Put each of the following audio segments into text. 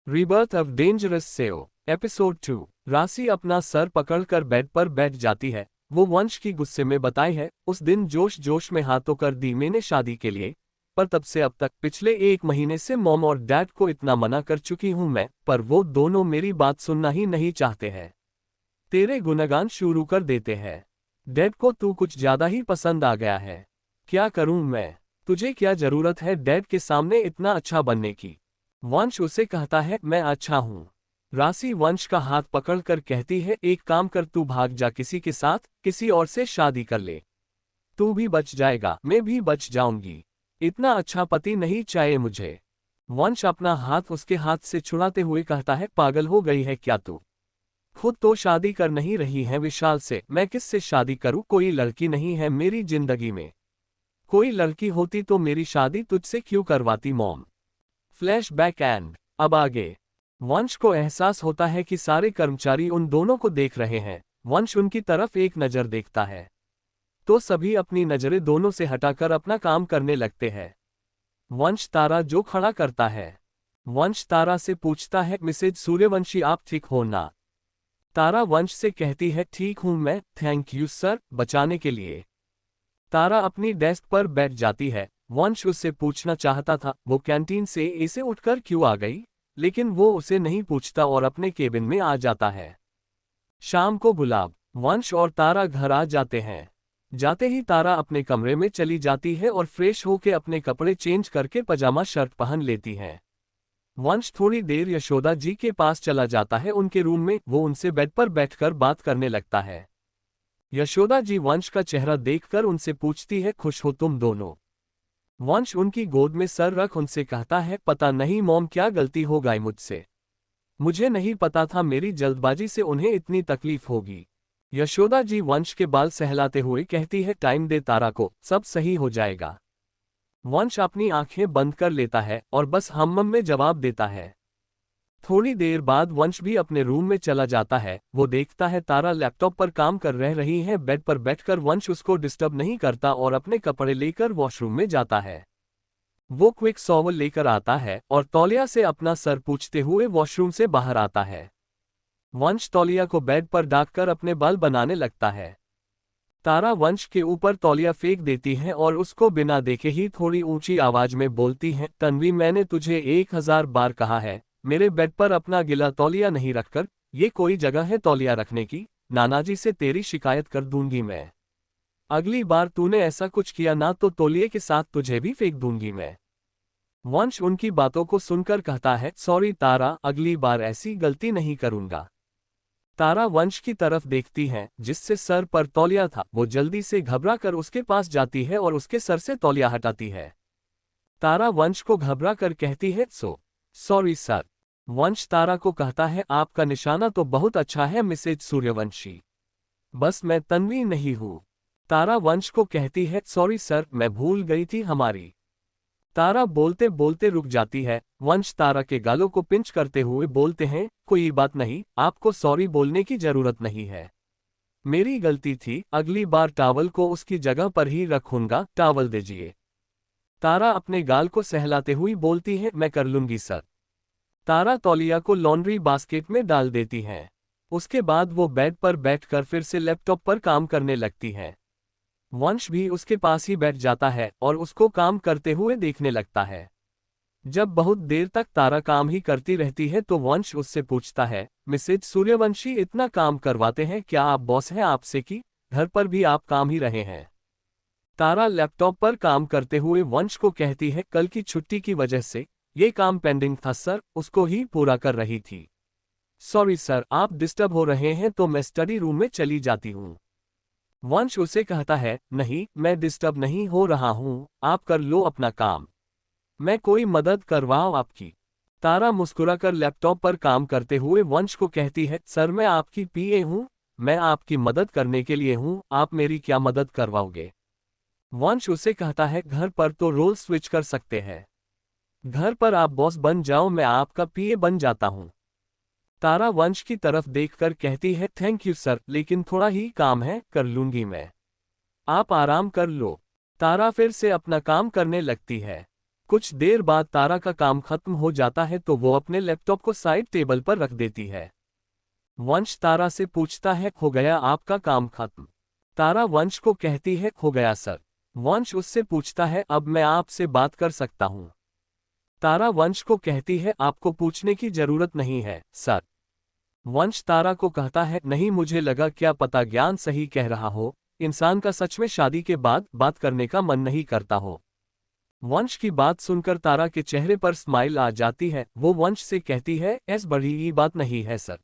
Rebirth of dangerous सेओ episode 2। राशि अपना सर पकड़कर बेड पर बैठ जाती है। वो वंश की गुस्से में बताई है, उस दिन जोश जोश में हाथों कर दी मैंने शादी के लिए, पर तब से अब तक पिछले 1 महीने से मॉम और डैड को इतना मना कर चुकी हूं मैं, पर वो दोनों मेरी बात सुनना ही नहीं चाहते हैं। तेरे गुणगान शुरू कर देते हैं। डैड को तू कुछ ज्यादा ही पसंद आ गया है। क्या करूं मैं? तुझे क्या जरूरत है डैड के सामने इतना अच्छा बनने की? वंश उसे कहता है, मैं अच्छा हूं। राशि वंश का हाथ पकड़कर कहती है, एक काम कर, तू भाग जा किसी के साथ, किसी और से शादी कर ले। तू भी बच जाएगा, मैं भी बच जाऊंगी। इतना अच्छा पति नहीं चाहिए मुझे। वंश अपना हाथ उसके हाथ से छुड़ाते हुए कहता है, पागल हो गई है क्या तू? खुद तो शादी कर नहीं रही है विशाल से, मैं किससे शादी करूं? कोई लड़की नहीं है मेरी जिंदगी में। कोई लड़की होती तो मेरी शादी तुझसे क्यों करवाती मॉम। फ्लैशबैक एंड अब आगे। वंश को एहसास होता है कि सारे कर्मचारी उन दोनों को देख रहे हैं। वंश उनकी तरफ एक नज़र देखता है तो सभी अपनी नज़रें दोनों से हटाकर अपना काम करने लगते हैं। वंश तारा जो खड़ा करता है। वंश तारा से पूछता है, मिसेज सूर्यवंशी आप ठीक हो ना? तारा वंश से कहती है, ठीक हूं मैं, थैंक यू सर, बचाने के लिए। तारा अपनी डेस्क पर बैठ जाती है। वंश उससे पूछना चाहता था वो कैंटीन से ऐसे उठकर क्यों आ गई, लेकिन वो उसे नहीं पूछता और अपने केबिन में आ जाता है। शाम को गुलाब, वंश और तारा घर आ जाते हैं। जाते ही तारा अपने कमरे में चली जाती है और फ्रेश होकर अपने कपड़े चेंज करके पजामा शर्ट पहन लेती है। वंश थोड़ी देर यशोदा जी के पास चला जाता है उनके रूम में, वो उनसे बेड पर बैठकर बात करने लगता है। यशोदा जी वंश का चेहरा देखकर उनसे पूछती है, खुश हो तुम दोनों? वंश उनकी गोद में सर रख उनसे कहता है, पता नहीं मॉम क्या गलती हो गई मुझसे। मुझे नहीं पता था मेरी जल्दबाजी से उन्हें इतनी तकलीफ होगी। यशोदा जी वंश के बाल सहलाते हुए कहती है, टाइम दे तारा को, सब सही हो जाएगा। वंश अपनी आंखें बंद कर लेता है और बस हम में जवाब देता है। थोड़ी देर बाद वंश भी अपने रूम में चला जाता है। वो देखता है तारा लैपटॉप पर काम कर रही है। बेड पर बैठकर वंश उसको डिस्टर्ब नहीं करता और अपने कपड़े लेकर वॉशरूम में जाता है। वो क्विक शॉवर लेकर आता है और तौलिया से अपना सर पूछते हुए वॉशरूम से बाहर आता है। वंश तौलिया को बेड पर डालकर अपने बाल बनाने लगता है। तारा वंश के ऊपर तौलिया फेंक देती है और उसको बिना देखे ही थोड़ी ऊंची आवाज में बोलती है, तन्वी मैंने तुझे 1000 बार कहा है, मेरे बेड पर अपना गिला तौलिया नहीं रखकर, ये कोई जगह है तौलिया रखने की? नानाजी से तेरी शिकायत कर दूंगी मैं। अगली बार तूने ऐसा कुछ किया ना तो तौलिए के साथ तुझे भी फेंक दूंगी मैं। वंश उनकी बातों को सुनकर कहता है, सॉरी तारा, अगली बार ऐसी गलती नहीं करूंगा। तारा वंश की तरफ देखती है जिससे सर पर तौलिया था। वो जल्दी से घबरा कर उसके पास जाती है और उसके सर से तौलिया हटाती है। तारा वंश को घबरा कर कहती है, सॉरी सर। वंश तारा को कहता है, आपका निशाना तो बहुत अच्छा है मिसेज सूर्यवंशी, बस मैं तन्वी नहीं हूं। तारा वंश को कहती है, सॉरी सर, मैं भूल गई थी हमारी। तारा बोलते बोलते रुक जाती है। वंश तारा के गालों को पिंच करते हुए बोलते हैं, कोई बात नहीं, आपको सॉरी बोलने की जरूरत नहीं है, मेरी गलती थी, अगली बार टॉवल को उसकी जगह पर ही रखूंगा, टॉवल दीजिए। तारा अपने गाल को सहलाते हुए बोलती है, मैं कर लूंगी सर। तारा तौलिया को लॉन्ड्री बास्केट में डाल देती है। उसके बाद वो बेड पर बैठकर फिर से लैपटॉप पर काम करने लगती है। वंश भी उसके पास ही बैठ जाता है और उसको काम करते हुए देखने लगता है। जब बहुत देर तक तारा काम ही करती रहती है तो वंश उससे पूछता है, मिसेज सूर्यवंशी इतना काम करवाते हैं क्या आप बॉस हैं आपसे कि घर पर भी आप काम ही रहे हैं? तारा लैपटॉप पर काम करते हुए वंश को कहती है, कल की छुट्टी की वजह से ये काम पेंडिंग था सर, उसको ही पूरा कर रही थी। सॉरी सर, आप डिस्टर्ब हो रहे हैं तो मैं स्टडी रूम में चली जाती हूँ। वंश उसे कहता है, नहीं, मैं डिस्टर्ब नहीं हो रहा हूँ, आप कर लो अपना काम, मैं कोई मदद करवाऊँ आपकी? तारा मुस्कुराकर लैपटॉप पर काम करते हुए वंश को कहती है, सर मैं आपकी पीए हूँ, मैं आपकी मदद करने के लिए हूँ, आप मेरी क्या मदद करवाओगे? वंश उसे कहता है, घर पर तो रोल स्विच कर सकते हैं, घर पर आप बॉस बन जाओ, मैं आपका पीए बन जाता हूँ। तारा वंश की तरफ देखकर कहती है, थैंक यू सर, लेकिन थोड़ा ही काम है, कर लूंगी मैं, आप आराम कर लो। तारा फिर से अपना काम करने लगती है। कुछ देर बाद तारा का काम खत्म हो जाता है तो वो अपने लैपटॉप को साइड टेबल पर रख देती है। वंश तारा से पूछता है, हो गया आपका काम खत्म? तारा वंश को कहती है, हो गया सर। वंश उससे पूछता है, अब मैं आपसे बात कर सकता हूँ? तारा वंश को कहती है, आपको पूछने की जरूरत नहीं है सर। वंश तारा को कहता है, नहीं, मुझे लगा क्या पता ज्ञान सही कह रहा हो, इंसान का सच में शादी के बाद बात करने का मन नहीं करता हो। वंश की बात सुनकर तारा के चेहरे पर स्माइल आ जाती है। वो वंश से कहती है, ऐसी बड़ी बात नहीं है सर।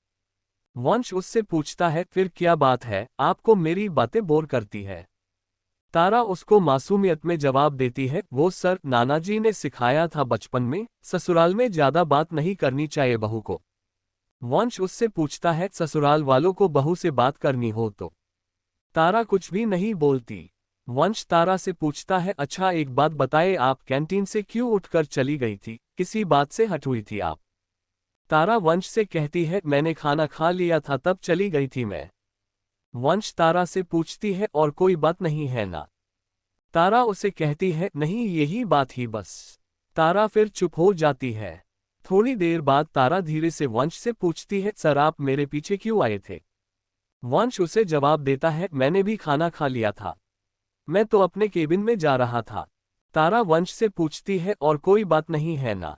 वंश उससे पूछता है, फिर क्या बात है, आपको मेरी बातें बोर करती है? तारा उसको मासूमियत में जवाब देती है, वो सर, नाना जी ने सिखाया था बचपन में, ससुराल में ज्यादा बात नहीं करनी चाहिए बहू को। वंश उससे पूछता है, ससुराल वालों को बहू से बात करनी हो तो? तारा कुछ भी नहीं बोलती। वंश तारा से पूछता है, अच्छा एक बात बताए, आप कैंटीन से क्यों उठकर चली गई थी, किसी बात से हट हुई थी आप? तारा वंश से कहती है, मैंने खाना खा लिया था तब चली गई थी मैं। वंश तारा से पूछती है, और कोई बात नहीं है ना? तारा उसे कहती है, नहीं, यही बात ही बस। तारा फिर चुप हो जाती है। थोड़ी देर बाद तारा धीरे से वंश से पूछती है, सर आप मेरे पीछे क्यों आए थे? वंश उसे जवाब देता है, मैंने भी खाना खा लिया था, मैं तो अपने केबिन में जा रहा था। तारा वंश से पूछती है, और कोई बात नहीं है ना?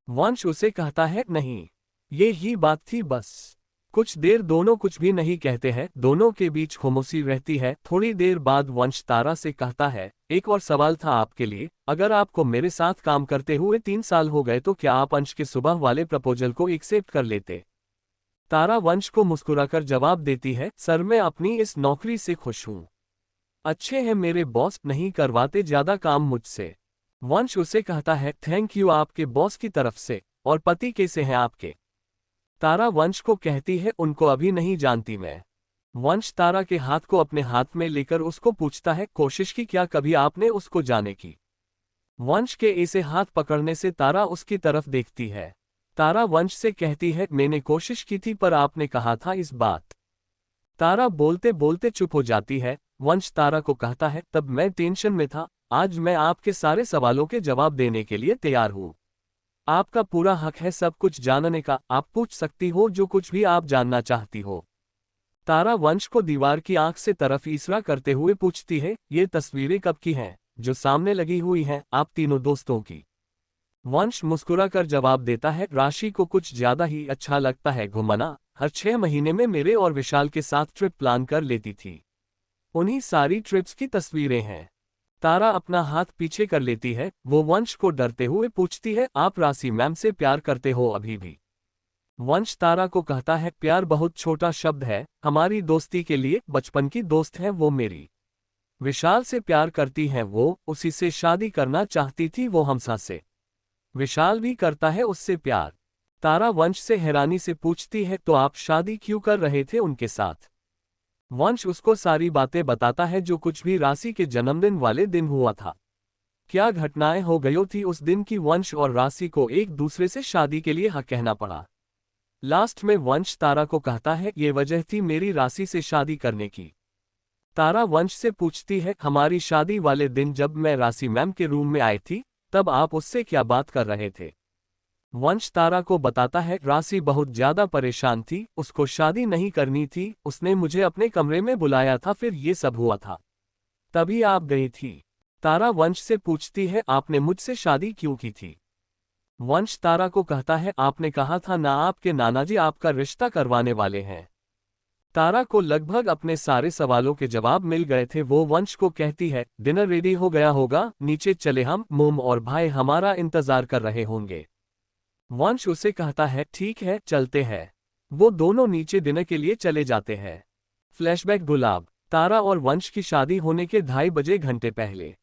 वंश उसे कहता है, नहीं, ये ही बात थी बस। कुछ देर दोनों कुछ भी नहीं कहते हैं, दोनों के बीच खामोशी रहती है। थोड़ी देर बाद वंश तारा से कहता है, एक और सवाल था आपके लिए, अगर आपको मेरे साथ काम करते हुए 3 साल हो गए तो क्या आप अंश के सुबह वाले प्रपोजल को एक्सेप्ट कर लेते? तारा वंश को मुस्कुराकर जवाब देती है, सर मैं अपनी इस नौकरी से खुश हूँ, अच्छे हैं मेरे बॉस, नहीं करवाते ज्यादा काम मुझसे। वंश उसे कहता है, थैंक यू आपके बॉस की तरफ से, और पति कैसे हैं आपके? तारा वंश को कहती है, उनको अभी नहीं जानती मैं। वंश तारा के हाथ को अपने हाथ में लेकर उसको पूछता है, कोशिश की क्या कभी आपने उसको जाने की? वंश के ऐसे हाथ पकड़ने से तारा उसकी तरफ देखती है। तारा वंश से कहती है, मैंने कोशिश की थी पर आपने कहा था इस बात। तारा बोलते बोलते चुप हो जाती है। वंश तारा को कहता है, तब मैं टेंशन में था, आज मैं आपके सारे सवालों के जवाब देने के लिए तैयार हूँ। आपका पूरा हक है सब कुछ जानने का, आप पूछ सकती हो जो कुछ भी आप जानना चाहती हो। तारा वंश को दीवार की आंख से तरफ इशारा करते हुए पूछती है, ये तस्वीरें कब की हैं, जो सामने लगी हुई हैं, आप तीनों दोस्तों की? वंश मुस्कुराकर जवाब देता है, राशि को कुछ ज्यादा ही अच्छा लगता है घूमना, हर 6 महीने में मेरे और विशाल के साथ ट्रिप प्लान कर लेती थी, उन्हीं सारी ट्रिप्स की तस्वीरें हैं। तारा अपना हाथ पीछे कर लेती है। वो वंश को डरते हुए पूछती है, आप राशि मैम से प्यार करते हो अभी भी? वंश तारा को कहता है, प्यार बहुत छोटा शब्द है, हमारी दोस्ती के लिए, बचपन की दोस्त है वो मेरी। विशाल से प्यार करती है वो, उसी से शादी करना चाहती थी वो हमसा से। विशाल भी करता है उससे प्यार। तारा वंश से हैरानी से पूछती है, तो आप शादी क्यों कर रहे थे उनके साथ? वंश उसको सारी बातें बताता है जो कुछ भी राशि के जन्मदिन वाले दिन हुआ था। क्या घटनाएं हो गई थी उस दिन की वंश और राशि को एक दूसरे से शादी के लिए हाँ कहना पड़ा। लास्ट में वंश तारा को कहता है, ये वजह थी मेरी राशि से शादी करने की। तारा वंश से पूछती है, हमारी शादी वाले दिन जब मैं राशि मैम के रूम में आई थी तब आप उससे क्या बात कर रहे थे? वंश तारा को बताता है, राशि बहुत ज्यादा परेशान थी, उसको शादी नहीं करनी थी, उसने मुझे अपने कमरे में बुलाया था, फिर ये सब हुआ था, तभी आप गई थी। तारा वंश से पूछती है, आपने मुझसे शादी क्यों की थी? वंश तारा को कहता है, आपने कहा था ना आपके नानाजी आपका रिश्ता करवाने वाले हैं। तारा को लगभग अपने सारे सवालों के जवाब मिल गए थे। वो वंश को कहती है, डिनर रेडी हो गया होगा, नीचे चले, हम मोम और भाई हमारा इंतजार कर रहे होंगे। वंश उसे कहता है, ठीक है चलते हैं। वो दोनों नीचे डिनर के लिए चले जाते हैं। फ्लैशबैक गुलाब। तारा और वंश की शादी होने के 2:30 बजे घंटे पहले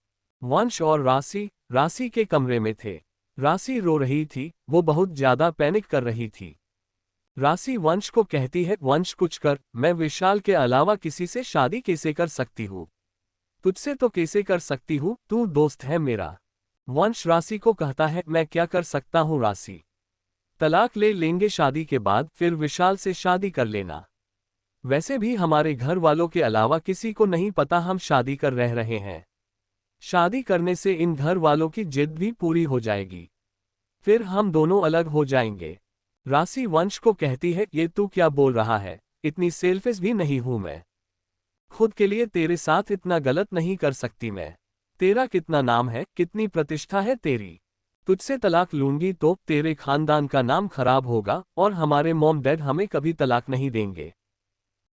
वंश और राशि के कमरे में थे। राशि रो रही थी, वो बहुत ज्यादा पैनिक कर रही थी। राशि वंश को कहती है, वंश कुछ कर, मैं विशाल के अलावा किसी से शादी कैसे कर सकती हूँ? तुझसे तो कैसे कर सकती हूँ, तू दोस्त है मेरा। वंश राशि को कहता है, मैं क्या कर सकता हूँ राशि? तलाक ले लेंगे शादी के बाद, फिर विशाल से शादी कर लेना। वैसे भी हमारे घर वालों के अलावा किसी को नहीं पता हम शादी कर रहे हैं। शादी करने से इन घर वालों की जिद भी पूरी हो जाएगी, फिर हम दोनों अलग हो जाएंगे। राशि वंश को कहती है, ये तू क्या बोल रहा है, इतनी सेल्फिश भी नहीं हूं मैं। खुद के लिए तेरे साथ इतना गलत नहीं कर सकती मैं। तेरा कितना नाम है, कितनी प्रतिष्ठा है तेरी। तुझसे तलाक लूंगी तो तेरे खानदान का नाम खराब होगा और हमारे मॉम डैड हमें कभी तलाक नहीं देंगे।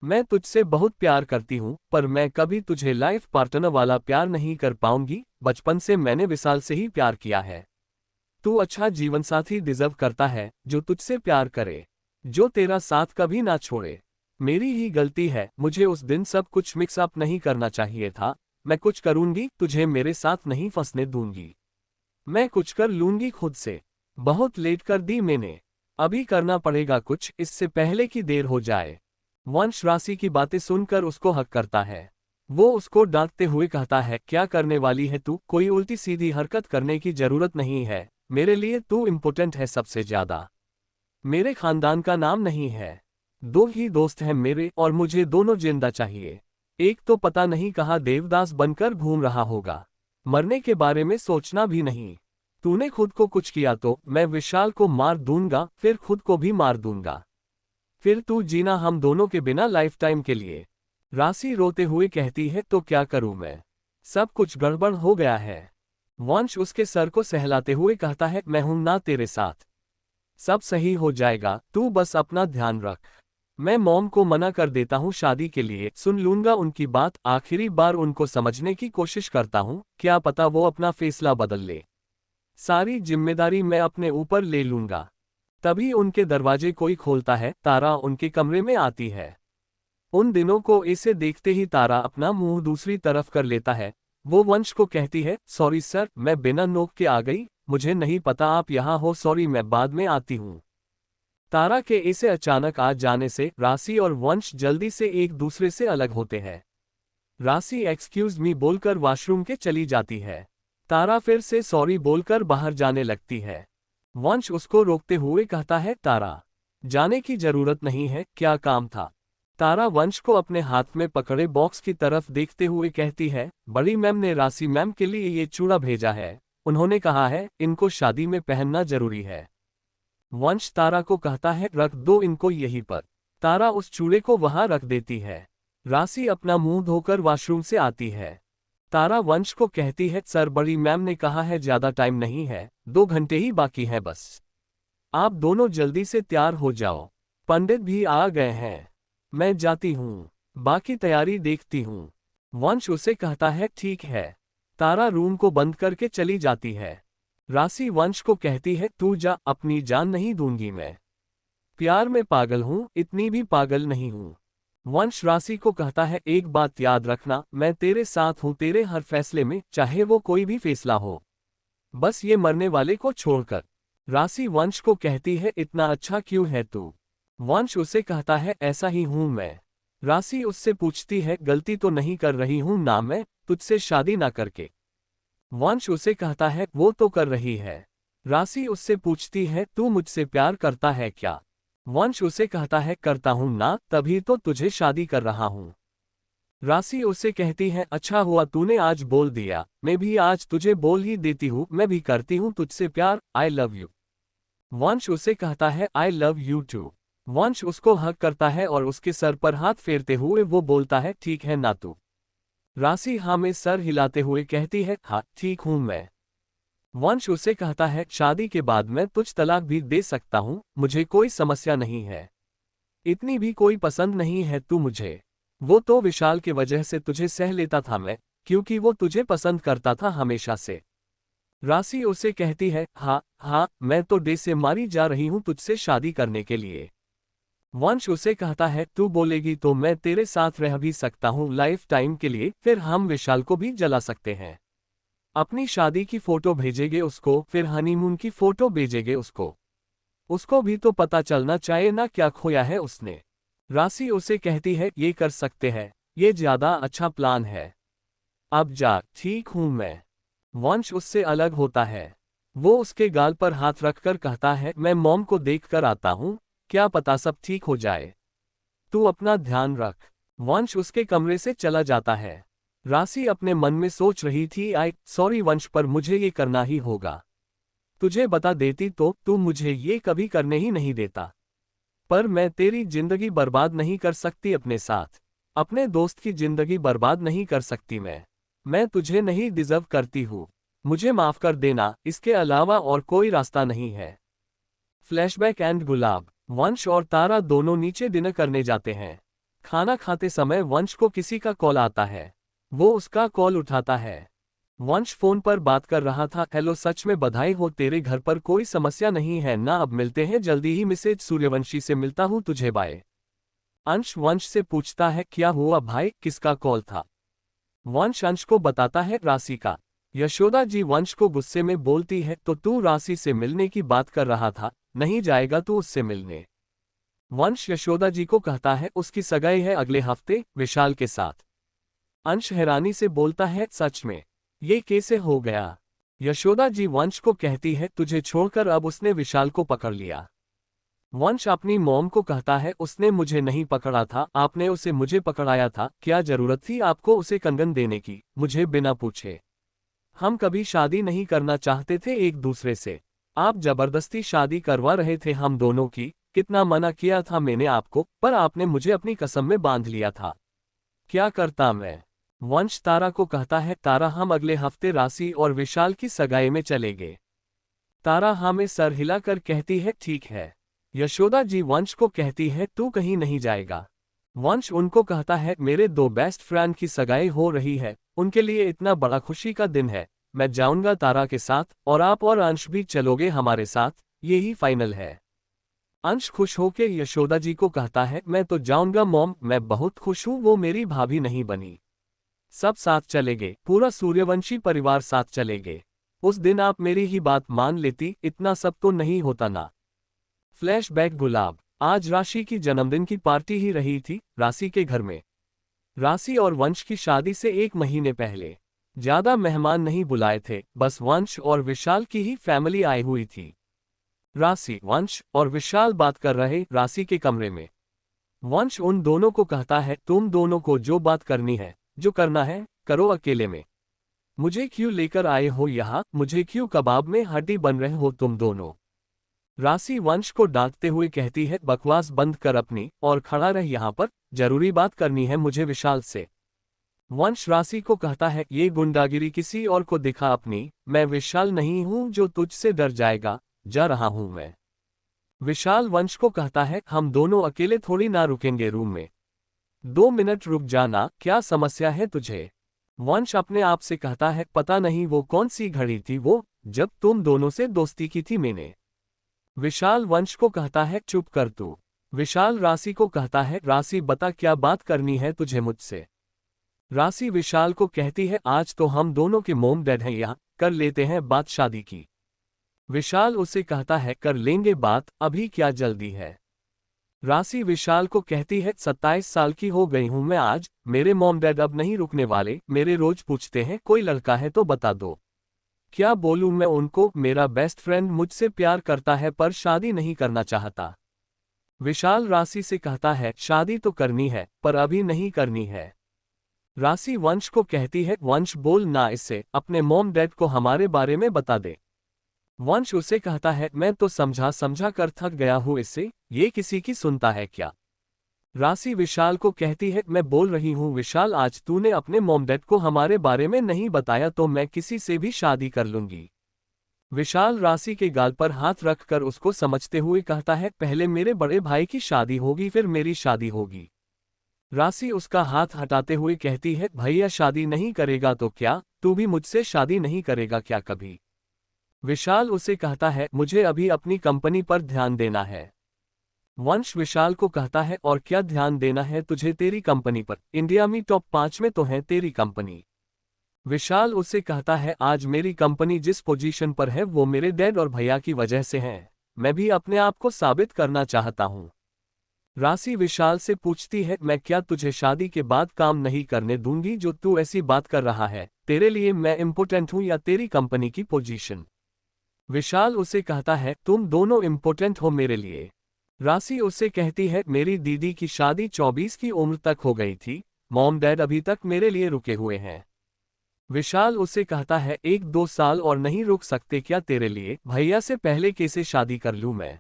मैं तुझसे बहुत प्यार करती हूँ, पर मैं कभी तुझे लाइफ पार्टनर वाला प्यार नहीं कर पाऊंगी। बचपन से मैंने विशाल से ही प्यार किया है। तू अच्छा जीवनसाथी डिजर्व करता है, जो तुझसे प्यार करे, जो तेरा साथ कभी ना छोड़े। मेरी ही गलती है, मुझे उस दिन सब कुछ मिक्स अप नहीं करना चाहिए था। मैं कुछ करूंगी, तुझे मेरे साथ नहीं फंसने दूंगी। मैं कुछ कर लूंगी खुद से। बहुत लेट कर दी मैंने, अभी करना पड़ेगा कुछ, इससे पहले कि देर हो जाए। वंश राशि की बातें सुनकर उसको हक करता है। वो उसको डांटते हुए कहता है, क्या करने वाली है तू, कोई उल्टी सीधी हरकत करने की जरूरत नहीं है। मेरे लिए तू इम्पोर्टेंट है सबसे ज्यादा। मेरे खानदान का नाम नहीं है। दो ही दोस्त हैं मेरे और मुझे दोनों जिंदा चाहिए। एक तो पता नहीं कहाँ देवदास बनकर घूम रहा होगा। मरने के बारे में सोचना भी नहीं। तूने खुद को कुछ किया तो मैं विशाल को मार दूंगा, फिर खुद को भी मार दूंगा। फिर तू जीना हम दोनों के बिना लाइफ टाइम के लिए। राशि रोते हुए कहती है, तो क्या करूं मैं, सब कुछ गड़बड़ हो गया है। वंश उसके सर को सहलाते हुए कहता है, मैं हूं ना तेरे साथ, सब सही हो जाएगा, तू बस अपना ध्यान रख। मैं मॉम को मना कर देता हूँ शादी के लिए, सुन लूंगा उनकी बात, आखिरी बार उनको समझने की कोशिश करता हूँ, क्या पता वो अपना फैसला बदल ले। सारी जिम्मेदारी मैं अपने ऊपर ले लूंगा। तभी उनके दरवाजे कोई खोलता है, तारा उनके कमरे में आती है। उन दिनों को इसे देखते ही तारा अपना मुंह दूसरी तरफ कर लेता है। वो वंश को कहती है, सॉरी सर, मैं बिना नोक के आ गई, मुझे नहीं पता आप यहाँ हो, सॉरी मैं बाद में आती हूँ। तारा के इसे अचानक आ जाने से राशि और वंश जल्दी से एक दूसरे से अलग होते हैं। राशि एक्सक्यूज मी बोलकर वॉशरूम के चली जाती है। तारा फिर से सॉरी बोलकर बाहर जाने लगती है। वंश उसको रोकते हुए कहता है, तारा जाने की जरूरत नहीं है, क्या काम था। तारा वंश को अपने हाथ में पकड़े बॉक्स की तरफ देखते हुए कहती है, बड़ी मैम ने राशि मैम के लिए ये चूड़ा भेजा है, उन्होंने कहा है इनको शादी में पहनना जरूरी है। वंश तारा को कहता है, रख दो इनको यहीं पर। तारा उस चूड़े को वहां रख देती है। राशि अपना मुंह धोकर वॉशरूम से आती है। तारा वंश को कहती है, सर बड़ी मैम ने कहा है ज्यादा टाइम नहीं है, 2 घंटे ही बाकी है बस। आप दोनों जल्दी से तैयार हो जाओ, पंडित भी आ गए हैं। मैं जाती हूँ, बाकी तैयारी देखती हूँ। वंश उसे कहता है, ठीक है। तारा रूम को बंद करके चली जाती है। राशि वंश को कहती है, तू जा, अपनी जान नहीं दूंगी मैं। प्यार में पागल हूँ, इतनी भी पागल नहीं हूँ। वंश राशि को कहता है, एक बात याद रखना, मैं तेरे साथ हूँ तेरे हर फैसले में, चाहे वो कोई भी फैसला हो, बस ये मरने वाले को छोड़कर। राशि वंश को कहती है, इतना अच्छा क्यों है तू। वंश उसे कहता है, ऐसा ही हूं मैं। राशि उससे पूछती है, गलती तो नहीं कर रही हूं ना मैं, तुझसे शादी ना करके। वंश उसे कहता है, वो तो कर रही है। राशि उससे पूछती है, तू मुझसे प्यार करता है क्या। वंश उसे कहता है, करता हूं ना, तभी तो तुझे शादी कर रहा हूं। राशि उसे कहती है, अच्छा हुआ तूने आज बोल दिया, मैं भी आज तुझे बोल ही देती हूँ, मैं भी करती हूँ तुझसे प्यार, आई लव यू। वंश उसे कहता है, आई लव यू टू। वंश उसको हग करता है और उसके सर पर हाथ फेरते हुए वो बोलता है, ठीक है ना तू। राशि हाँ में सर हिलाते हुए कहती है, हाँ ठीक हूं मैं। वंश उसे कहता है, शादी के बाद मैं तुझ तलाक भी दे सकता हूं, मुझे कोई समस्या नहीं है। इतनी भी कोई पसंद नहीं है तू मुझे। वो तो विशाल के वजह से तुझे सह लेता था मैं, क्योंकि वो तुझे पसंद करता था हमेशा से। राशि उसे कहती है, हाँ हाँ, मैं तो डे से मारी जा रही हूं तुझसे शादी करने के लिए। वंश उसे कहता है, तू बोलेगी तो मैं तेरे साथ रह भी सकता हूँ लाइफ टाइम के लिए, फिर हम विशाल को भी जला सकते हैं। अपनी शादी की फोटो भेजेंगे उसको, फिर हनीमून की फोटो भेजेंगे उसको। उसको भी तो पता चलना चाहिए ना क्या खोया है उसने। राशि उसे कहती है, ये कर सकते हैं, ये ज्यादा अच्छा प्लान है। अब जा, ठीक हूं मैं। वंश उससे अलग होता है। वो उसके गाल पर हाथ रखकर कहता है, मैं मॉम को देख कर आता हूँ, क्या पता सब ठीक हो जाए। तू अपना ध्यान रख। वंश उसके कमरे से चला जाता है। राशि अपने मन में सोच रही थी, आई सॉरी वंश, पर मुझे ये करना ही होगा। तुझे बता देती तो तू मुझे ये कभी करने ही नहीं देता। पर मैं तेरी जिंदगी बर्बाद नहीं कर सकती अपने साथ। अपने दोस्त की जिंदगी बर्बाद नहीं कर सकती मैं तुझे नहीं डिजर्व करती हूँ। मुझे माफ कर देना, इसके अलावा और कोई रास्ता नहीं है। फ्लैशबैक एंड गुलाब। वंश और तारा दोनों नीचे डिनर करने जाते हैं। खाना खाते समय वंश को किसी का कॉल आता है। वो उसका कॉल उठाता है। वंश फोन पर बात कर रहा था। हेलो, सच में बधाई हो, तेरे घर पर कोई समस्या नहीं है ना? अब मिलते हैं जल्दी ही, मिसेज सूर्यवंशी से मिलता हूँ तुझे, बाय। अंश वंश से पूछता है, क्या हुआ भाई, किसका कॉल था? वंश अंश को बताता है, राशि का। यशोदा जी वंश को गुस्से में बोलती है, तो तू राशि से मिलने की बात कर रहा था, नहीं जाएगा तू उससे मिलने? वंश यशोदा जी को कहता है, उसकी सगाई है अगले हफ्ते विशाल के साथ। अंश हैरानी से बोलता है, सच में? ये कैसे हो गया? यशोदा जी वंश को कहती है, तुझे छोड़कर अब उसने विशाल को पकड़ लिया। वंश अपनी मॉम को कहता है, उसने मुझे नहीं पकड़ा था, आपने उसे मुझे पकड़ाया था। क्या जरूरत थी आपको उसे कंगन देने की, मुझे बिना पूछे? हम कभी शादी नहीं करना चाहते थे एक दूसरे से। आप जबरदस्ती शादी करवा रहे थे हम दोनों की। कितना मना किया था मैंने आपको, पर आपने मुझे अपनी कसम में बांध लिया था। क्या करता मैं? वंश तारा को कहता है, तारा हम अगले हफ्ते राशि और विशाल की सगाई में चले गए। तारा हाँ में सर हिलाकर कहती है, ठीक है। यशोदा जी वंश को कहती है, तू कहीं नहीं जाएगा। वंश उनको कहता है, मेरे दो बेस्ट फ्रेंड की सगाई हो रही है, उनके लिए इतना बड़ा खुशी का दिन है, मैं जाऊंगा तारा के साथ, और आप और अंश भी चलोगे हमारे साथ, यही फाइनल है। अंश खुश होकर यशोदा जी को कहता है, मैं तो जाऊंगा मॉम, मैं बहुत खुश हूं वो मेरी भाभी नहीं बनी। सब साथ चले गए, पूरा सूर्यवंशी परिवार साथ चले गए। उस दिन आप मेरी ही बात मान लेती, इतना सब तो नहीं होता ना। फ्लैशबैक गुलाब। आज राशि की जन्मदिन की पार्टी ही रही थी राशि के घर में। राशि और वंश की शादी से 1 महीने पहले। ज्यादा मेहमान नहीं बुलाए थे, बस वंश और विशाल की ही फैमिली आई हुई थी। राशि, वंश और विशाल बात कर रहे राशि के कमरे में। वंश उन दोनों को कहता है, तुम दोनों को जो बात करनी है, जो करना है, करो अकेले में। मुझे क्यों लेकर आए हो यहाँ? मुझे क्यों कबाब में हड्डी बन रहे हो तुम दोनों? राशि वंश को डांटते हुए कहती है, बकवास बंद कर अपनी और खड़ा रह यहाँ पर, जरूरी बात करनी है मुझे विशाल से। वंश राशि को कहता है, ये गुंडागिरी किसी और को दिखा अपनी, मैं विशाल नहीं हूं जो तुझसे डर जाएगा, जा रहा हूं मैं। विशाल वंश को कहता है, हम दोनों अकेले थोड़ी ना रुकेंगे रूम में। 2 मिनट रुक जाना, क्या समस्या है तुझे? वंश अपने आप से कहता है, पता नहीं वो कौन सी घड़ी थी वो, जब तुम दोनों से दोस्ती की थी मैंने। विशाल वंश को कहता है, चुप कर तू। विशाल राशि को कहता है, राशि बता क्या बात करनी है तुझे मुझसे? राशि विशाल को कहती है, आज तो हम दोनों के मॉम डैड हैं यहाँ, कर लेते हैं बात शादी की। विशाल उसे कहता है, कर लेंगे बात, अभी क्या जल्दी है? राशि विशाल को कहती है, 27 साल की हो गई हूं मैं आज, मेरे मॉम डैड अब नहीं रुकने वाले, मेरे रोज पूछते हैं कोई लड़का है तो बता दो। क्या बोलूं मैं उनको? मेरा बेस्ट फ्रेंड मुझसे प्यार करता है पर शादी नहीं करना चाहता। विशाल राशि से कहता है, शादी तो करनी है पर अभी नहीं करनी है। राशि वंश को कहती है, वंश बोल ना इससे, अपने मॉम डैड को हमारे बारे में बता दे। वंश उसे कहता है, मैं तो समझा समझा कर थक गया हूं इससे, ये किसी की सुनता है क्या? राशि विशाल को कहती है, मैं बोल रही हूं विशाल, आज तूने अपने मॉम डैड को हमारे बारे में नहीं बताया तो मैं किसी से भी शादी कर लूंगी। विशाल राशि के गाल पर हाथ रखकर उसको समझते हुए कहता है, पहले मेरे बड़े भाई की शादी होगी फिर मेरी शादी होगी। राशि उसका हाथ हटाते हुए कहती है, भैया शादी नहीं करेगा तो क्या, तू भी मुझसे शादी नहीं करेगा क्या कभी? विशाल उसे कहता है, मुझे अभी अपनी कंपनी पर ध्यान देना है। वंश विशाल को कहता है, और क्या ध्यान देना है तुझे तेरी कंपनी पर? इंडिया में टॉप 5 में तो है तेरी कंपनी। विशाल उसे कहता है, आज मेरी कंपनी जिस पोजीशन पर है वो मेरे डैड और भैया की वजह से है, मैं भी अपने आप को साबित करना चाहता हूँ। राशि विशाल से पूछती है, मैं क्या तुझे शादी के बाद काम नहीं करने दूंगी जो तू ऐसी बात कर रहा है? तेरे लिए मैं इम्पोर्टेंट हूँ या तेरी कंपनी की पोजीशन? विशाल उसे कहता है, तुम दोनों इम्पोर्टेंट हो मेरे लिए। राशि उससे कहती है, मेरी दीदी की शादी 24 की उम्र तक हो गई थी, मॉम डैड अभी तक मेरे लिए रुके हुए हैं। विशाल उसे कहता है 1-2 साल और नहीं रुक सकते क्या तेरे लिए? भैया से पहले कैसे शादी कर लूं मैं?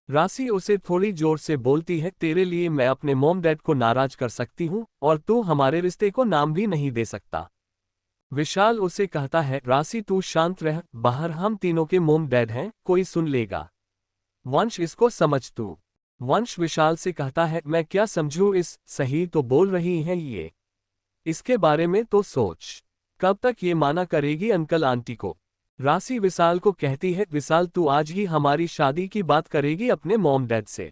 राशि उसे थोड़ी जोर से बोलती है, तेरे लिए मैं अपने मॉम डैड को नाराज कर सकती हूँ और तू हमारे रिश्ते को नाम भी नहीं दे सकता। विशाल उसे कहता है, राशि तू शांत रह, बाहर हम तीनों के मॉम डैड हैं, कोई सुन लेगा। वंश इसको समझ तू। वंश विशाल से कहता है, मैं क्या समझूं, इस सही तो बोल रही है ये। इसके बारे में तो सोच, कब तक ये माना करेगी अंकल आंटी को? राशि विशाल को कहती है, विशाल तू आज ही हमारी शादी की बात करेगी अपने मॉम डैड से?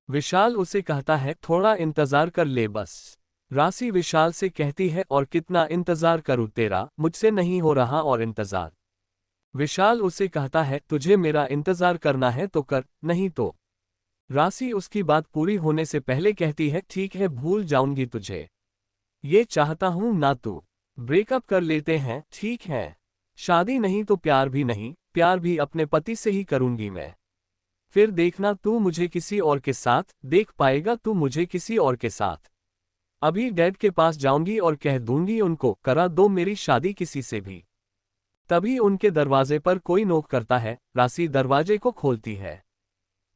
विशाल उसे कहता है, थोड़ा इंतजार कर ले बस। राशि विशाल से कहती है, और कितना इंतजार करूं तेरा, मुझसे नहीं हो रहा और इंतजार। विशाल उसे कहता है, तुझे मेरा इंतजार करना है तो कर, नहीं तो। राशि उसकी बात पूरी होने से पहले कहती है, ठीक है भूल जाऊंगी तुझे, ये चाहता हूं ना तू। ब्रेकअप कर लेते हैं, ठीक है? शादी नहीं तो प्यार भी नहीं, प्यार भी अपने पति से ही करूंगी मैं। फिर देखना तू मुझे किसी और के साथ देख पाएगा, तू मुझे किसी और के साथ। अभी डैड के पास जाऊंगी और कह दूंगी उनको, करा दो मेरी शादी किसी से भी। तभी उनके दरवाजे पर कोई नोक करता है। राशि दरवाजे को खोलती है।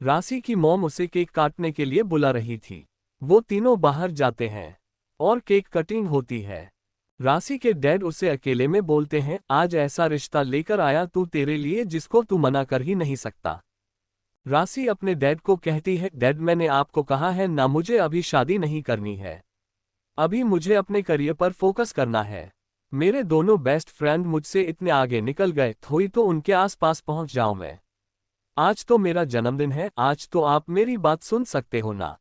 राशि की मॉम उसे केक काटने के लिए बुला रही थी। वो तीनों बाहर जाते हैं और केक कटिंग होती है। राशि के डैड उसे अकेले में बोलते हैं, आज ऐसा रिश्ता लेकर आया तू तेरे लिए जिसको तू मना कर ही नहीं सकता। राशि अपने डैड को कहती है, डैड मैंने आपको कहा है ना, मुझे अभी शादी नहीं करनी है। अभी मुझे अपने करियर पर फोकस करना है। मेरे दोनों बेस्ट फ्रेंड मुझसे इतने आगे निकल गए, थोड़ी तो उनके आसपास पहुंच जाऊं मैं। आज तो मेरा जन्मदिन है, आज तो आप मेरी बात सुन सकते हो ना?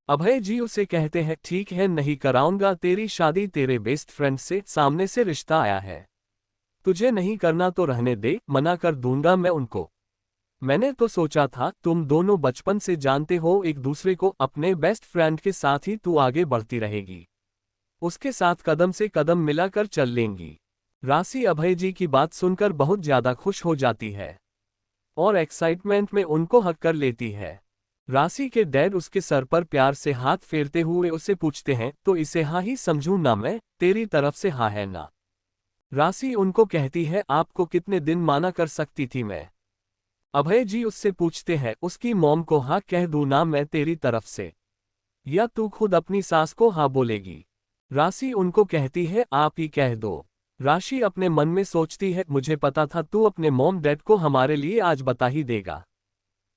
अभय जी उसे कहते हैं, ठीक है नहीं कराऊंगा तेरी शादी तेरे बेस्ट फ्रेंड से, सामने से रिश्ता आया है। तुझे नहीं करना तो रहने दे, मना कर दूंगा मैं उनको। मैंने तो सोचा था तुम दोनों बचपन से जानते हो एक दूसरे को, अपने बेस्ट फ्रेंड के साथ ही तू आगे बढ़ती रहेगी, उसके साथ कदम से कदम मिलाकर चल लेंगी। राशि अभय जी की बात सुनकर बहुत ज्यादा खुश हो जाती है और एक्साइटमेंट में उनको हक कर लेती है। राशि के डैड उसके सर पर प्यार से हाथ फेरते हुए उसे पूछते हैं, तो इसे हाँ ही समझूं ना मैं, तेरी तरफ से हाँ है ना? राशि उनको कहती है, आपको कितने दिन माना कर सकती थी मैं? अभय जी उससे पूछते हैं, उसकी मॉम को हाँ कह दूं ना मैं तेरी तरफ से, या तू खुद अपनी सास को हाँ बोलेगी? राशि उनको कहती है, आप ही कह दो। राशि अपने मन में सोचती है, मुझे पता था तू अपने मॉम डैड को हमारे लिए आज बता ही देगा।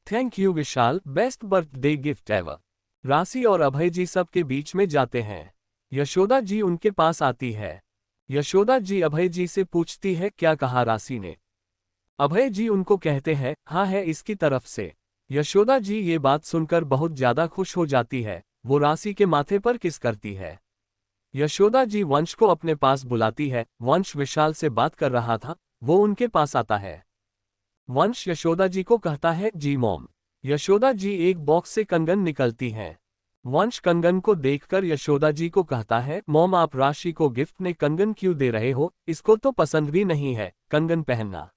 Thank you Vishal, best birthday gift ever. राशि और अभय जी सबके बीच में जाते हैं। यशोदा जी उनके पास आती है। यशोदा जी अभय जी से पूछती है, क्या कहा राशि ने? अभय जी उनको कहते हैं, हाँ है इसकी तरफ से। यशोदा जी ये बात सुनकर बहुत ज्यादा खुश हो जाती है। वो राशि के माथे पर किस करती है। यशोदा जी वंश को अपने पास बुलाती है। वंश विशाल से बात कर रहा था, वो उनके पास आता है। वंश यशोदा जी को कहता है, जी मॉम। यशोदा जी एक बॉक्स से कंगन निकलती हैं। वंश कंगन को देखकर यशोदा जी को कहता है, मॉम आप राशि को गिफ्ट में कंगन क्यों दे रहे हो? इसको तो पसंद भी नहीं है कंगन पहनना।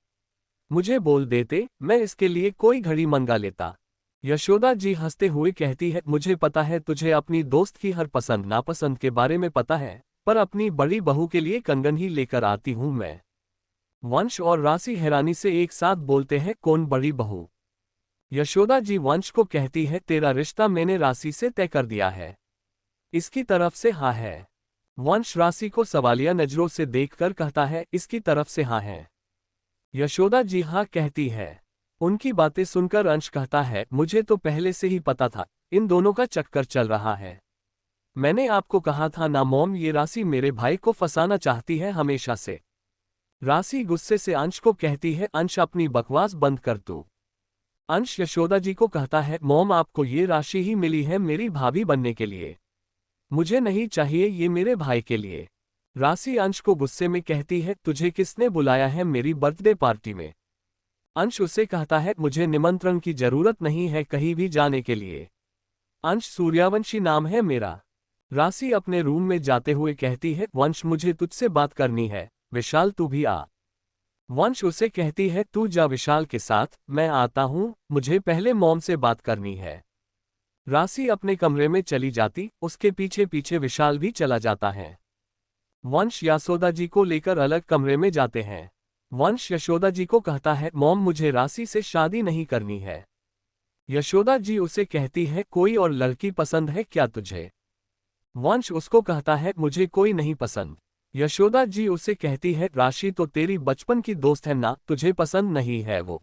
मुझे बोल देते, मैं इसके लिए कोई घड़ी मंगा लेता। यशोदा जी हंसते हुए कहती है, मुझे पता है तुझे अपनी दोस्त की हर पसंद नापसंद के बारे में पता है, पर अपनी बड़ी बहू के लिए कंगन ही लेकर आती हूं मैं। वंश और राशि हैरानी से एक साथ बोलते हैं, कौन बड़ी बहू? यशोदा जी वंश को कहती है, तेरा रिश्ता मैंने राशि से तय कर दिया है, इसकी तरफ से हाँ है। वंश राशि को सवालिया नजरों से देखकर कहता है, इसकी तरफ से हाँ है। यशोदा जी हाँ कहती है। उनकी बातें सुनकर अंश कहता है, मुझे तो पहले से ही पता था इन दोनों का चक्कर चल रहा है। मैंने आपको कहा था ना मॉम, ये राशि मेरे भाई को फंसाना चाहती है हमेशा से। राशि गुस्से से अंश को कहती है, अंश अपनी बकवास बंद कर तू। अंश यशोदा जी को कहता है, मॉम आपको ये राशि ही मिली है मेरी भाभी बनने के लिए, मुझे नहीं चाहिए ये मेरे भाई के लिए। राशि अंश को गुस्से में कहती है, तुझे किसने बुलाया है मेरी बर्थडे पार्टी में? अंश उसे कहता है, मुझे निमंत्रण की जरूरत नहीं है कहीं भी जाने के लिए। अंश सूर्यवंशी नाम है मेरा। राशि अपने रूम में जाते हुए कहती है, वंश मुझे तुझसे बात करनी है, विशाल तू भी आ। वंश उसे कहती है, तू जा विशाल के साथ, मैं आता हूँ, मुझे पहले मॉम से बात करनी है। राशि अपने कमरे में चली जाती, उसके पीछे पीछे विशाल भी चला जाता है। वंश यशोदा जी को लेकर अलग कमरे में जाते हैं। वंश यशोदा जी को कहता है, मॉम मुझे राशि से शादी नहीं करनी है। यशोदा जी उसे कहती है, कोई और लड़की पसंद है क्या तुझे? वंश उसको कहता है, मुझे कोई नहीं पसंद। यशोदा जी उसे कहती है, राशि तो तेरी बचपन की दोस्त है ना, तुझे पसंद नहीं है वो?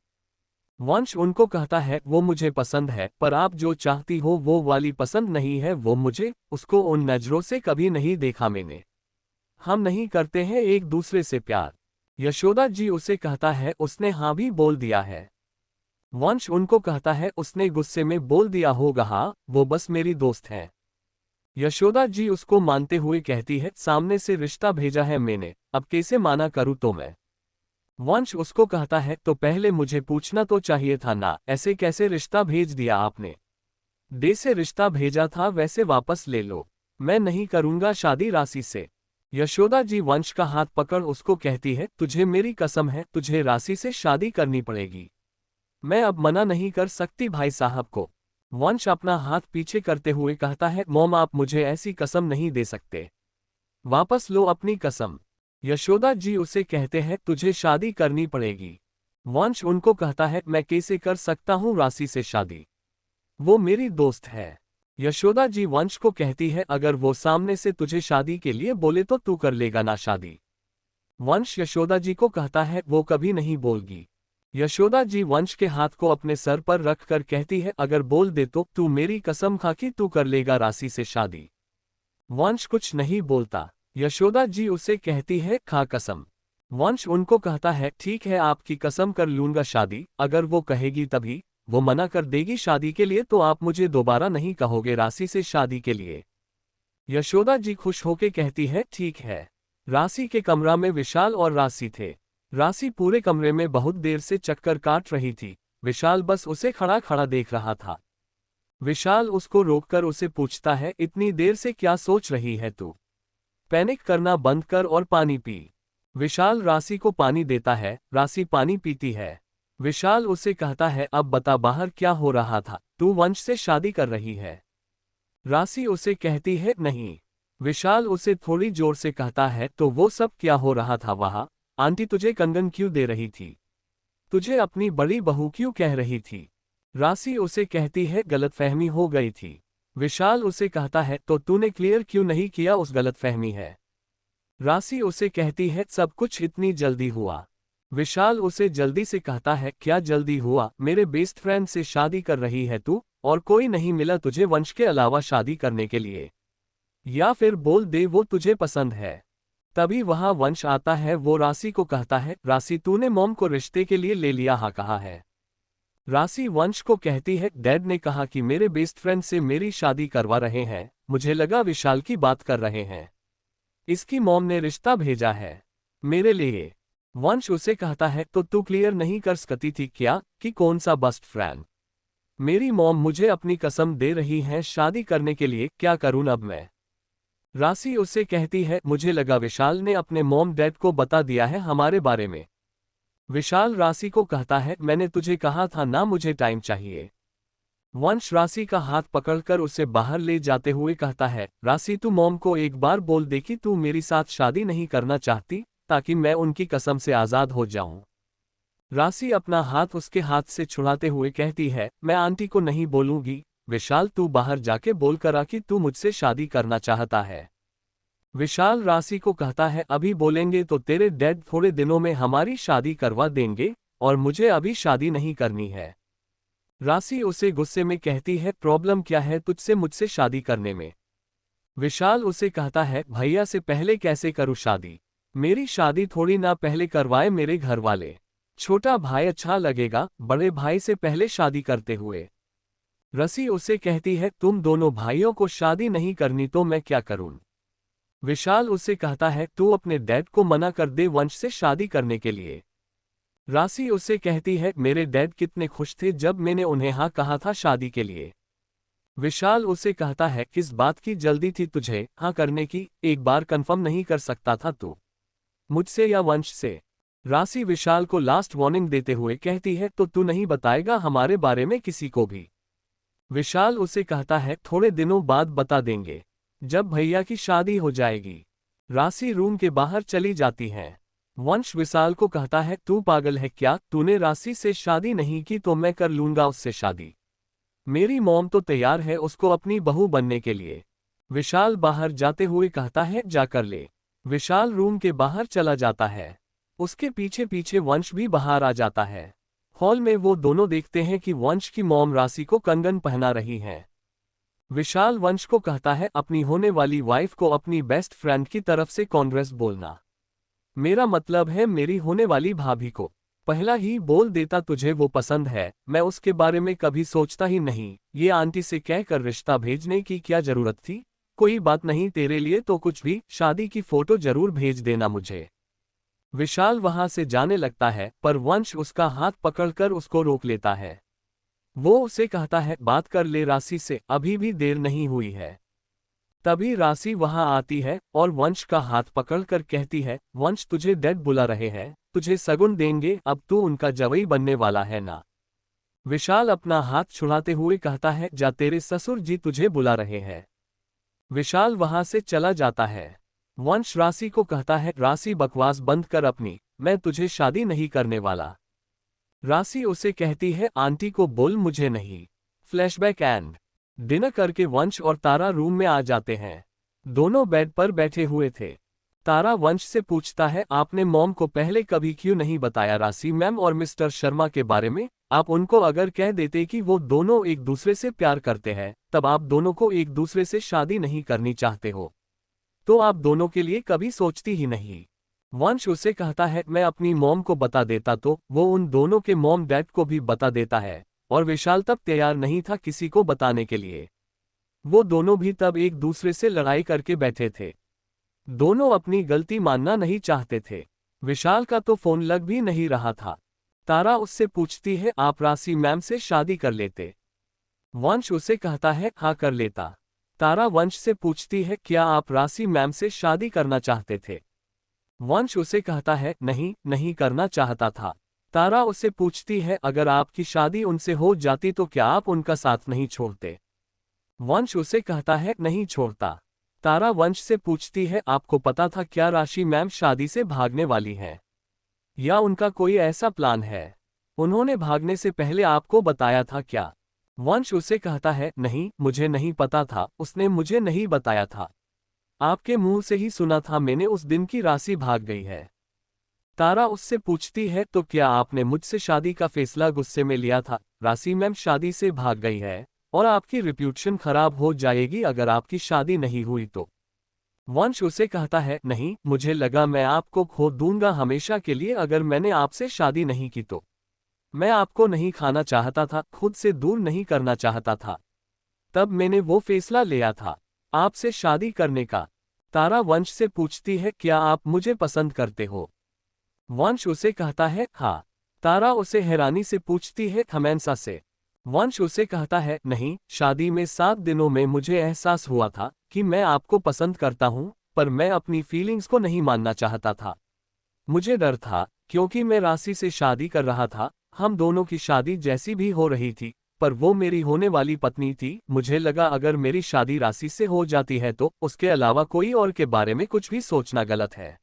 वंश उनको कहता है, वो मुझे पसंद है, पर आप जो चाहती हो वो वाली पसंद नहीं है वो मुझे, उसको उन नजरों से कभी नहीं देखा मैंने। हम नहीं करते हैं एक दूसरे से प्यार। यशोदा जी उसे कहता है, उसने हाँ भी बोल दिया है। वंश उनको कहता है, उसने गुस्से में बोल दिया होगा, हाँ वो बस मेरी दोस्त है। यशोदा जी उसको मानते हुए कहती है, सामने से रिश्ता भेजा है मैंने, अब कैसे माना करूँ तो मैं? वंश उसको कहता है, तो पहले मुझे पूछना तो चाहिए था ना, ऐसे कैसे रिश्ता भेज दिया आपने? डे से रिश्ता भेजा था वैसे वापस ले लो। मैं नहीं करूंगा शादी राशि से। यशोदा जी वंश का हाथ पकड़ उसको कहती है, तुझे मेरी कसम है, तुझे राशि से शादी करनी पड़ेगी। मैं अब मना नहीं कर सकती भाई साहब को। वंश अपना हाथ पीछे करते हुए कहता है, मॉम आप मुझे ऐसी कसम नहीं दे सकते। वापस लो अपनी कसम। यशोदा जी उसे कहते हैं, तुझे शादी करनी पड़ेगी। वंश उनको कहता है, मैं कैसे कर सकता हूँ राशि से शादी? वो मेरी दोस्त है। यशोदा जी वंश को कहती है, अगर वो सामने से तुझे शादी के लिए बोले तो तू कर लेगा ना शादी? वंश यशोदा जी को कहता है, वो कभी नहीं बोलगी। यशोदा जी वंश के हाथ को अपने सर पर रख कर कहती है, अगर बोल दे तो तू मेरी कसम खा कि तू कर लेगा राशि से शादी। वंश कुछ नहीं बोलता। यशोदा जी उसे कहती है, खा कसम। वंश उनको कहता है, ठीक है आपकी कसम कर लूंगा शादी, अगर वो कहेगी तभी। वो मना कर देगी शादी के लिए तो आप मुझे दोबारा नहीं कहोगे राशि से शादी के लिए। यशोदा जी खुश होके कहती है, ठीक है। राशि के कमरा में विशाल और राशि थे। राशि पूरे कमरे में बहुत देर से चक्कर काट रही थी। विशाल बस उसे खड़ा खड़ा देख रहा था। विशाल उसको रोककर उसे पूछता है, इतनी देर से क्या सोच रही है तू? पैनिक करना बंद कर और पानी पी। विशाल राशि को पानी देता है, राशि पानी पीती है। विशाल उसे कहता है, अब बता बाहर क्या हो रहा था, तू वंश से शादी कर रही है? राशि उसे कहती है, नहीं। विशाल उसे थोड़ी जोर से कहता है, तो वो सब क्या हो रहा था वहां? आंटी तुझे कंगन क्यों दे रही थी? तुझे अपनी बड़ी बहू क्यों कह रही थी? राशि उसे कहती है, गलतफहमी हो गई थी। विशाल उसे कहता है, तो तूने क्लियर क्यों नहीं किया उस गलतफहमी है? राशि उसे कहती है, सब कुछ इतनी जल्दी हुआ। विशाल उसे जल्दी से कहता है, क्या जल्दी हुआ? मेरे बेस्ट फ्रेंड से शादी कर रही है तू, और कोई नहीं मिला तुझे वंश के अलावा शादी करने के लिए? या फिर बोल दे वो तुझे पसंद है। तभी वहां वंश आता है, वो राशि को कहता है, राशि तूने मॉम को रिश्ते के लिए ले लिया हाँ कहा है? राशि वंश को कहती है, डैड ने कहा कि मेरे बेस्ट फ्रेंड से मेरी शादी करवा रहे हैं, मुझे लगा विशाल की बात कर रहे हैं। इसकी मॉम ने रिश्ता भेजा है मेरे लिए। वंश उसे कहता है, तो तू क्लियर नहीं कर सकती थी क्या कि कौन सा बेस्ट फ्रेंड? मेरी मॉम मुझे अपनी कसम दे रही है शादी करने के लिए, क्या करूं अब मैं? राशि उसे कहती है, मुझे लगा विशाल ने अपने मॉम डैड को बता दिया है हमारे बारे में। विशाल राशि को कहता है, मैंने तुझे कहा था ना मुझे टाइम चाहिए। वंश राशि का हाथ पकड़कर उसे बाहर ले जाते हुए कहता है, राशि तू मॉम को एक बार बोल दे कि तू मेरी साथ शादी नहीं करना चाहती, ताकि मैं उनकी कसम से आज़ाद हो जाऊं। राशि अपना हाथ उसके हाथ से छुड़ाते हुए कहती है, मैं आंटी को नहीं बोलूंगी। विशाल तू बाहर जाके बोल कर आ कि तू मुझसे शादी करना चाहता है। विशाल राशि को कहता है, अभी बोलेंगे तो तेरे डैड थोड़े दिनों में हमारी शादी करवा देंगे, और मुझे अभी शादी नहीं करनी है। राशि उसे गुस्से में कहती है, प्रॉब्लम क्या है तुझसे मुझसे शादी करने में? विशाल उसे कहता है, भैया से पहले कैसे करूँ शादी? मेरी शादी थोड़ी ना पहले करवाए मेरे घर वाले। छोटा भाई अच्छा लगेगा बड़े भाई से पहले शादी करते हुए। रसी उसे कहती है, तुम दोनों भाइयों को शादी नहीं करनी तो मैं क्या करूं? विशाल उसे कहता है, तू अपने डैड को मना कर दे वंश से शादी करने के लिए। राशि उसे कहती है, मेरे डैड कितने खुश थे जब मैंने उन्हें हाँ कहा था शादी के लिए। विशाल उसे कहता है, किस बात की जल्दी थी तुझे हाँ करने की? एक बार कंफर्म नहीं कर सकता था तू मुझसे या वंश से? राशि विशाल को लास्ट वार्निंग देते हुए कहती है, तो तू नहीं बताएगा हमारे बारे में किसी को भी? विशाल उसे कहता है थोड़े दिनों बाद बता देंगे, जब भैया की शादी हो जाएगी। राशि रूम के बाहर चली जाती है। वंश विशाल को कहता है तू पागल है क्या, तूने राशि से शादी नहीं की तो मैं कर लूंगा उससे शादी। मेरी मॉम तो तैयार है उसको अपनी बहू बनने के लिए। विशाल बाहर जाते हुए कहता है जाकर ले। विशाल रूम के बाहर चला जाता है। उसके पीछे पीछे वंश भी बाहर आ जाता है। हॉल में वो दोनों देखते हैं कि वंश की मॉम राशि को कंगन पहना रही है। विशाल वंश को कहता है अपनी होने वाली वाइफ को अपनी बेस्ट फ्रेंड की तरफ से कांग्रेस बोलना। मेरा मतलब है मेरी होने वाली भाभी को। पहला ही बोल देता तुझे वो पसंद है, मैं उसके बारे में कभी सोचता ही नहीं, ये आंटी से कहकर रिश्ता भेजने की क्या जरूरत थी। कोई बात नहीं, तेरे लिए तो कुछ भी, शादी की फोटो जरूर भेज देना मुझे। विशाल वहां से जाने लगता है पर वंश उसका हाथ पकड़कर उसको रोक लेता है। वो उसे कहता है बात कर ले राशि से, अभी भी देर नहीं हुई है। तभी राशि वहां आती है और वंश का हाथ पकड़कर कहती है वंश तुझे डैड बुला रहे हैं, तुझे सगुन देंगे, अब तू उनका जवई बनने वाला है ना। विशाल अपना हाथ छुड़ाते हुए कहता है जा, तेरे ससुर जी तुझे बुला रहे हैं। विशाल वहां से चला जाता है। वंश राशि को कहता है राशि बकवास बंद कर अपनी, मैं तुझे शादी नहीं करने वाला। राशि उसे कहती है आंटी को बोल मुझे नहीं। फ्लैशबैक एंड डिनर करके वंश और तारा रूम में आ जाते हैं। दोनों बेड पर बैठे हुए थे। तारा वंश से पूछता है आपने मॉम को पहले कभी क्यों नहीं बताया राशि मैम और मिस्टर शर्मा के बारे में। आप उनको अगर कह देते कि वो दोनों एक दूसरे से प्यार करते हैं, तब आप दोनों को एक दूसरे से शादी नहीं करनी चाहते हो, तो आप दोनों के लिए कभी सोचती ही नहीं। वंश उसे कहता है मैं अपनी मॉम को बता देता तो वो उन दोनों के मॉम डैड को भी बता देता है, और विशाल तब तैयार नहीं था किसी को बताने के लिए। वो दोनों भी तब एक दूसरे से लड़ाई करके बैठे थे। दोनों अपनी गलती मानना नहीं चाहते थे। विशाल का तो फोन लग भी नहीं रहा था। तारा उससे पूछती है आप राशि मैम से शादी कर लेते। वंश उसे कहता है हाँ कर लेता। तारा वंश से पूछती है क्या आप राशि मैम से शादी करना चाहते थे। वंश उसे कहता है नहीं, नहीं करना चाहता था। तारा उससे पूछती है अगर आपकी शादी उनसे हो जाती तो क्या आप उनका साथ नहीं छोड़ते। वंश उसे कहता है नहीं छोड़ता। तारा वंश से पूछती है आपको पता था क्या राशि मैम शादी से भागने वाली हैं, या उनका कोई ऐसा प्लान है, उन्होंने भागने से पहले आपको बताया था क्या। वंश उसे कहता है नहीं, मुझे नहीं पता था, उसने मुझे नहीं बताया था, आपके मुंह से ही सुना था मैंने उस दिन की राशि भाग गई है। तारा उससे पूछती है तो क्या आपने मुझसे शादी का फैसला गुस्से में लिया था। राशि मैम शादी से भाग गई है और आपकी रिप्यूटेशन खराब हो जाएगी अगर आपकी शादी नहीं हुई तो। वंश उसे कहता है नहीं, मुझे लगा मैं आपको खो दूंगा हमेशा के लिए अगर मैंने आपसे शादी नहीं की तो। मैं आपको नहीं खाना चाहता था, खुद से दूर नहीं करना चाहता था, तब मैंने वो फैसला लिया था आपसे शादी करने का। तारा वंश से पूछती है क्या आप मुझे पसंद करते हो। वंश उसे कहता है हाँ। तारा उसे हैरानी से पूछती है हमेशा से। वंश उसे कहता है नहीं, शादी में 7 दिनों में मुझे एहसास हुआ था कि मैं आपको पसंद करता हूं, पर मैं अपनी फीलिंग्स को नहीं मानना चाहता था। मुझे डर था क्योंकि मैं राशि से शादी कर रहा था, हम दोनों की शादी जैसी भी हो रही थी, पर वो मेरी होने वाली पत्नी थी। मुझे लगा अगर मेरी शादी राशि से हो जाती है तो उसके अलावा कोई और के बारे में कुछ भी सोचना गलत है।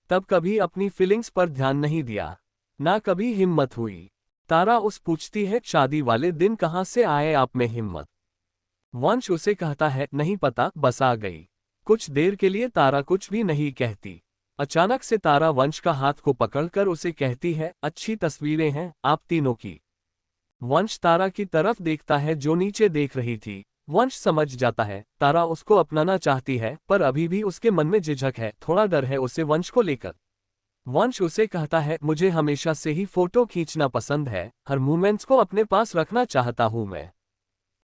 तब कभी अपनी फीलिंग्स पर ध्यान नहीं दिया, ना कभी हिम्मत हुई। तारा उस पूछती है शादी वाले दिन कहाँ से आए आप में हिम्मत। वंश उसे कहता है नहीं पता, बस आ गई। कुछ देर के लिए तारा कुछ भी नहीं कहती। अचानक से तारा वंश का हाथ को पकड़कर उसे कहती है अच्छी तस्वीरें हैं आप तीनों की। वंश तारा की तरफ देखता है जो नीचे देख रही थी। वंश समझ जाता है तारा उसको अपनाना चाहती है, पर अभी भी उसके मन में झिझक है, थोड़ा डर है उसे वंश को लेकर। वंश उसे कहता है मुझे हमेशा से ही फोटो खींचना पसंद है, हर मोमेंट्स को अपने पास रखना चाहता हूं मैं।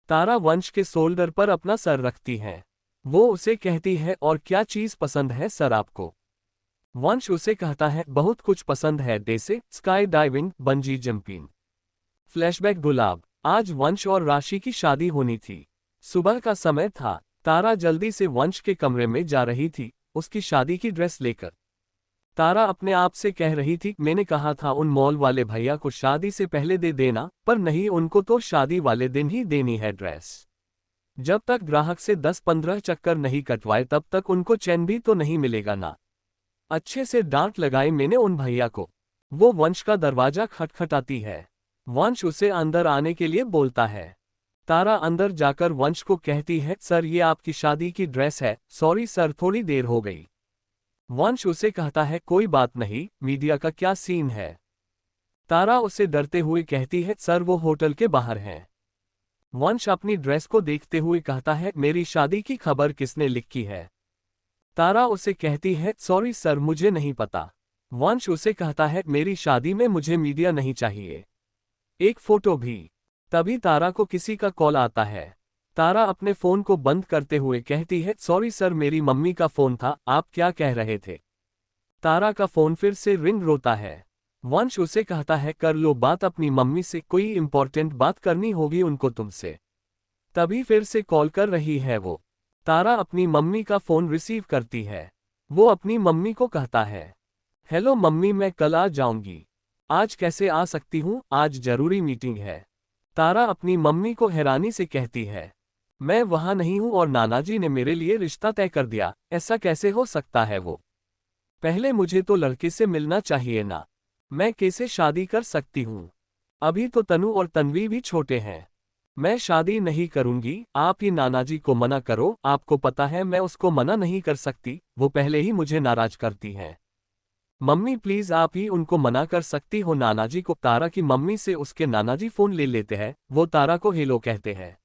तारा वंश के शोल्डर पर अपना सर रखती है। वो उसे कहती है और क्या चीज पसंद है सर आपको। वंश उसे कहता है बहुत कुछ पसंद है, जैसे sky diving, bungee jumping. Flashback गुलाब। आज वंश और राशि की शादी होनी थी। सुबह का समय था। तारा जल्दी से वंश के कमरे में जा रही थी उसकी शादी की ड्रेस लेकर। तारा अपने आप से कह रही थी, मैंने कहा था उन मॉल वाले भैया को शादी से पहले दे देना, पर नहीं, उनको तो शादी वाले दिन ही देनी है ड्रेस। जब तक ग्राहक से 10-15 चक्कर नहीं कटवाए तब तक उनको चैन भी तो नहीं मिलेगा ना। अच्छे से डांट लगाई मैंने उन भैया को। वो वंश का दरवाजा खटखटाती है। वंश उसे अंदर आने के लिए बोलता है। तारा अंदर जाकर वंश को कहती है, सर ये आपकी शादी की ड्रेस है, सॉरी सर थोड़ी देर हो गई। वंश उसे कहता है, कोई बात नहीं, मीडिया का क्या सीन है। तारा उसे डरते हुए कहती है, सर वो होटल के बाहर हैं। वंश अपनी ड्रेस को देखते हुए कहता है, मेरी शादी की खबर किसने लिखी है। तारा उसे कहती है, सॉरी सर मुझे नहीं पता। वंश उसे कहता है, मेरी शादी में मुझे मीडिया नहीं चाहिए, एक फोटो भी। तभी तारा को किसी का कॉल आता है। तारा अपने फोन को बंद करते हुए कहती है, सॉरी सर मेरी मम्मी का फोन था, आप क्या कह रहे थे। तारा का फोन फिर से रिंग रोता है। वंश उसे कहता है, कर लो बात अपनी मम्मी से, कोई इंपॉर्टेंट बात करनी होगी उनको तुमसे। तभी फिर से कॉल कर रही है वो। तारा अपनी मम्मी का फोन रिसीव करती है। वो अपनी मम्मी को कहता है, हेलो मम्मी मैं कल आ जाऊंगी। आज कैसे आ सकती हूँ, आज जरूरी मीटिंग है। तारा अपनी मम्मी को हैरानी से कहती है, मैं वहां नहीं हूं और नानाजी ने मेरे लिए रिश्ता तय कर दिया, ऐसा कैसे हो सकता है। वो पहले मुझे तो लड़के से मिलना चाहिए ना, मैं कैसे शादी कर सकती हूं। अभी तो तनु और तन्वी भी छोटे हैं, मैं शादी नहीं करूंगी। आप ही नानाजी को मना करो, आपको पता है मैं उसको मना नहीं कर सकती, वो पहले ही मुझे नाराज करती हैं। मम्मी प्लीज आप ही उनको मना कर सकती हो नानाजी को। तारा की मम्मी से उसके नानाजी फोन ले लेते हैं। वो तारा को हेलो कहते हैं।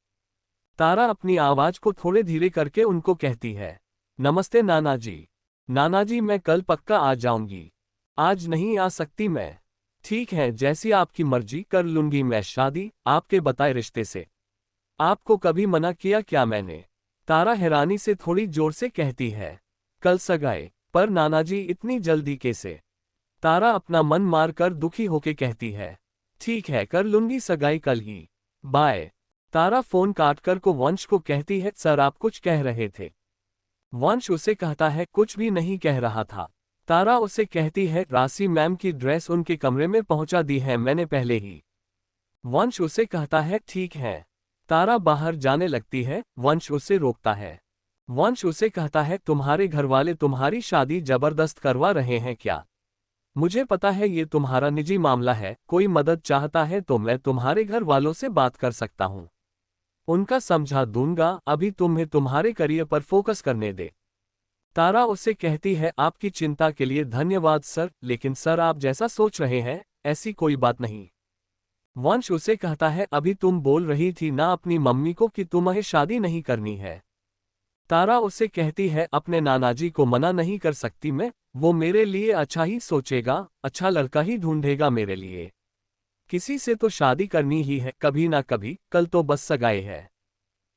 तारा अपनी आवाज को थोड़े धीरे करके उनको कहती है, नमस्ते नानाजी। नानाजी मैं कल पक्का आ जाऊंगी, आज नहीं आ सकती मैं। ठीक है, जैसी आपकी मर्जी, कर लूंगी मैं शादी आपके बताए रिश्ते से। आपको कभी मना किया क्या मैंने। तारा हैरानी से थोड़ी जोर से कहती है, कल सगाई, पर नानाजी इतनी जल्दी कैसे। तारा अपना मन मार कर दुखी होके कहती है, ठीक है कर लूंगी सगाई कल ही, बाय। तारा फोन काटकर को वंश को कहती है, सर आप कुछ कह रहे थे। वंश उसे कहता है, कुछ भी नहीं कह रहा था। तारा उसे कहती है, राशि मैम की ड्रेस उनके कमरे में पहुंचा दी है मैंने पहले ही। वंश उसे कहता है, ठीक है। तारा बाहर जाने लगती है। वंश उसे रोकता है। वंश उसे कहता है, तुम्हारे घरवाले तुम्हारी शादी जबरदस्त करवा रहे हैं क्या। मुझे पता है ये तुम्हारा निजी मामला है, कोई मदद चाहता है तो मैं तुम्हारे घर वालों से बात कर सकता हूँ, उनका समझा दूंगा, अभी तुम्हें तुम्हारे करियर पर फोकस करने दे। तारा उसे कहती है, आपकी चिंता के लिए धन्यवाद सर, लेकिन सर आप जैसा सोच रहे हैं ऐसी कोई बात नहीं। वंश उसे कहता है, अभी तुम बोल रही थी ना अपनी मम्मी को कि तुम्हें शादी नहीं करनी है। तारा उसे कहती है, अपने नानाजी को मना नहीं कर सकती मैं, वो मेरे लिए अच्छा ही सोचेगा, अच्छा लड़का ही ढूंढेगा मेरे लिए। किसी से तो शादी करनी ही है कभी ना कभी, कल तो बस सगाई है,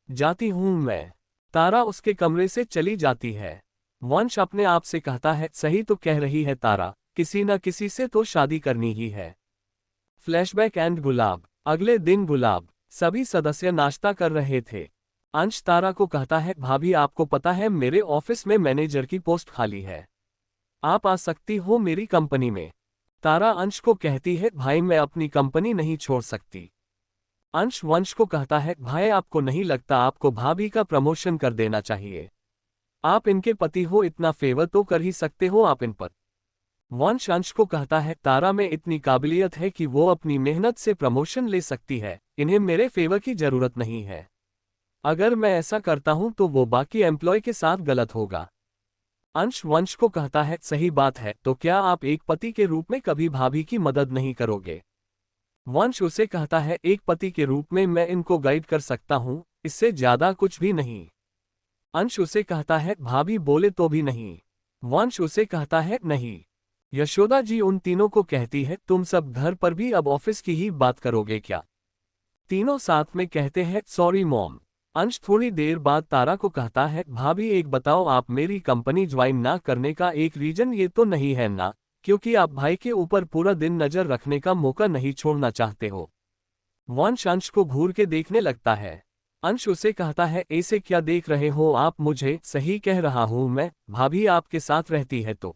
जाती हूं मैं। तारा उसके कमरे से चली जाती है। वंश अपने आप से कहता है, सही तो कह रही है तारा, किसी न किसी से तो शादी करनी ही है। फ्लैशबैक एंड गुलाब। अगले दिन गुलाब सभी सदस्य नाश्ता कर रहे थे। अंश तारा को कहता है, भाभी आपको पता है मेरे ऑफिस में मैनेजर की पोस्ट खाली है, आप आ सकती हो मेरी कंपनी में। तारा अंश को कहती है, भाई मैं अपनी कंपनी नहीं छोड़ सकती। अंश वंश को कहता है, भाई आपको नहीं लगता आपको भाभी का प्रमोशन कर देना चाहिए, आप इनके पति हो, इतना फेवर तो कर ही सकते हो आप इन पर। वंश अंश को कहता है, तारा में इतनी काबिलियत है कि वो अपनी मेहनत से प्रमोशन ले सकती है, इन्हें मेरे फेवर की जरूरत नहीं है। अगर मैं ऐसा करता हूं तो वो बाकी एम्प्लॉय के साथ गलत होगा। अंश वंश को कहता है, सही बात है, तो क्या आप एक पति के रूप में कभी भाभी की मदद नहीं करोगे। वंश उसे कहता है, एक पति के रूप में मैं इनको गाइड कर सकता हूं, इससे ज्यादा कुछ भी नहीं। अंश उसे कहता है, भाभी बोले तो भी नहीं। वंश उसे कहता है, नहीं। यशोदा जी उन तीनों को कहती है, तुम सब घर पर भी अब ऑफिस की ही बात करोगे क्या। तीनों साथ में कहते हैं, सॉरी मॉम। अंश थोड़ी देर बाद तारा को कहता है, भाभी एक बताओ, आप मेरी कंपनी ज्वाइन ना करने का एक रीजन ये तो नहीं है ना, क्योंकि आप भाई के ऊपर पूरा दिन नजर रखने का मौका नहीं छोड़ना चाहते हो। वंश अंश को घूर के देखने लगता है। अंश उसे कहता है, ऐसे क्या देख रहे हो आप मुझे, सही कह रहा हूं मैं, भाभी आपके साथ रहती है तो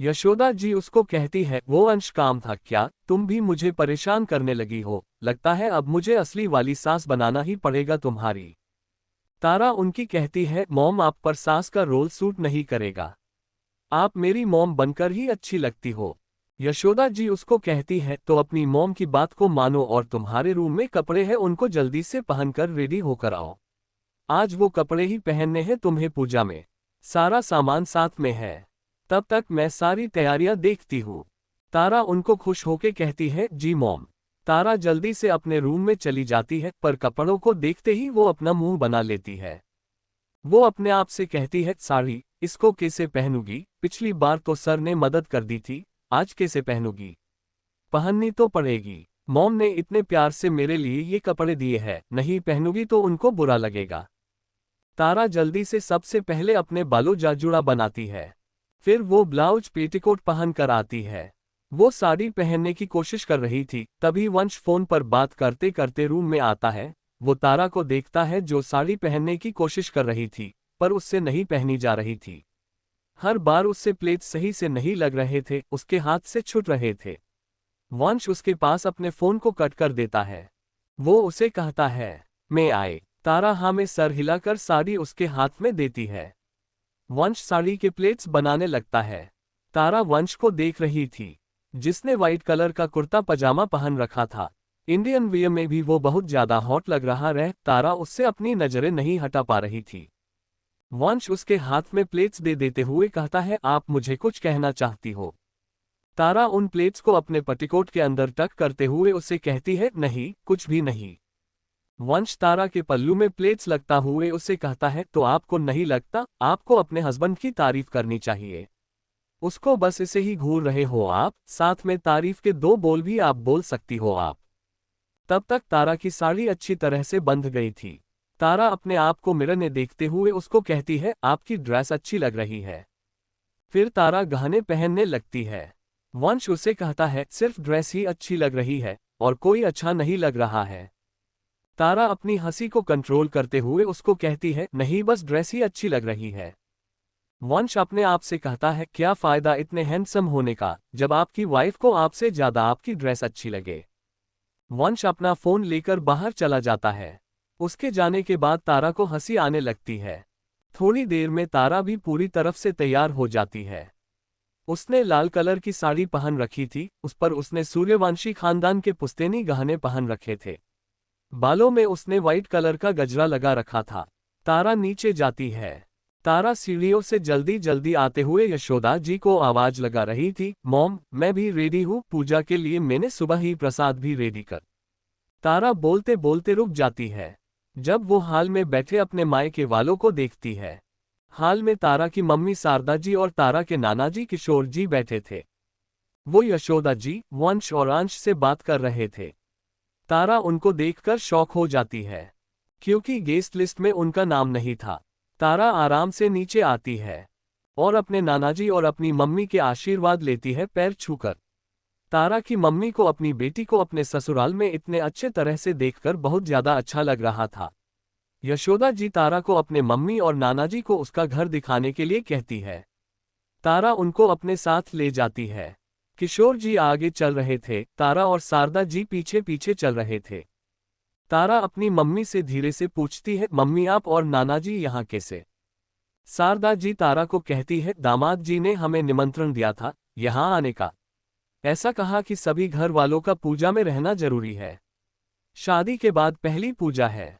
यशोदा जी उसको कहती है, वो अंश काम था क्या, तुम भी मुझे परेशान करने लगी हो, लगता है अब मुझे असली वाली सास बनाना ही पड़ेगा तुम्हारी। तारा उनकी कहती है, मॉम आप पर सास का रोल सूट नहीं करेगा, आप मेरी मॉम बनकर ही अच्छी लगती हो। यशोदा जी उसको कहती है, तो अपनी मॉम की बात को मानो और तुम्हारे रूम में कपड़े हैं उनको जल्दी से पहनकर रेडी होकर आओ। आज वो कपड़े ही पहनने हैं तुम्हें पूजा में, सारा सामान साथ में है, तब तक मैं सारी तैयारियां देखती हूँ। तारा उनको खुश होके कहती है, जी मॉम। तारा जल्दी से अपने रूम में चली जाती है, पर कपड़ों को देखते ही वो अपना मुंह बना लेती है। वो अपने आप से कहती है, साड़ी इसको कैसे पहनूंगी, पिछली बार तो सर ने मदद कर दी थी, आज कैसे पहनूंगी, पहननी तो पड़ेगी। मॉम ने इतने प्यार से मेरे लिए ये कपड़े दिए हैं, नहीं पहनूंगी तो उनको बुरा लगेगा। तारा जल्दी से सबसे पहले अपने बालों जाजुड़ा बनाती है, फिर वो ब्लाउज पेटीकोट पहन कर आती है। वो साड़ी पहनने की कोशिश कर रही थी, तभी वंश फोन पर बात करते करते रूम में आता है। वो तारा को देखता है जो साड़ी पहनने की कोशिश कर रही थी, पर उससे नहीं पहनी जा रही थी। हर बार उससे प्लेट सही से नहीं लग रहे थे, उसके हाथ से छूट रहे थे। वंश उसके पास अपने फोन को कट कर देता है। वो उसे कहता है, मैं आए। तारा हाँ में सर हिलाकर साड़ी उसके हाथ में देती है। वंश साड़ी के प्लेट्स बनाने लगता है। तारा वंश को देख रही थी, जिसने व्हाइट कलर का कुर्ता पजामा पहन रखा था। इंडियन वियर में भी वो बहुत ज्यादा हॉट लग रहा है। तारा उससे अपनी नजरें नहीं हटा पा रही थी। वंश उसके हाथ में प्लेट्स दे देते हुए कहता है, आप मुझे कुछ कहना चाहती हो। तारा उन प्लेट्स को अपने पेटीकोट के अंदर टक करते हुए उसे कहती है, नहीं कुछ भी नहीं। वंश तारा के पल्लू में प्लेट्स लगता हुए उसे कहता है, तो आपको नहीं लगता, आपको अपने हस्बैंड की तारीफ करनी चाहिए। उसको बस इसे ही घूर रहे हो आप, साथ में तारीफ के दो बोल भी आप बोल सकती हो आप। तब तक तारा की साड़ी अच्छी तरह से बंध गई थी। तारा अपने आप को मिरर में देखते हुए उसको कहती है, आपकी ड्रेस अच्छी लग रही है। फिर तारा गहने पहनने लगती है। वंश उसे कहता है, सिर्फ ड्रेस ही अच्छी लग रही है और कोई अच्छा नहीं लग रहा है। तारा अपनी हंसी को कंट्रोल करते हुए उसको कहती है, नहीं बस ड्रेस ही अच्छी लग रही है। वंश अपने आप से कहता है, क्या फायदा इतने हैंडसम होने का, जब आपकी वाइफ को आपसे ज्यादा आपकी ड्रेस अच्छी लगे। वंश अपना फोन लेकर बाहर चला जाता है। उसके जाने के बाद तारा को हंसी आने लगती है। थोड़ी देर में तारा भी पूरी तरफ से तैयार हो जाती है। उसने लाल कलर की साड़ी पहन रखी थी, उस पर उसने सूर्यवंशी खानदान के पुश्तैनी गहने पहन रखे थे। बालों में उसने व्हाइट कलर का गजरा लगा रखा था। तारा नीचे जाती है। तारा सीढ़ियों से जल्दी जल्दी आते हुए यशोदा जी को आवाज लगा रही थी, मॉम मैं भी रेडी हूँ, पूजा के लिए मैंने सुबह ही प्रसाद भी रेडी कर। तारा बोलते बोलते रुक जाती है। जब वो हाल में बैठे अपने मायके वालों को देखती है। हाल में तारा की मम्मी शारदा जी और तारा के नाना जी किशोर जी बैठे थे। वो यशोदा जी, वंश और अंश से बात कर रहे थे। तारा उनको देखकर शॉक हो जाती है, क्योंकि गेस्ट लिस्ट में उनका नाम नहीं था। तारा आराम से नीचे आती है और अपने नानाजी और अपनी मम्मी के आशीर्वाद लेती है पैर छूकर। तारा की मम्मी को अपनी बेटी को अपने ससुराल में इतने अच्छे तरह से देखकर बहुत ज्यादा अच्छा लग रहा था। यशोदा जी तारा को अपने मम्मी और नानाजी को उसका घर दिखाने के लिए कहती है। तारा उनको अपने साथ ले जाती है। किशोर जी आगे चल रहे थे, तारा और शारदा जी पीछे पीछे चल रहे थे। तारा अपनी मम्मी से धीरे से पूछती है, मम्मी आप और नानाजी यहाँ कैसे। शारदा जी तारा को कहती है, दामाद जी ने हमें निमंत्रण दिया था यहाँ आने का, ऐसा कहा कि सभी घर वालों का पूजा में रहना जरूरी है, शादी के बाद पहली पूजा है।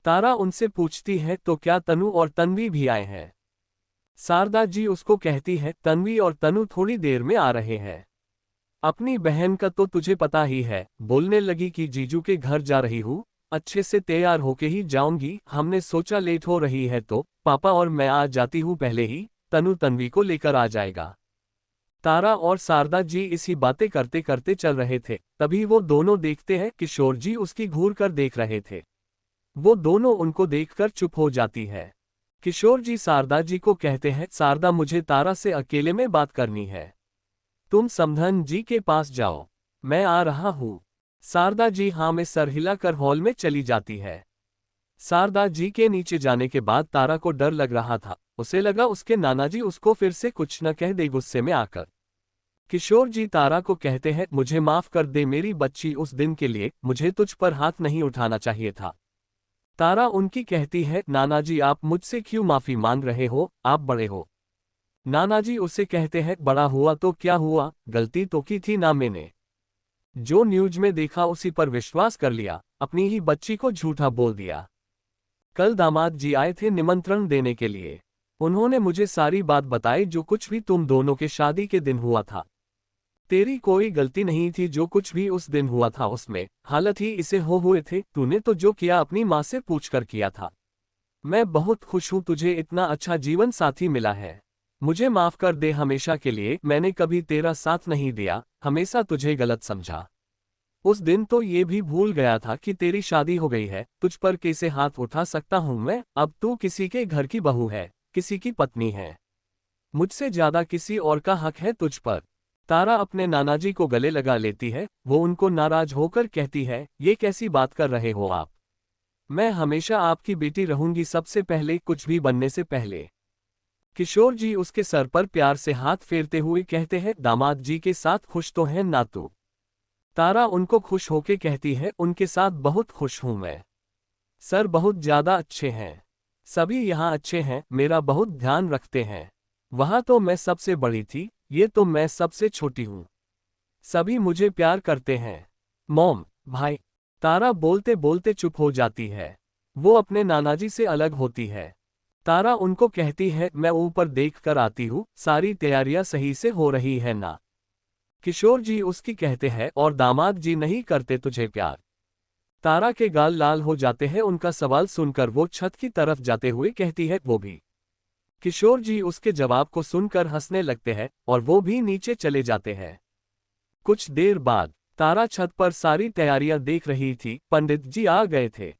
तारा उनसे पूछती है, तो क्या तनु और तन्वी भी आए हैं। शारदा जी उसको कहती है, तन्वी और तनु थोड़ी देर में आ रहे हैं। अपनी बहन का तो तुझे पता ही है। बोलने लगी कि जीजू के घर जा रही हूँ, अच्छे से तैयार होके ही जाऊंगी, हमने सोचा लेट हो रही है तो पापा और मैं आ जाती हूँ पहले ही, तनु तन्वी को लेकर आ जाएगा। तारा और शारदा जी इसी बातें करते करते चल रहे थे, तभी वो दोनों देखते हैं किशोर जी उसकी घूर कर देख रहे थे। वो दोनों उनको देखकर चुप हो जाती है। किशोर जी शारदा जी को कहते हैं, शारदा मुझे तारा से अकेले में बात करनी है, तुम समधन जी के पास जाओ, मैं आ रहा हूँ। शारदा जी हाँ में सर हिलाकर हॉल में चली जाती है। शारदा जी के नीचे जाने के बाद तारा को डर लग रहा था, उसे लगा उसके नानाजी उसको फिर से कुछ न कह दे गुस्से में आकर। किशोर जी तारा को कहते हैं, मुझे माफ कर दे मेरी बच्ची, उस दिन के लिए मुझे तुझ पर हाथ नहीं उठाना चाहिए था। तारा उनकी कहती है, नाना जी आप मुझसे क्यों माफी मांग रहे हो, आप बड़े हो। नाना जी उसे कहते हैं, बड़ा हुआ तो क्या हुआ, गलती तो की थी ना मैंने। जो न्यूज में देखा उसी पर विश्वास कर लिया, अपनी ही बच्ची को झूठा बोल दिया। कल दामाद जी आए थे निमंत्रण देने के लिए। उन्होंने मुझे सारी बात बताई, जो कुछ भी तुम दोनों के शादी के दिन हुआ था। तेरी कोई गलती नहीं थी, जो कुछ भी उस दिन हुआ था उसमें हालत ही इसे हो हुए थे। तूने तो जो किया अपनी माँ से पूछकर किया था। मैं बहुत खुश हूँ तुझे इतना अच्छा जीवन साथी मिला है। मुझे माफ कर दे हमेशा के लिए, मैंने कभी तेरा साथ नहीं दिया, हमेशा तुझे गलत समझा। उस दिन तो ये भी भूल गया था कि तेरी शादी हो गई है, तुझ पर कैसे हाथ उठा सकता हूँ मैं। अब तू किसी के घर की बहू है, किसी की पत्नी है। मुझसे ज्यादा किसी और का हक है तुझ पर। तारा अपने नानाजी को गले लगा लेती है। वो उनको नाराज होकर कहती है, ये कैसी बात कर रहे हो आप। मैं हमेशा आपकी बेटी रहूंगी, सबसे पहले, कुछ भी बनने से पहले। किशोर जी उसके सर पर प्यार से हाथ फेरते हुए कहते हैं, दामाद जी के साथ खुश तो है ना तू। तारा उनको खुश होके कहती है, उनके साथ बहुत खुश हूं मैं। सर बहुत ज्यादा अच्छे हैं। सभी यहाँ अच्छे हैं, मेरा बहुत ध्यान रखते हैं। वहां तो मैं सबसे बड़ी थी, ये तो मैं सबसे छोटी हूँ। सभी मुझे प्यार करते हैं। मॉम, भाई। तारा बोलते बोलते चुप हो जाती है। वो अपने नानाजी से अलग होती है। तारा उनको कहती है, मैं ऊपर देख कर आती हूँ, सारी तैयारियां सही से हो रही है ना। किशोर जी उसकी कहते हैं, और दामाद जी नहीं करते तुझे प्यार। तारा के गाल लाल हो जाते हैं उनका सवाल सुनकर। वो छत की तरफ जाते हुए कहती है, वो भी। किशोर जी उसके जवाब को सुनकर हंसने लगते हैं और वो भी नीचे चले जाते हैं। कुछ देर बाद तारा छत पर सारी तैयारियां देख रही थी। पंडित जी आ गए थे।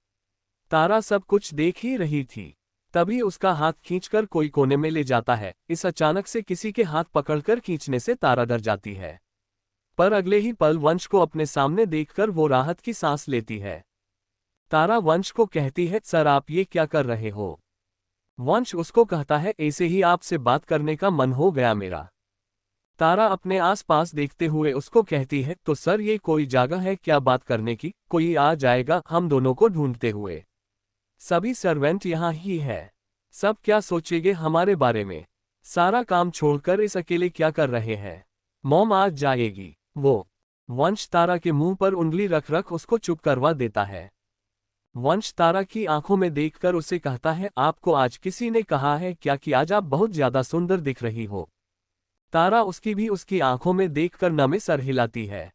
तारा सब कुछ देख ही रही थी। तभी उसका हाथ खींचकर कोई कोने में ले जाता है। इस अचानक से किसी के हाथ पकड़कर खींचने से तारा डर जाती है। पर अगले ही पल वंश को अपने सामने देखकर वो राहत की सांस लेती है। तारा वंश को कहती है, सर आप ये क्या कर रहे हो। वंश उसको कहता है, ऐसे ही आपसे बात करने का मन हो गया मेरा। तारा अपने आसपास देखते हुए उसको कहती है, तो सर ये कोई जगह है क्या बात करने की, कोई आ जाएगा हम दोनों को ढूंढते हुए। सभी सर्वेंट यहाँ ही है। सब क्या सोचेंगे हमारे बारे में। सारा काम छोड़कर इस अकेले क्या कर रहे हैं। मॉम आज जाएगी वो। वंश तारा के मुंह पर उंगली रख रख उसको चुप करवा देता है। वंश तारा की आंखों में देखकर उसे कहता है, आपको आज किसी ने कहा है क्या कि आज आप बहुत ज्यादा सुंदर दिख रही हो। तारा उसकी भी उसकी आंखों में देखकर नमे सर हिलाती है।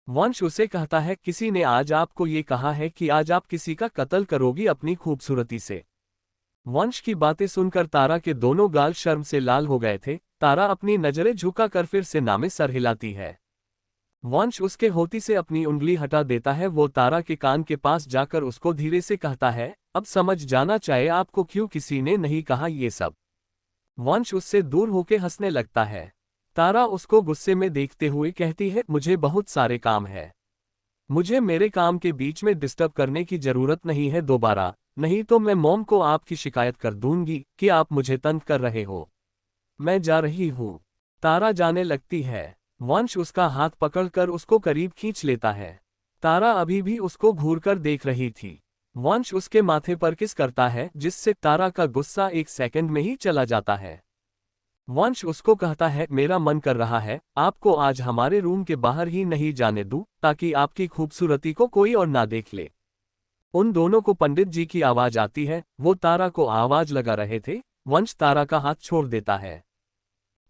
वंश उसे कहता है, किसी ने आज आपको ये कहा है कि आज आप किसी का कत्ल करोगी अपनी खूबसूरती से। वंश की बातें सुनकर तारा के दोनों गाल शर्म से लाल हो गए थे। तारा अपनी नजरें झुकाकर फिर से नामे सर हिलाती है। वंश उसके होती से अपनी उंगली हटा देता है। वो तारा के कान के पास जाकर उसको धीरे से कहता है, अब समझ जाना चाहिए आपको क्यों किसी ने नहीं कहा ये सब। वंश उससे दूर होके हंसने लगता है। तारा उसको गुस्से में देखते हुए कहती है, मुझे बहुत सारे काम है। मुझे मेरे काम के बीच में डिस्टर्ब करने की जरूरत नहीं है दोबारा, नहीं तो मैं मॉम को आपकी शिकायत कर दूंगी कि आप मुझे तंग कर रहे हो। मैं जा रही हूँ। तारा जाने लगती है। वंश उसका हाथ पकड़कर उसको करीब खींच लेता है। तारा अभी भी उसको घूरकर देख रही थी। वंश उसके माथे पर किस करता है, जिससे तारा का गुस्सा एक सेकंड में ही चला जाता है। वंश उसको कहता है, मेरा मन कर रहा है आपको आज हमारे रूम के बाहर ही नहीं जाने दूं, ताकि आपकी खूबसूरती को कोई और ना देख ले। उन दोनों को पंडित जी की आवाज आती है। वो तारा को आवाज लगा रहे थे। वंश तारा का हाथ छोड़ देता है।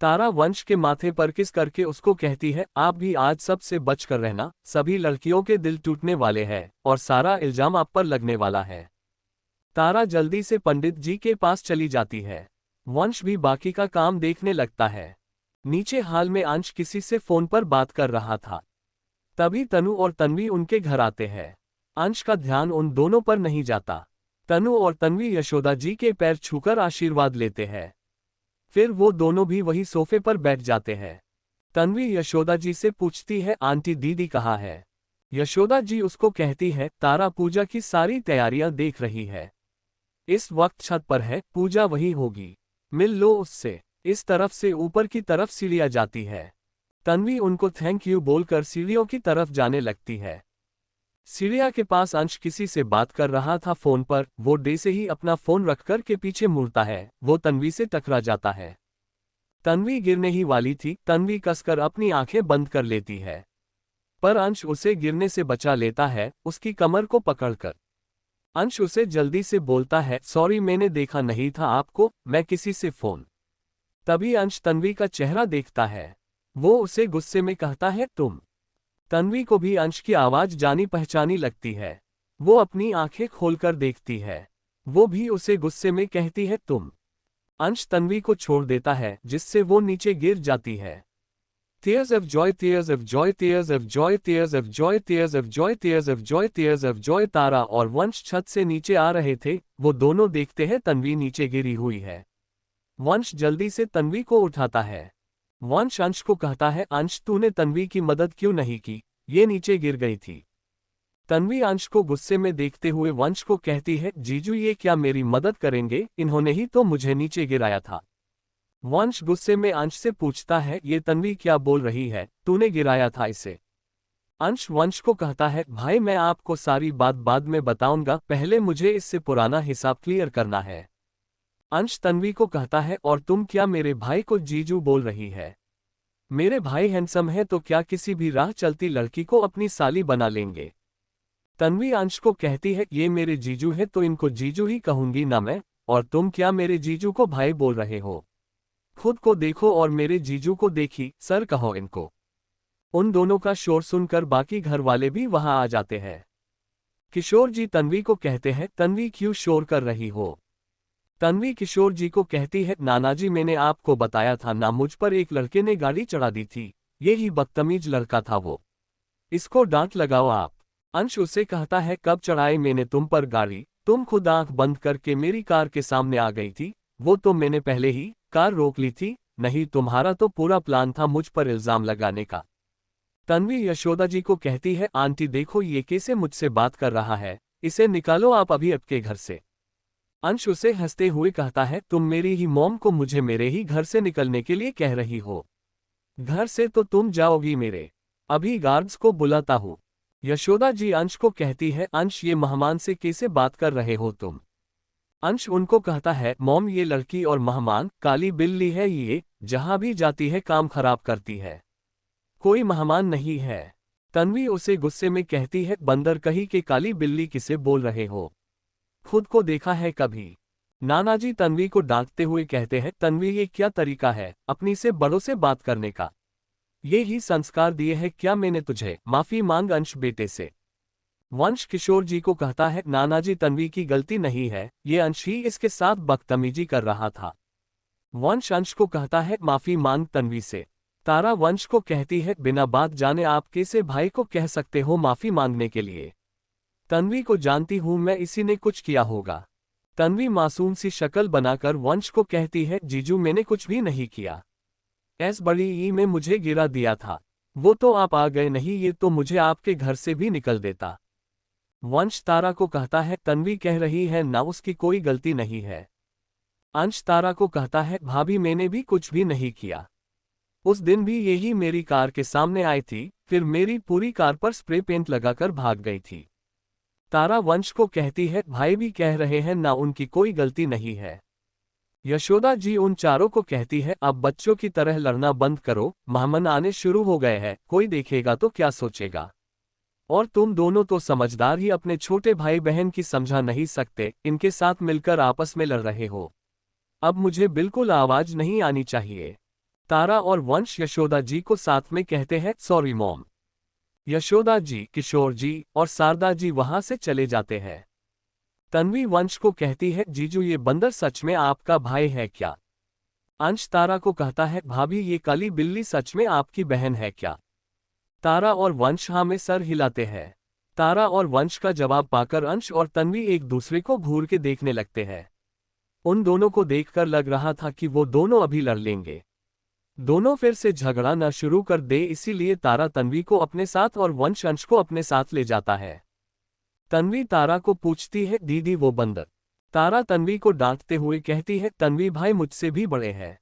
तारा वंश के माथे पर किस करके उसको कहती है, आप भी आज सबसे बचकर रहना, सभी लड़कियों के दिल टूटने वाले हैं और सारा इल्जाम आप पर लगने वाला है। तारा जल्दी से पंडित जी के पास चली जाती है। वंश भी बाकी का काम देखने लगता है। नीचे हाल में अंश किसी से फोन पर बात कर रहा था। तभी तनु और तन्वी उनके घर आते हैं। अंश का ध्यान उन दोनों पर नहीं जाता। तनु और तन्वी यशोदा जी के पैर छूकर आशीर्वाद लेते हैं। फिर वो दोनों भी वही सोफे पर बैठ जाते हैं। तन्वी यशोदा जी से पूछती है, आंटी दीदी कहाँ है। यशोदा जी उसको कहती है, तारा पूजा की सारी तैयारियां देख रही है। इस वक्त छत पर है, पूजा वही होगी, मिल लो उससे। इस तरफ से ऊपर की तरफ सीढ़ियां जाती है। तन्वी उनको थैंक यू बोलकर सीढ़ियों की तरफ जाने लगती है। सीढ़िया के पास अंश किसी से बात कर रहा था फोन पर। वो डे से ही अपना फोन रखकर के पीछे मुड़ता है। वो तन्वी से टकरा जाता है। तन्वी गिरने ही वाली थी। तन्वी कसकर अपनी आंखें बंद कर लेती है, पर अंश उसे गिरने से बचा लेता है, उसकी कमर को पकड़कर। अंश उसे जल्दी से बोलता है, सॉरी मैंने देखा नहीं था आपको, मैं किसी से फोन। तभी अंश तन्वी का चेहरा देखता है। वो उसे गुस्से में कहता है, तुम। तन्वी को भी अंश की आवाज जानी पहचानी लगती है। वो अपनी आंखें खोलकर देखती है। वो भी उसे गुस्से में कहती है, तुम। अंश तन्वी को छोड़ देता है, जिससे वो नीचे गिर जाती है। Tears of joy, tears of joy, tears of joy, tears of joy, tears of joy, tears of joy, tears of joy। तारा और वंश छत से नीचे आ रहे थे। वो दोनों देखते हैं तन्वी नीचे गिरी हुई है। वंश जल्दी से तन्वी को उठाता है। वंश अंश को कहता है, अंश तूने तन्वी की मदद क्यों नहीं की, ये नीचे गिर गई थी। तन्वी अंश को गुस्से में देखते हुए वंश को कहती है, जीजू ये क्या मेरी मदद करेंगे, इन्होंने ही तो मुझे नीचे गिराया था। वंश गुस्से में अंश से पूछता है, ये तन्वी क्या बोल रही है, तूने गिराया था इसे। अंश वंश को कहता है, भाई मैं आपको सारी बात बाद में बताऊंगा, पहले मुझे इससे पुराना हिसाब क्लियर करना है। अंश तन्वी को कहता है, और तुम क्या मेरे भाई को जीजू बोल रही है? मेरे भाई हैंडसम है तो क्या किसी भी राह चलती लड़की को अपनी साली बना लेंगे? तन्वी अंश को कहती है, ये मेरे जीजू है तो इनको जीजू ही कहूंगी ना मैं, और तुम क्या मेरे जीजू को भाई बोल रहे हो? खुद को देखो और मेरे जीजू को देखी सर कहो इनको। उन दोनों का शोर सुनकर बाकी घर वाले भी वहां आ जाते हैं। किशोर जी तन्वी को कहते हैं, तन्वी क्यों शोर कर रही हो? तन्वी किशोर जी को कहती है, नाना जी मैंने आपको बताया था ना, मुझ पर एक लड़के ने गाड़ी चढ़ा दी थी, यही बदतमीज लड़का था वो, इसको डांट लगाओ आप। अंश उसे कहता है, कब चढ़ाई मैंने तुम पर गाड़ी, तुम खुद आंख बंद करके मेरी कार के सामने आ गई थी, वो तो मैंने पहले ही कार रोक ली थी, नहीं तुम्हारा तो पूरा प्लान था मुझ पर इल्जाम लगाने का। तन्वी यशोदा जी को कहती है, आंटी देखो ये कैसे मुझसे बात कर रहा है, इसे निकालो आप अभी आपके घर से। अंश उसे हंसते हुए कहता है, तुम मेरी ही मॉम को मुझे मेरे ही घर से निकलने के लिए कह रही हो? घर से तो तुम जाओगी मेरे, अभी गार्ड्स को बुलाता हूँ। यशोदा जी अंश को कहती है, अंश ये मेहमान से कैसे बात कर रहे हो तुम? अंश उनको कहता है, मॉम ये लड़की और मेहमान काली बिल्ली है, ये जहां भी जाती है काम खराब करती है, कोई मेहमान नहीं है। तन्वी उसे गुस्से में कहती है, बंदर कहीं के काली बिल्ली किसे बोल रहे हो, खुद को देखा है कभी? नानाजी तन्वी को डांटते हुए कहते हैं, तन्वी ये क्या तरीका है अपनी से बड़ों से बात करने का? ये ही संस्कार दिए है क्या मैंने तुझे? माफी मांग अंश बेटे से। वंश किशोर जी को कहता है, नानाजी तन्वी की गलती नहीं है, ये अंश ही इसके साथ बदतमीजी कर रहा था। वंश अंश को कहता है, माफी मांग तन्वी से। तारा वंश को कहती है, बिना बात जाने आप कैसे भाई को कह सकते हो माफी मांगने के लिए? तन्वी को जानती हूं मैं, इसी ने कुछ किया होगा। तन्वी मासूम सी शक्ल बनाकर वंश को कहती है, जीजू मैंने कुछ भी नहीं किया, ऐस बड़ी ई में मुझे गिरा दिया था, वो तो आप आ गए नहीं, ये तो मुझे आपके घर से भी निकल देता। वंश तारा को कहता है, तन्वी कह रही है ना उसकी कोई गलती नहीं है। अंश तारा को कहता है, भाभी मैंने भी कुछ भी नहीं किया, उस दिन भी यही मेरी कार के सामने आई थी, फिर मेरी पूरी कार पर स्प्रे पेंट लगाकर भाग गई थी। तारा वंश को कहती है, भाई भी कह रहे हैं ना उनकी कोई गलती नहीं है। यशोदा जी उन चारों को कहती है, अब बच्चों की तरह लड़ना बंद करो, मेहमान आने शुरू हो गए हैं, कोई देखेगा तो क्या सोचेगा? और तुम दोनों तो समझदार ही अपने छोटे भाई बहन की समझा नहीं सकते, इनके साथ मिलकर आपस में लड़ रहे हो। अब मुझे बिल्कुल आवाज नहीं आनी चाहिए। तारा और वंश यशोदा जी को साथ में कहते हैं, सॉरी मॉम। यशोदा जी, किशोर जी और शारदा जी वहां से चले जाते हैं। तन्वी वंश को कहती है, जीजू ये बंदर सच में आपका भाई है क्या? अंश तारा को कहता है, भाभी ये काली बिल्ली सच में आपकी बहन है क्या? तारा और वंश हाँ में सर हिलाते हैं। तारा और वंश का जवाब पाकर अंश और तन्वी एक दूसरे को घूर के देखने लगते हैं। उन दोनों को देखकर लग रहा था कि वो दोनों अभी लड़ लेंगे, दोनों फिर से झगड़ा न शुरू कर दे, इसीलिए तारा तन्वी को अपने साथ और वंश अंश को अपने साथ ले जाता है। तन्वी तारा को पूछती है, दीदी वो बंदर? तारा तन्वी को डांटते हुए कहती है, तन्वी भाई मुझसे भी बड़े हैं,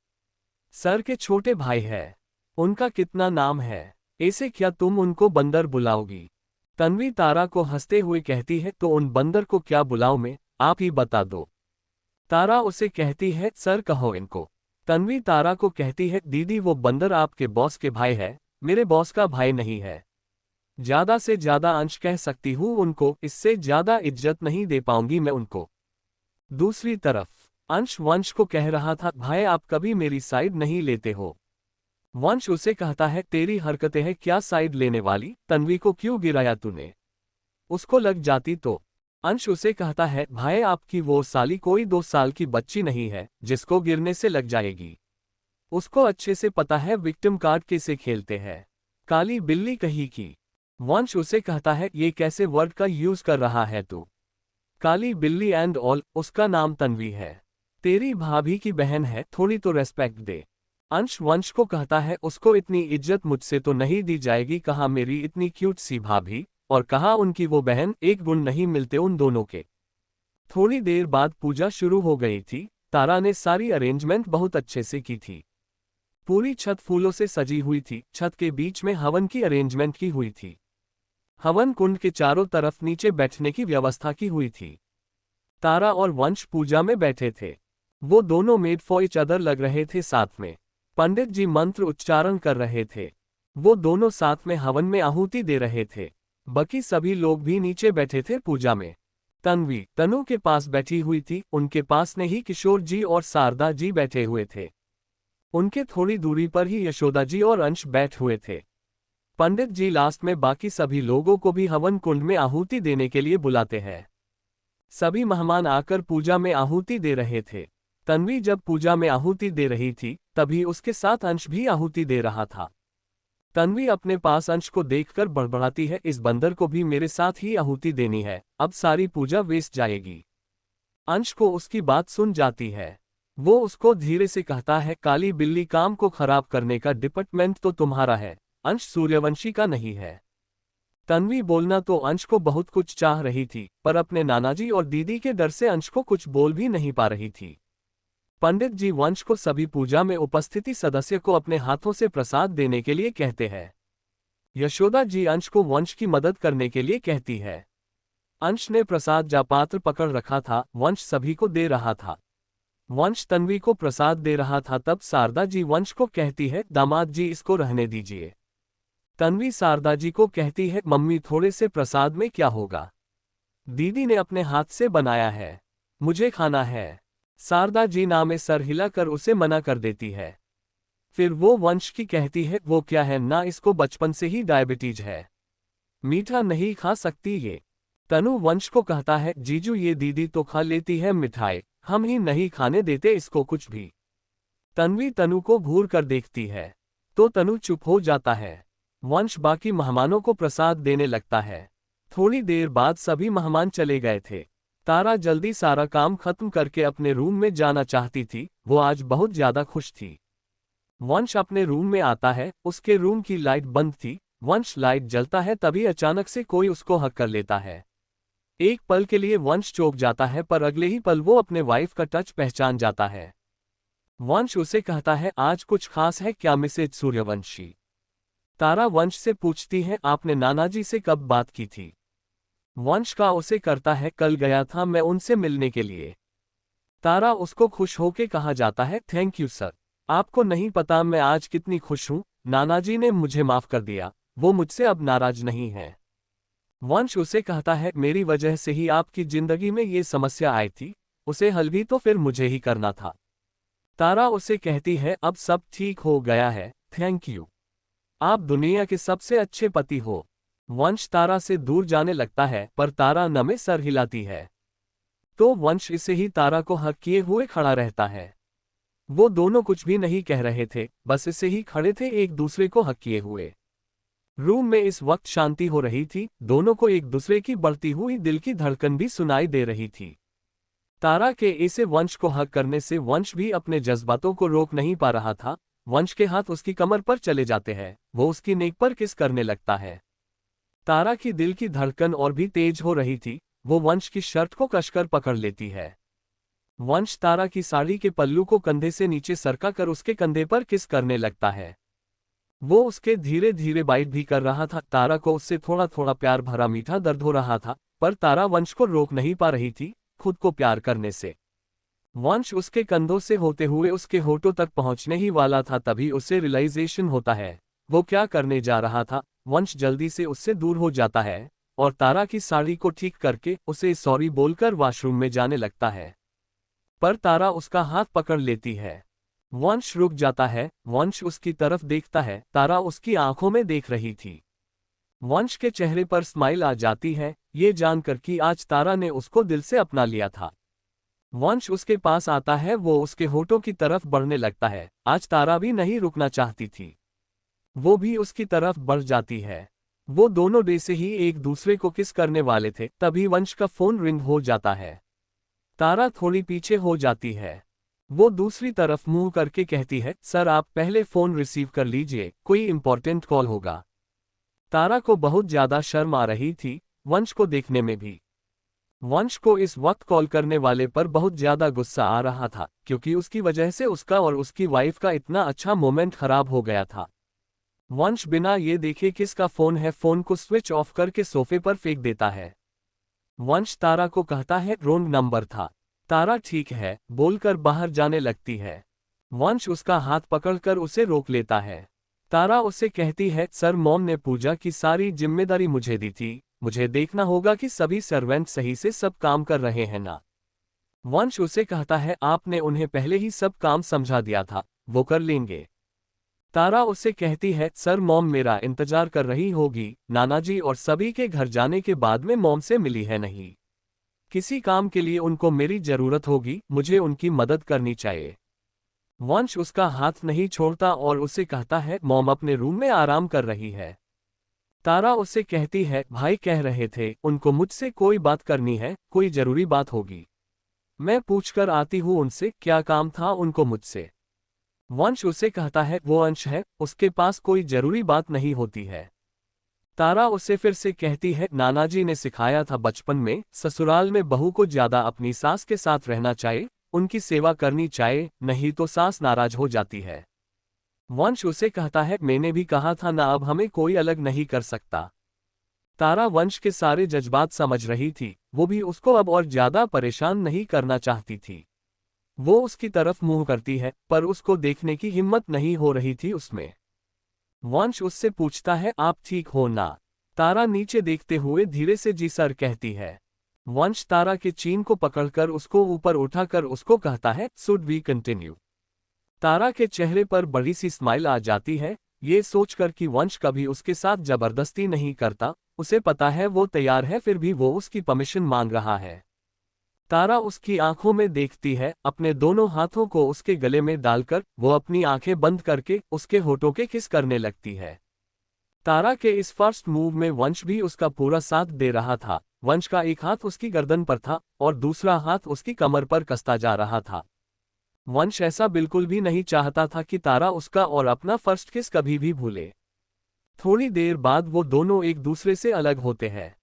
सर के छोटे भाई है, उनका कितना नाम है? ऐसे क्या तुम उनको बंदर बुलाओगी? तन्वी तारा को हंसते हुए कहती है, तो उन बंदर को क्या बुलाऊं मैं, आप ही बता दो। तारा उसे कहती है, सर कहो इनको। तन्वी तारा को कहती है, दीदी वो बंदर आपके बॉस के भाई है, मेरे बॉस का भाई नहीं है। ज्यादा से ज्यादा अंश कह सकती हूँ उनको, इससे ज्यादा इज्जत नहीं दे पाऊंगी मैं उनको। दूसरी तरफ अंश वंश को कह रहा था, भाई आप कभी मेरी साइड नहीं लेते हो। वंश उसे कहता है, तेरी हरकतें हैं क्या साइड लेने वाली, तन्वी को क्यों गिराया तूने? उसको लग जाती तो? अंश उसे कहता है, भाई आपकी वो साली कोई 2 साल की बच्ची नहीं है जिसको गिरने से लग जाएगी। उसको अच्छे से पता है विक्टिम कार्ड कैसे खेलते हैं। काली बिल्ली कहीं की। वंश उसे कहता है, ये कैसे वर्ड का यूज कर रहा है तू? काली बिल्ली एंड ऑल, उसका नाम तन्वी है। तेरी भाभी की बहन है, थोड़ी तो रेस्पेक्ट दे। अंश वंश को कहता है, उसको इतनी इज्जत मुझसे तो नहीं दी जाएगी, कहाँ मेरी इतनी क्यूट सी भाभी और कहाँ उनकी वो बहन, एक गुण नहीं मिलते उन दोनों के। थोड़ी देर बाद पूजा शुरू हो गई थी। तारा ने सारी अरेंजमेंट बहुत अच्छे से की थी। पूरी छत फूलों से सजी हुई थी। छत के बीच में हवन की अरेंजमेंट की हुई थी। हवन कुंड के चारों तरफ नीचे बैठने की व्यवस्था की हुई थी। तारा और वंश पूजा में बैठे थे। वो दोनों मेड फॉर ईच अदर लग रहे थे साथ में। पंडित जी मंत्र उच्चारण कर रहे थे। वो दोनों साथ में हवन में आहुति दे रहे थे। बाकी सभी लोग भी नीचे बैठे थे पूजा में। तन्वी तनु के पास बैठी हुई थी। उनके पास ने ही किशोर जी और शारदा जी बैठे हुए थे। उनके थोड़ी दूरी पर ही यशोदा जी और अंश बैठ हुए थे। पंडित जी लास्ट में बाकी सभी लोगों को भी हवन कुंड में आहुति देने के लिए बुलाते हैं। सभी मेहमान आकर पूजा में आहुति दे रहे थे। तन्वी जब पूजा में आहुति दे रही थी तभी उसके साथ अंश भी आहुति दे रहा था। तन्वी अपने पास अंश को देखकर बड़बड़ाती है, इस बंदर को भी मेरे साथ ही आहुति देनी है, अब सारी पूजा वेस्ट जाएगी। अंश को उसकी बात सुन जाती है। वो उसको धीरे से कहता है, काली बिल्ली काम को खराब करने का डिपार्टमेंट तो तुम्हारा है, अंश सूर्यवंशी का नहीं है। तन्वी बोलना तो अंश को बहुत कुछ चाह रही थी, पर अपने नानाजी और दीदी के डर से अंश को कुछ बोल भी नहीं पा रही थी। पंडित जी वंश को सभी पूजा में उपस्थिति सदस्य को अपने हाथों से प्रसाद देने के लिए कहते हैं। यशोदा जी अंश को वंश की मदद करने के लिए कहती है। अंश ने प्रसाद जा पात्र पकड़ रखा था, वंश सभी को दे रहा था। वंश तन्वी को प्रसाद दे रहा था, तब शारदा जी वंश को कहती है, दामाद जी इसको रहने दीजिए। तन्वी शारदा जी को कहती है, मम्मी थोड़े से प्रसाद में क्या होगा, दीदी ने अपने हाथ से बनाया है, मुझे खाना है। शारदा जी ना में सर हिलाकर उसे मना कर देती है। फिर वो वंश की कहती है, वो क्या है ना, इसको बचपन से ही डायबिटीज है, मीठा नहीं खा सकती ये। तनु वंश को कहता है, जीजू ये दीदी तो खा लेती है मिठाई, हम ही नहीं खाने देते इसको कुछ भी। तन्वी तनु को घूर कर देखती है तो तनु चुप हो जाता है। वंश बाकी मेहमानों को प्रसाद देने लगता है। थोड़ी देर बाद सभी मेहमान चले गए थे। तारा जल्दी सारा काम खत्म करके अपने रूम में जाना चाहती थी, वो आज बहुत ज्यादा खुश थी। वंश अपने रूम में आता है, उसके रूम की लाइट बंद थी। वंश लाइट जलता है तभी अचानक से कोई उसको हक कर लेता है। एक पल के लिए वंश चौंक जाता है, पर अगले ही पल वो अपने वाइफ का टच पहचान जाता है। वंश उसे कहता है, आज कुछ खास है क्या मिसेज सूर्यवंशी? तारा वंश से पूछती है, आपने नानाजी से कब बात की थी? वंश का उसे करता है, कल गया था मैं उनसे मिलने के लिए। तारा उसको खुश होके कहा जाता है, थैंक यू सर, आपको नहीं पता मैं आज कितनी खुश हूं, नानाजी ने मुझे माफ कर दिया, वो मुझसे अब नाराज नहीं है। वंश उसे कहता है, मेरी वजह से ही आपकी जिंदगी में ये समस्या आई थी, उसे हल भी तो फिर मुझे ही करना था। तारा उसे कहती है, अब सब ठीक हो गया है, थैंक यू, आप दुनिया के सबसे अच्छे पति हो। वंश तारा से दूर जाने लगता है, पर तारा न में सर हिलाती है तो वंश इसे ही तारा को हक किए हुए खड़ा रहता है। वो दोनों कुछ भी नहीं कह रहे थे, बस इसे ही खड़े थे एक दूसरे को हक किए हुए। रूम में इस वक्त शांति हो रही थी, दोनों को एक दूसरे की बढ़ती हुई दिल की धड़कन भी सुनाई दे रही थी। तारा के ऐसे वंश को हक करने से वंश भी अपने जज्बातों को रोक नहीं पा रहा था। वंश के हाथ उसकी कमर पर चले जाते हैं, वो उसकी नेक पर किस करने लगता है। तारा की दिल की धड़कन और भी तेज हो रही थी, वो वंश की शर्ट को कसकर पकड़ लेती है। वंश तारा की साड़ी के पल्लू को कंधे से नीचे सरका कर उसके कंधे पर किस करने लगता है। वो उसके धीरे धीरे बाइट भी कर रहा था। तारा को उससे थोड़ा थोड़ा प्यार भरा मीठा दर्द हो रहा था, पर तारा वंश को रोक नहीं पा रही थी खुद को प्यार करने से। वंश उसके कंधों से होते हुए उसके होठों तक पहुंचने ही वाला था, तभी उसे रियलाइजेशन होता है वो क्या करने जा रहा था। वंश जल्दी से उससे दूर हो जाता है और तारा की साड़ी को ठीक करके उसे सॉरी बोलकर वॉशरूम में जाने लगता है, पर तारा उसका हाथ पकड़ लेती है। वंश रुक जाता है। वंश उसकी तरफ देखता है, तारा उसकी आंखों में देख रही थी। वंश के चेहरे पर स्माइल आ जाती है, ये जानकर कि आज तारा ने उसको दिल से अपना लिया था। वंश उसके पास आता है, वो उसके होठों की तरफ बढ़ने लगता है। आज तारा भी नहीं रुकना चाहती थी, वो भी उसकी तरफ बढ़ जाती है। वो दोनों डे से ही एक दूसरे को किस करने वाले थे, तभी वंश का फोन रिंग हो जाता है। तारा थोड़ी पीछे हो जाती है। वो दूसरी तरफ मुंह करके कहती है, सर आप पहले फोन रिसीव कर लीजिए, कोई इंपॉर्टेंट कॉल होगा। तारा को बहुत ज्यादा शर्म आ रही थी, वंश को देखने में भी। वंश को इस वक्त कॉल करने वाले पर बहुत ज्यादा गुस्सा आ रहा था, क्योंकि उसकी वजह से उसका और उसकी वाइफ का इतना अच्छा मोमेंट खराब हो गया था। वंश बिना ये देखे किसका फोन है, फोन को स्विच ऑफ करके सोफे पर फेंक देता है। वंश तारा को कहता है रॉन्ग नंबर था। तारा ठीक है बोलकर बाहर जाने लगती है। वंश उसका हाथ पकड़कर उसे रोक लेता है। तारा उसे कहती है, सर मॉम ने पूजा की सारी जिम्मेदारी मुझे दी थी, मुझे देखना होगा कि सभी सर्वेंट सही से सब काम कर रहे हैं ना। वंश उसे कहता है, आपने उन्हें पहले ही सब काम समझा दिया था, वो कर लेंगे। तारा उसे कहती है, सर मॉम मेरा इंतजार कर रही होगी, नानाजी और सभी के घर जाने के बाद में मॉम से मिली है नहीं। किसी काम के लिए उनको मेरी जरूरत होगी, मुझे उनकी मदद करनी चाहिए। वंश उसका हाथ नहीं छोड़ता और उसे कहता है, मॉम अपने रूम में आराम कर रही है। तारा उसे कहती है, भाई कह रहे थे उनको मुझसे कोई बात करनी है, कोई जरूरी बात होगी। मैं पूछकर आती हूँ उनसे क्या काम था उनको मुझसे। वंश उसे कहता है, वो अंश है, उसके पास कोई जरूरी बात नहीं होती है। तारा उसे फिर से कहती है, नानाजी ने सिखाया था बचपन में, ससुराल में बहू को ज्यादा अपनी सास के साथ रहना चाहिए, उनकी सेवा करनी चाहिए, नहीं तो सास नाराज हो जाती है। वंश उसे कहता है, मैंने भी कहा था ना, अब हमें कोई अलग नहीं कर सकता। तारा वंश के सारे जज्बात समझ रही थी, वो भी उसको अब और ज्यादा परेशान नहीं करना चाहती थी। वो उसकी तरफ मुंह करती है, पर उसको देखने की हिम्मत नहीं हो रही थी उसमें। वंश उससे पूछता है, आप ठीक हो ना। तारा नीचे देखते हुए धीरे से जी सर कहती है। वंश तारा के चीन को पकड़कर उसको ऊपर उठाकर उसको कहता है, शुड वी कंटिन्यू। तारा के चेहरे पर बड़ी सी स्माइल आ जाती है, ये सोचकर कि वंश कभी उसके साथ जबरदस्ती नहीं करता, उसे पता है वो तैयार है, फिर भी वो उसकी परमिशन मांग रहा है। तारा उसकी आंखों में देखती है, अपने दोनों हाथों को उसके गले में डालकर वो अपनी आंखें बंद करके उसके होठों के किस करने लगती है। तारा के इस फर्स्ट मूव में वंश भी उसका पूरा साथ दे रहा था। वंश का एक हाथ उसकी गर्दन पर था और दूसरा हाथ उसकी कमर पर कसता जा रहा था। वंश ऐसा बिल्कुल भी नहीं चाहता था कि तारा उसका और अपना फर्स्ट किस कभी भी भूले। थोड़ी देर बाद वो दोनों एक दूसरे से अलग होते हैं।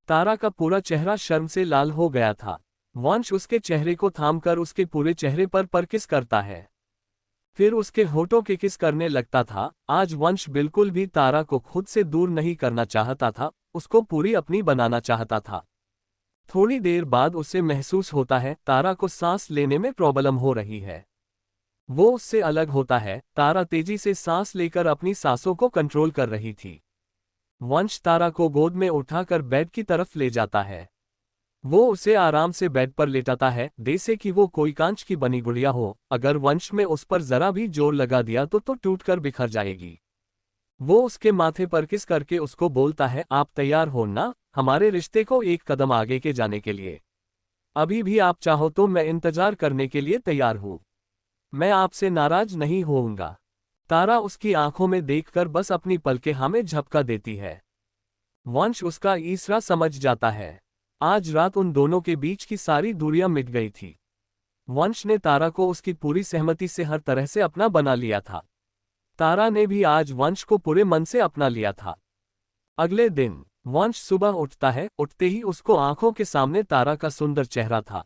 तारा का पूरा चेहरा शर्म से लाल हो गया था। वंश उसके चेहरे को थामकर उसके पूरे चेहरे पर किस करता है, फिर उसके होठों के किस करने लगता था। आज वंश बिल्कुल भी तारा को खुद से दूर नहीं करना चाहता था, उसको पूरी अपनी बनाना चाहता था। थोड़ी देर बाद उसे महसूस होता है तारा को सांस लेने में प्रॉब्लम हो रही है। वो उससे अलग होता है। तारा तेजी से सांस लेकर अपनी सांसों को कंट्रोल कर रही थी। वंश तारा को गोद में उठाकर बेड की तरफ ले जाता है। वो उसे आराम से बेड पर लेटाता है, जैसे कि वो कोई कांच की बनी गुड़िया हो, अगर वंश में उस पर जरा भी जोर लगा दिया तो टूटकर बिखर जाएगी। वो उसके माथे पर किस करके उसको बोलता है, आप तैयार हो ना हमारे रिश्ते को एक कदम आगे के जाने के लिए। अभी भी आप चाहो तो मैं इंतजार करने के लिए तैयार हूं, मैं आपसे नाराज नहीं होऊंगा। तारा उसकी आंखों में देखकर बस अपनी पलकें हमें झपका देती है। वंश उसका इशारा समझ जाता है। आज रात उन दोनों के बीच की सारी दूरियां मिट गई थी। वंश ने तारा को उसकी पूरी सहमति से हर तरह से अपना बना लिया था। तारा ने भी आज वंश को पूरे मन से अपना लिया था। अगले दिन वंश सुबह उठता है, उठते ही उसको आंखों के सामने तारा का सुंदर चेहरा था।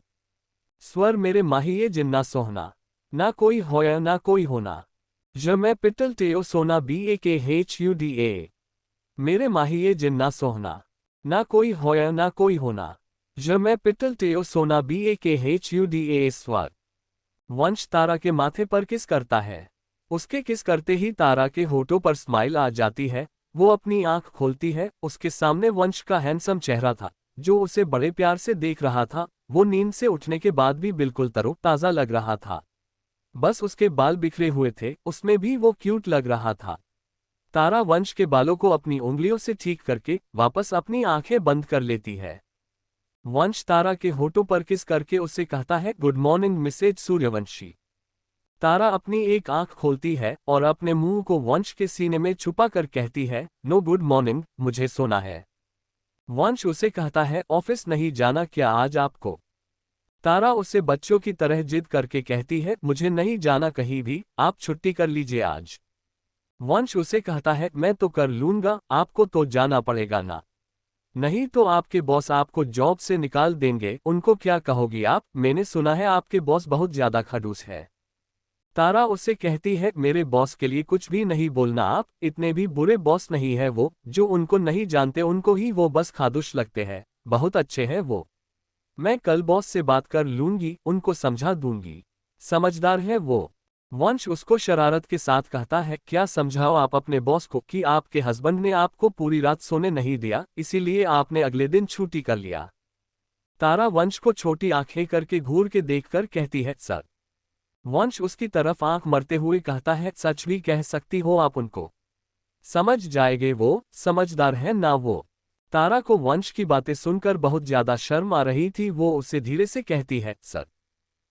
स्वर मेरे माहिए जिन्ना सोहना, ना कोई होया ना कोई होना। Je m'appelle Teo सोना BAKHUDA। मेरे माहिए जिन्ना सोहना। ना कोई होया ना कोई होना। Je m'appelle Teo सोना BAKHUDA स्वर। वंश तारा के माथे पर किस करता है। उसके किस करते ही तारा के होठों पर स्माइल आ जाती है। वो अपनी आंख खोलती है, उसके सामने वंश का हैंडसम चेहरा था, जो उसे बड़े प्यार से देख रहा था। वो नींद से उठने के बाद भी बिल्कुल तरोताजा लग रहा था। बस उसके बाल बिखरे हुए थे, उसमें भी वो क्यूट लग रहा था। तारा वंश के बालों को अपनी उंगलियों से ठीक करके वापस अपनी आंखें बंद कर लेती है। वंश तारा के होठों पर किस करके उससे कहता है, गुड मॉर्निंग मिसेज सूर्यवंशी। तारा अपनी एक आंख खोलती है और अपने मुंह को वंश के सीने में छुपा कर कहती है, नो गुड मॉर्निंग, मुझे सोना है। वंश उसे कहता है, ऑफिस नहीं जाना क्या आज आपको। तारा उसे बच्चों की तरह जिद करके कहती है, मुझे नहीं जाना कहीं भी, आप छुट्टी कर लीजिए आज। वंश उसे कहता है, मैं तो कर लूंगा, आपको तो जाना पड़ेगा ना। नहीं तो आपके बॉस आपको जॉब से निकाल देंगे, उनको क्या कहोगी आप, मैंने सुना है आपके बॉस बहुत ज्यादा खड़ूस है। तारा उससे कहती है, मेरे बॉस के लिए कुछ भी नहीं बोलना आप, इतने भी बुरे बॉस नहीं है वो, जो उनको नहीं जानते उनको ही वो बस खादुश लगते हैं, बहुत अच्छे हैं वो। मैं कल बॉस से बात कर लूंगी, उनको समझा दूंगी। समझदार है वो। वंश उसको शरारत के साथ कहता है, क्या समझाओ आप अपने बॉस को कि आपके हस्बैंड ने आपको पूरी रात सोने नहीं दिया, इसीलिए आपने अगले दिन छुट्टी कर लिया। तारा वंश को छोटी आंखें करके घूर के देखकर कहती है, सर। वंश उसकी तरफ आंख मरते हुए कहता है, सच भी कह सकती हो आप उनको। समझ जाएंगे वो, समझदार है ना वो। तारा को वंश की बातें सुनकर बहुत ज्यादा शर्म आ रही थी, वो उसे धीरे से कहती है, सर,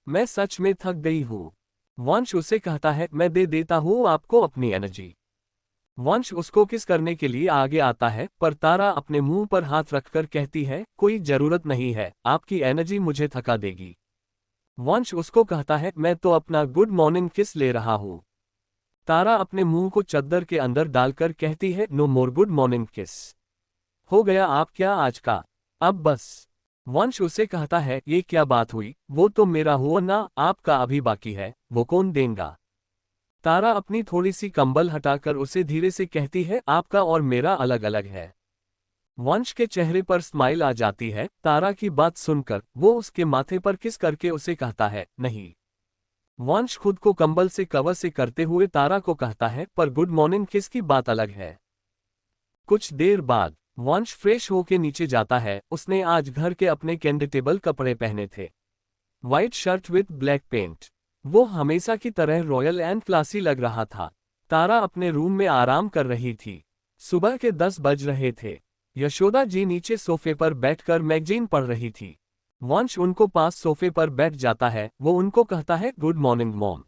मैं सच में थक गई हूँ। वंश उसे कहता है, मैं दे देता हूँ आपको अपनी एनर्जी। वंश उसको किस करने के लिए आगे आता है, पर तारा अपने मुंह पर हाथ रखकर कहती है, कोई जरूरत नहीं है, आपकी एनर्जी मुझे थका देगी। वंश उसको कहता है, मैं तो अपना गुड मॉर्निंग किस ले रहा हूँ। तारा अपने मुंह को चद्दर के अंदर डालकर कहती है, नो मोर गुड मॉर्निंग किस। हो गया आप क्या आज का, अब बस। वंश उसे कहता है, ये क्या बात हुई, वो तो मेरा हुआ ना, आपका अभी बाकी है, वो कौन देगा। तारा अपनी थोड़ी सी कंबल हटाकर उसे धीरे से कहती है, आपका और मेरा अलग अलग है। वंश के चेहरे पर स्माइल आ जाती है। तारा की बात सुनकर वो उसके माथे पर किस करके उसे कहता है, नहीं। वंश खुद को कंबल से कवर से करते हुए तारा को कहता है, पर गुड मॉर्निंग किस की बात अलग है। कुछ देर बाद वंश फ्रेश होके नीचे जाता है। उसने आज घर के अपने कैंडिडेबल कपड़े पहने थे, white shirt with black pant. वो हमेशा की तरह रॉयल एंड क्लासी लग रहा था। तारा अपने रूम में आराम कर रही थी। सुबह के 10 बज रहे थे। यशोदा जी नीचे सोफे पर बैठकर मैगजीन पढ़ रही थी। वंश उनको पास सोफे पर बैठ जाता है। वो उनको कहता है, good morning mom.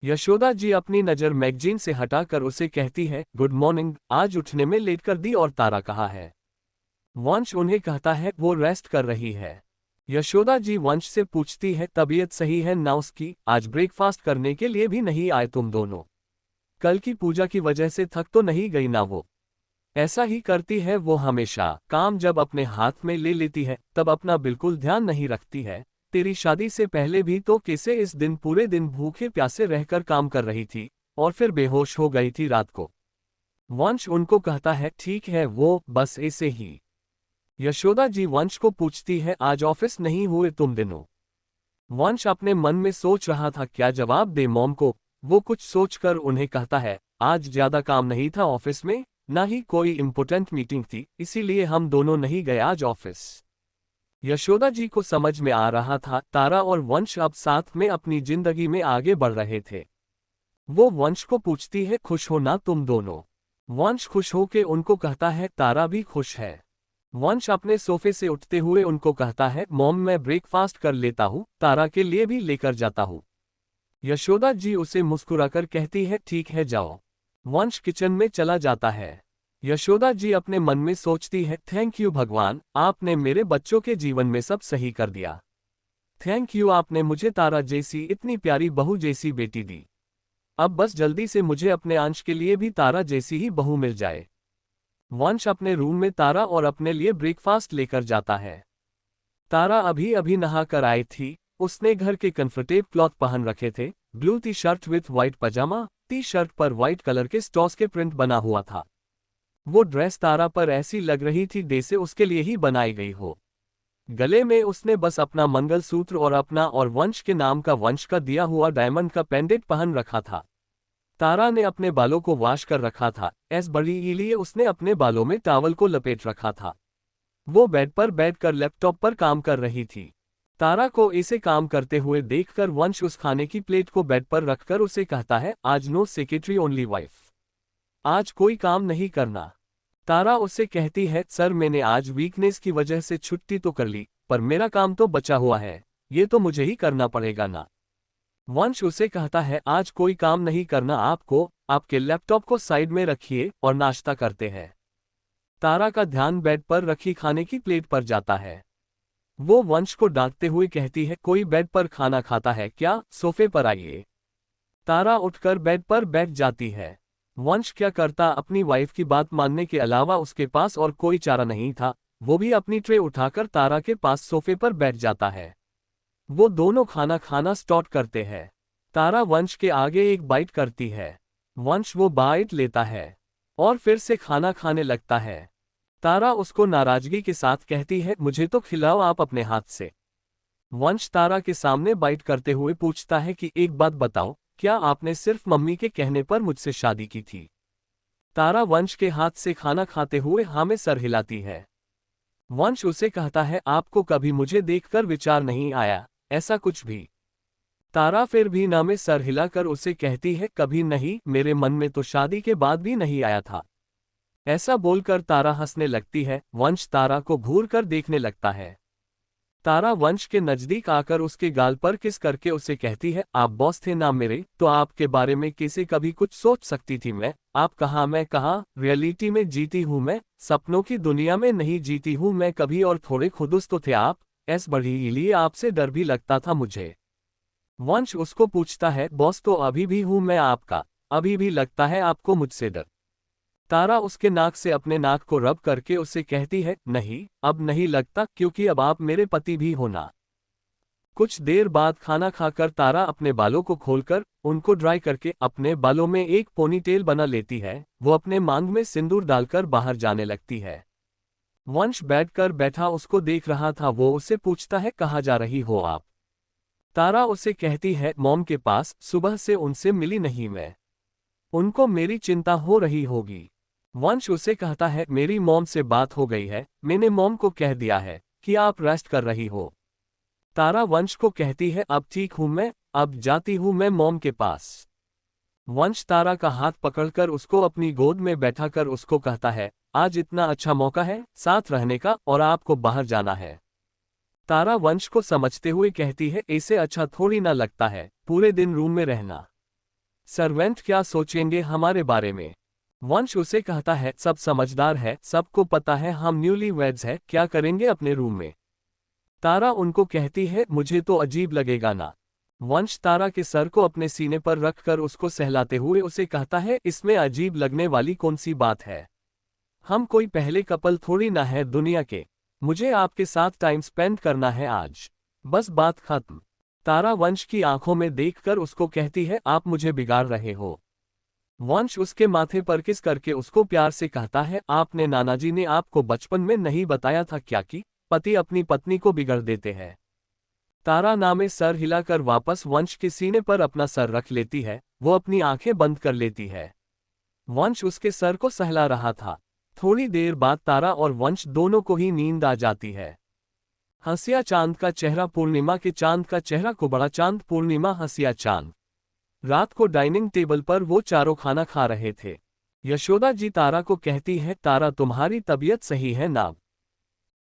Yashoda ji अपनी नज़र मैगजीन से हटाकर उसे कहती है, गुड मॉर्निंग, आज उठने में लेट कर दी और तारा कहाँ है। वंश उन्हें कहता है, वो रेस्ट कर रही है। यशोदा जी वंश से पूछती है, तबीयत सही है ना उसकी, आज ब्रेकफास्ट करने के लिए भी नहीं आए तुम दोनों। कल की पूजा की वजह से थक तो नहीं गई ना वो। ऐसा ही करती है वो हमेशा, काम जब अपने हाथ में ले लेती है तब अपना बिल्कुल ध्यान नहीं रखती है। तेरी शादी से पहले भी तो कैसे इस दिन पूरे दिन भूखे प्यासे रहकर काम कर रही थी और फिर बेहोश हो गई थी रात को। वंश उनको कहता है, ठीक है वो बस ऐसे ही। यशोदा जी वंश को पूछती है, आज ऑफिस नहीं हुए तुम दिनों। वंश अपने मन में सोच रहा था क्या जवाब दे मॉम को। वो कुछ सोचकर उन्हें कहता है, आज ज्यादा काम नहीं था ऑफिस में, ना ही कोई इम्पोर्टेंट मीटिंग थी, इसीलिए हम दोनों नहीं गए आज ऑफिस। यशोदा जी को समझ में आ रहा था तारा और वंश अब साथ में अपनी जिंदगी में आगे बढ़ रहे थे। वो वंश को पूछती है, खुश हो ना तुम दोनों। वंश खुश होके उनको कहता है, तारा भी खुश है। वंश अपने सोफे से उठते हुए उनको कहता है, मॉम मैं ब्रेकफास्ट कर लेता हूँ, तारा के लिए भी लेकर जाता हूँ। यशोदा जी उसे मुस्कुराकर कहती है, ठीक है जाओ। वंश किचन में चला जाता है। यशोदा जी अपने मन में सोचती है, थैंक यू भगवान, आपने मेरे बच्चों के जीवन में सब सही कर दिया। थैंक यू, आपने मुझे तारा जैसी इतनी प्यारी बहू जैसी बेटी दी। अब बस जल्दी से मुझे अपने अंश के लिए भी तारा जैसी ही बहू मिल जाए। वंश अपने रूम में तारा और अपने लिए ब्रेकफास्ट लेकर जाता है। तारा अभी अभी नहा कर आई थी। उसने घर के कंफर्टेबल क्लॉथ पहन रखे थे, blue T shirt with white पजामा, टी शर्ट पर व्हाइट कलर के स्टॉस के प्रिंट बना हुआ था। वो ड्रेस तारा पर ऐसी लग रही थी जैसे उसके लिए ही बनाई गई हो। गले में उसने बस अपना मंगलसूत्र और अपना और वंश के नाम का वंश का दिया हुआ डायमंड का पेंडेंट पहन रखा था। तारा ने अपने बालों को वॉश कर रखा था, इस बड़ी लिए उसने अपने बालों में टॉवल को लपेट रखा था। वो बेड पर बैठकर लैपटॉप पर काम कर रही थी। तारा को इसे काम करते हुए देखकर वंश उस खाने की प्लेट को बेड पर रखकर उसे कहता है, आज नो सेक्रेटरी ओनली वाइफ। आज कोई काम नहीं करना। तारा उससे कहती है, सर मैंने आज वीकनेस की वजह से छुट्टी तो कर ली, पर मेरा काम तो बचा हुआ है, ये तो मुझे ही करना पड़ेगा ना। वंश उसे कहता है, आज कोई काम नहीं करना आपको, आपके लैपटॉप को साइड में रखिए और नाश्ता करते हैं। तारा का ध्यान बेड पर रखी खाने की प्लेट पर जाता है। वो वंश को डांटते हुए कहती है, कोई बेड पर खाना खाता है क्या, सोफे पर आइए। तारा उठकर बेड पर बैठ जाती है। वंश क्या करता, अपनी वाइफ की बात मानने के अलावा उसके पास और कोई चारा नहीं था। वो भी अपनी ट्रे उठाकर तारा के पास सोफे पर बैठ जाता है। वो दोनों खाना खाना स्टार्ट करते हैं। तारा वंश के आगे एक बाइट करती है। वंश वो बाइट लेता है और फिर से खाना खाने लगता है। तारा उसको नाराजगी के साथ कहती है, मुझे तो खिलाओ आप अपने हाथ से। वंश तारा के सामने बाइट करते हुए पूछता है कि एक बात बताओ, क्या आपने सिर्फ मम्मी के कहने पर मुझसे शादी की थी? तारा वंश के हाथ से खाना खाते हुए हाँ में सर हिलाती है। वंश उसे कहता है, आपको कभी मुझे देखकर विचार नहीं आया, ऐसा कुछ भी? तारा फिर भी ना में सर हिलाकर उसे कहती है, कभी नहीं, मेरे मन में तो शादी के बाद भी नहीं आया था। ऐसा बोलकर तारा हंसने लगती है। वंश तारा को घूर कर देखने लगता है। तारा वंश के नजदीक आकर उसके गाल पर किस करके उसे कहती है, आप बॉस थे ना मेरे, तो आपके बारे में कैसे कभी कुछ सोच सकती थी मैं? आप कहाँ मैं कहाँ, रियलिटी में जीती हूँ मैं, सपनों की दुनिया में नहीं जीती हूँ मैं कभी, और थोड़े खुदुस तो थे आप, ऐस बढ़ी लिए आपसे डर भी लगता था मुझे। वंश उसको पूछता है, बॉस तो अभी भी हूँ मैं आपका, अभी भी लगता है आपको मुझसे डर? तारा उसके नाक से अपने नाक को रब करके उसे कहती है, नहीं, अब नहीं लगता, क्योंकि अब आप मेरे पति भी हो ना। कुछ देर बाद खाना खाकर तारा अपने बालों को खोलकर उनको ड्राई करके अपने बालों में एक पोनीटेल बना लेती है। वो अपने मांग में सिंदूर डालकर बाहर जाने लगती है। वंश बैठकर बैठा उसको देख रहा था। वो उससे पूछता है, कहाँ जा रही हो आप? तारा उसे कहती है, मॉम के पास, सुबह से उनसे मिली नहीं मैं, उनको मेरी चिंता हो रही होगी। वंश उसे कहता है, मेरी मॉम से बात हो गई है, मैंने मॉम को कह दिया है कि आप रेस्ट कर रही हो। तारा वंश को कहती है, अब ठीक हूं मैं, अब जाती हूं मैं मॉम के पास। वंश तारा का हाथ पकड़कर उसको अपनी गोद में बैठाकर उसको कहता है, आज इतना अच्छा मौका है साथ रहने का और आपको बाहर जाना है। तारा वंश को समझते हुए कहती है, ऐसे अच्छा थोड़ी ना लगता है पूरे दिन रूम में रहना, सर्वेंट क्या सोचेंगे हमारे बारे में? वंश उसे कहता है, सब समझदार है, सबको पता है हम न्यूली वेड्स है, क्या करेंगे अपने रूम में? तारा उनको कहती है, मुझे तो अजीब लगेगा ना। वंश तारा के सर को अपने सीने पर रखकर उसको सहलाते हुए उसे कहता है, इसमें अजीब लगने वाली कौन सी बात है? हम कोई पहले कपल थोड़ी ना है दुनिया के, मुझे आपके साथ टाइम स्पेंड करना है आज, बस बात खत्म। तारा वंश की आंखों में देखकर उसको कहती है, आप मुझे बिगाड़ रहे हो। वंश उसके माथे पर किस करके उसको प्यार से कहता है, आपने नानाजी ने आपको बचपन में नहीं बताया था क्या कि पति अपनी पत्नी को बिगड़ देते हैं? तारा नामे सर हिलाकर वापस वंश के सीने पर अपना सर रख लेती है। वो अपनी आंखें बंद कर लेती है। वंश उसके सर को सहला रहा था। थोड़ी देर बाद तारा और वंश दोनों को ही नींद आ जाती है। हंसिया चांद का चेहरा पूर्णिमा के चांद का चेहरा को बड़ा चांद पूर्णिमा हंसिया चांद। रात को डाइनिंग टेबल पर वो चारों खाना खा रहे थे। यशोदा जी तारा को कहती है, तारा तुम्हारी तबीयत सही है ना?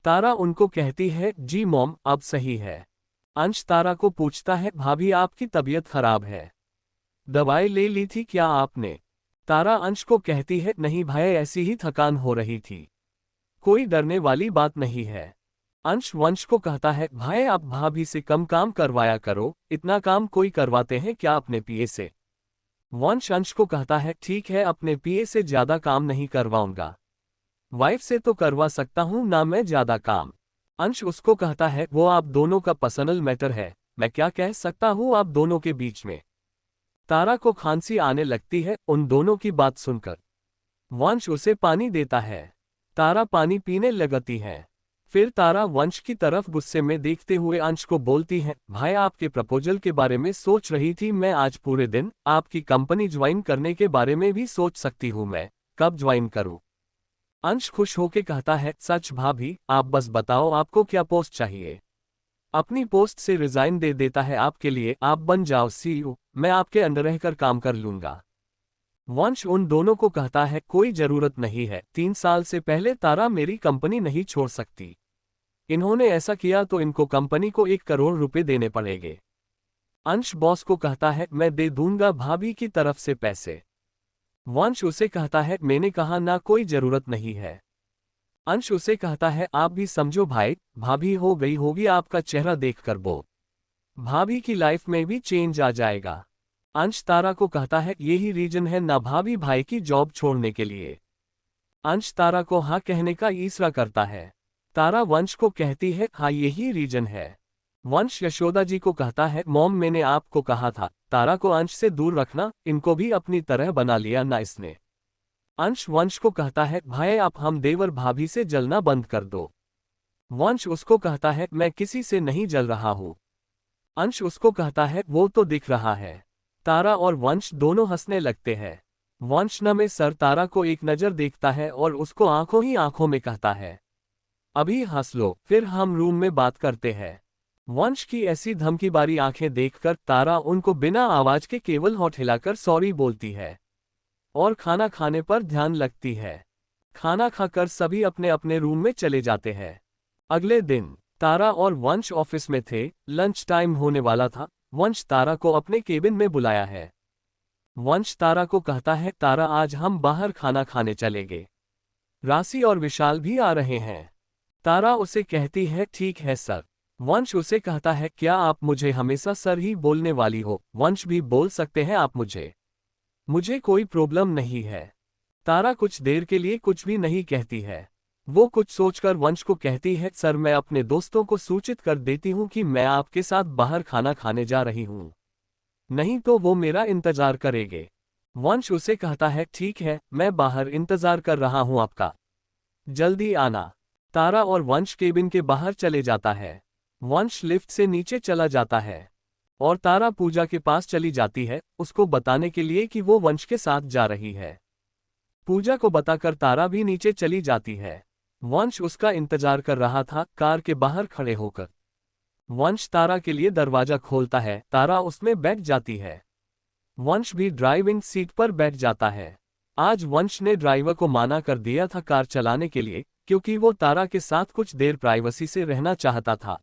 तारा उनको कहती है, जी मॉम अब सही है। अंश तारा को पूछता है, भाभी आपकी तबीयत खराब है, दवाई ले ली थी क्या आपने? तारा अंश को कहती है, नहीं भाई ऐसी ही थकान हो रही थी, कोई डरने वाली बात नहीं है। अंश वंश को कहता है, भाई आप भाभी से कम काम करवाया करो, इतना काम कोई करवाते हैं क्या अपने पीए से? वंश अंश को कहता है, ठीक है अपने पीए से ज्यादा काम नहीं करवाऊंगा, वाइफ से तो करवा सकता हूं ना मैं ज्यादा काम। अंश उसको कहता है, वो आप दोनों का पर्सनल मैटर है, मैं क्या कह सकता हूं आप दोनों के बीच में? तारा को खांसी आने लगती है उन दोनों की बात सुनकर। वंश उसे पानी देता है। तारा पानी पीने लगती है। फिर तारा वंश की तरफ गुस्से में देखते हुए अंश को बोलती है, भाई आपके प्रपोजल के बारे में सोच रही थी मैं आज पूरे दिन, आपकी कंपनी ज्वाइन करने के बारे में भी सोच सकती हूँ मैं, कब ज्वाइन करूँ। अंश खुश होके कहता है, सच भाभी, आप बस बताओ आपको क्या पोस्ट चाहिए। अपनी पोस्ट से रिजाइन दे देता है आपके लिए, आप बन जाओ सीईओ, मैं आपके अंडर रहकर काम कर लूंगा। वंश उन दोनों को कहता है, कोई जरूरत नहीं है, 3 साल से पहले तारा मेरी कंपनी नहीं छोड़ सकती। इन्होंने ऐसा किया तो इनको कंपनी को 1 करोड़ रुपए देने पड़ेंगे। अंश बॉस को कहता है, मैं दे दूंगा भाभी की तरफ से पैसे। वंश उसे कहता है, मैंने कहा ना, कोई जरूरत नहीं है। अंश उसे कहता है, आप भी समझो भाई, भाभी हो गई होगी आपका चेहरा देखकर वो, भाभी की लाइफ में भी चेंज आ जाएगा। अंश तारा को कहता है, यही रीजन है ना भाभी भाई की जॉब छोड़ने के लिए। अंश तारा को हाँ कहने का इशारा करता है। तारा वंश को कहती है, हाँ यही रीजन है। वंश यशोदा जी को कहता है, मॉम मैंने आपको कहा था तारा को अंश से दूर रखना, इनको भी अपनी तरह बना लिया ना इसने। अंश वंश को कहता है, भाई आप हम देवर भाभी से जलना बंद कर दो। वंश उसको कहता है, मैं किसी से नहीं जल रहा हूं। अंश उसको कहता है, वो तो दिख रहा है। तारा और वंश दोनों हंसने लगते हैं। वंश न में सर तारा को एक नजर देखता है और उसको आंखों ही आंखों में कहता है, अभी हंस लो, फिर हम रूम में बात करते हैं। वंश की ऐसी धमकी बारी आंखें देखकर तारा उनको बिना आवाज के केवल होठ हिलाकर सॉरी बोलती है और खाना खाने पर ध्यान लगती है। खाना खाकर सभी अपने अपने रूम में चले जाते हैं। अगले दिन तारा और वंश ऑफिस में थे। लंच टाइम होने वाला था। वंश तारा को अपने केबिन में बुलाया है। वंश तारा को कहता है, तारा आज हम बाहर खाना खाने चलेंगे, राशि और विशाल भी आ रहे हैं। तारा उसे कहती है, ठीक है सर। वंश उसे कहता है, क्या आप मुझे हमेशा सर ही बोलने वाली हो? वंश भी बोल सकते हैं आप मुझे कोई प्रॉब्लम नहीं है। तारा कुछ देर के लिए कुछ भी नहीं कहती है। वो कुछ सोचकर वंश को कहती है, सर मैं अपने दोस्तों को सूचित कर देती हूँ कि मैं आपके साथ बाहर खाना खाने जा रही हूँ, नहीं तो वो मेरा इंतजार करेंगे। वंश उसे कहता है, ठीक है, मैं बाहर इंतजार कर रहा हूँ आपका, जल्दी आना। तारा और वंश केबिन के बाहर चले जाता है। वंश लिफ्ट से नीचे चला जाता है और तारा पूजा के पास चली जाती है, उसको बताने के लिए कि वो वंश के साथ जा रही है। पूजा को बताकर तारा भी नीचे चली जाती है। वंश उसका इंतजार कर रहा था कार के बाहर खड़े होकर। वंश तारा के लिए दरवाजा खोलता है। तारा उसमें बैठ जाती है। वंश भी ड्राइविंग सीट पर बैठ जाता है। आज वंश ने ड्राइवर को माना कर दिया था कार चलाने के लिए, क्योंकि वो तारा के साथ कुछ देर प्राइवेसी से रहना चाहता था।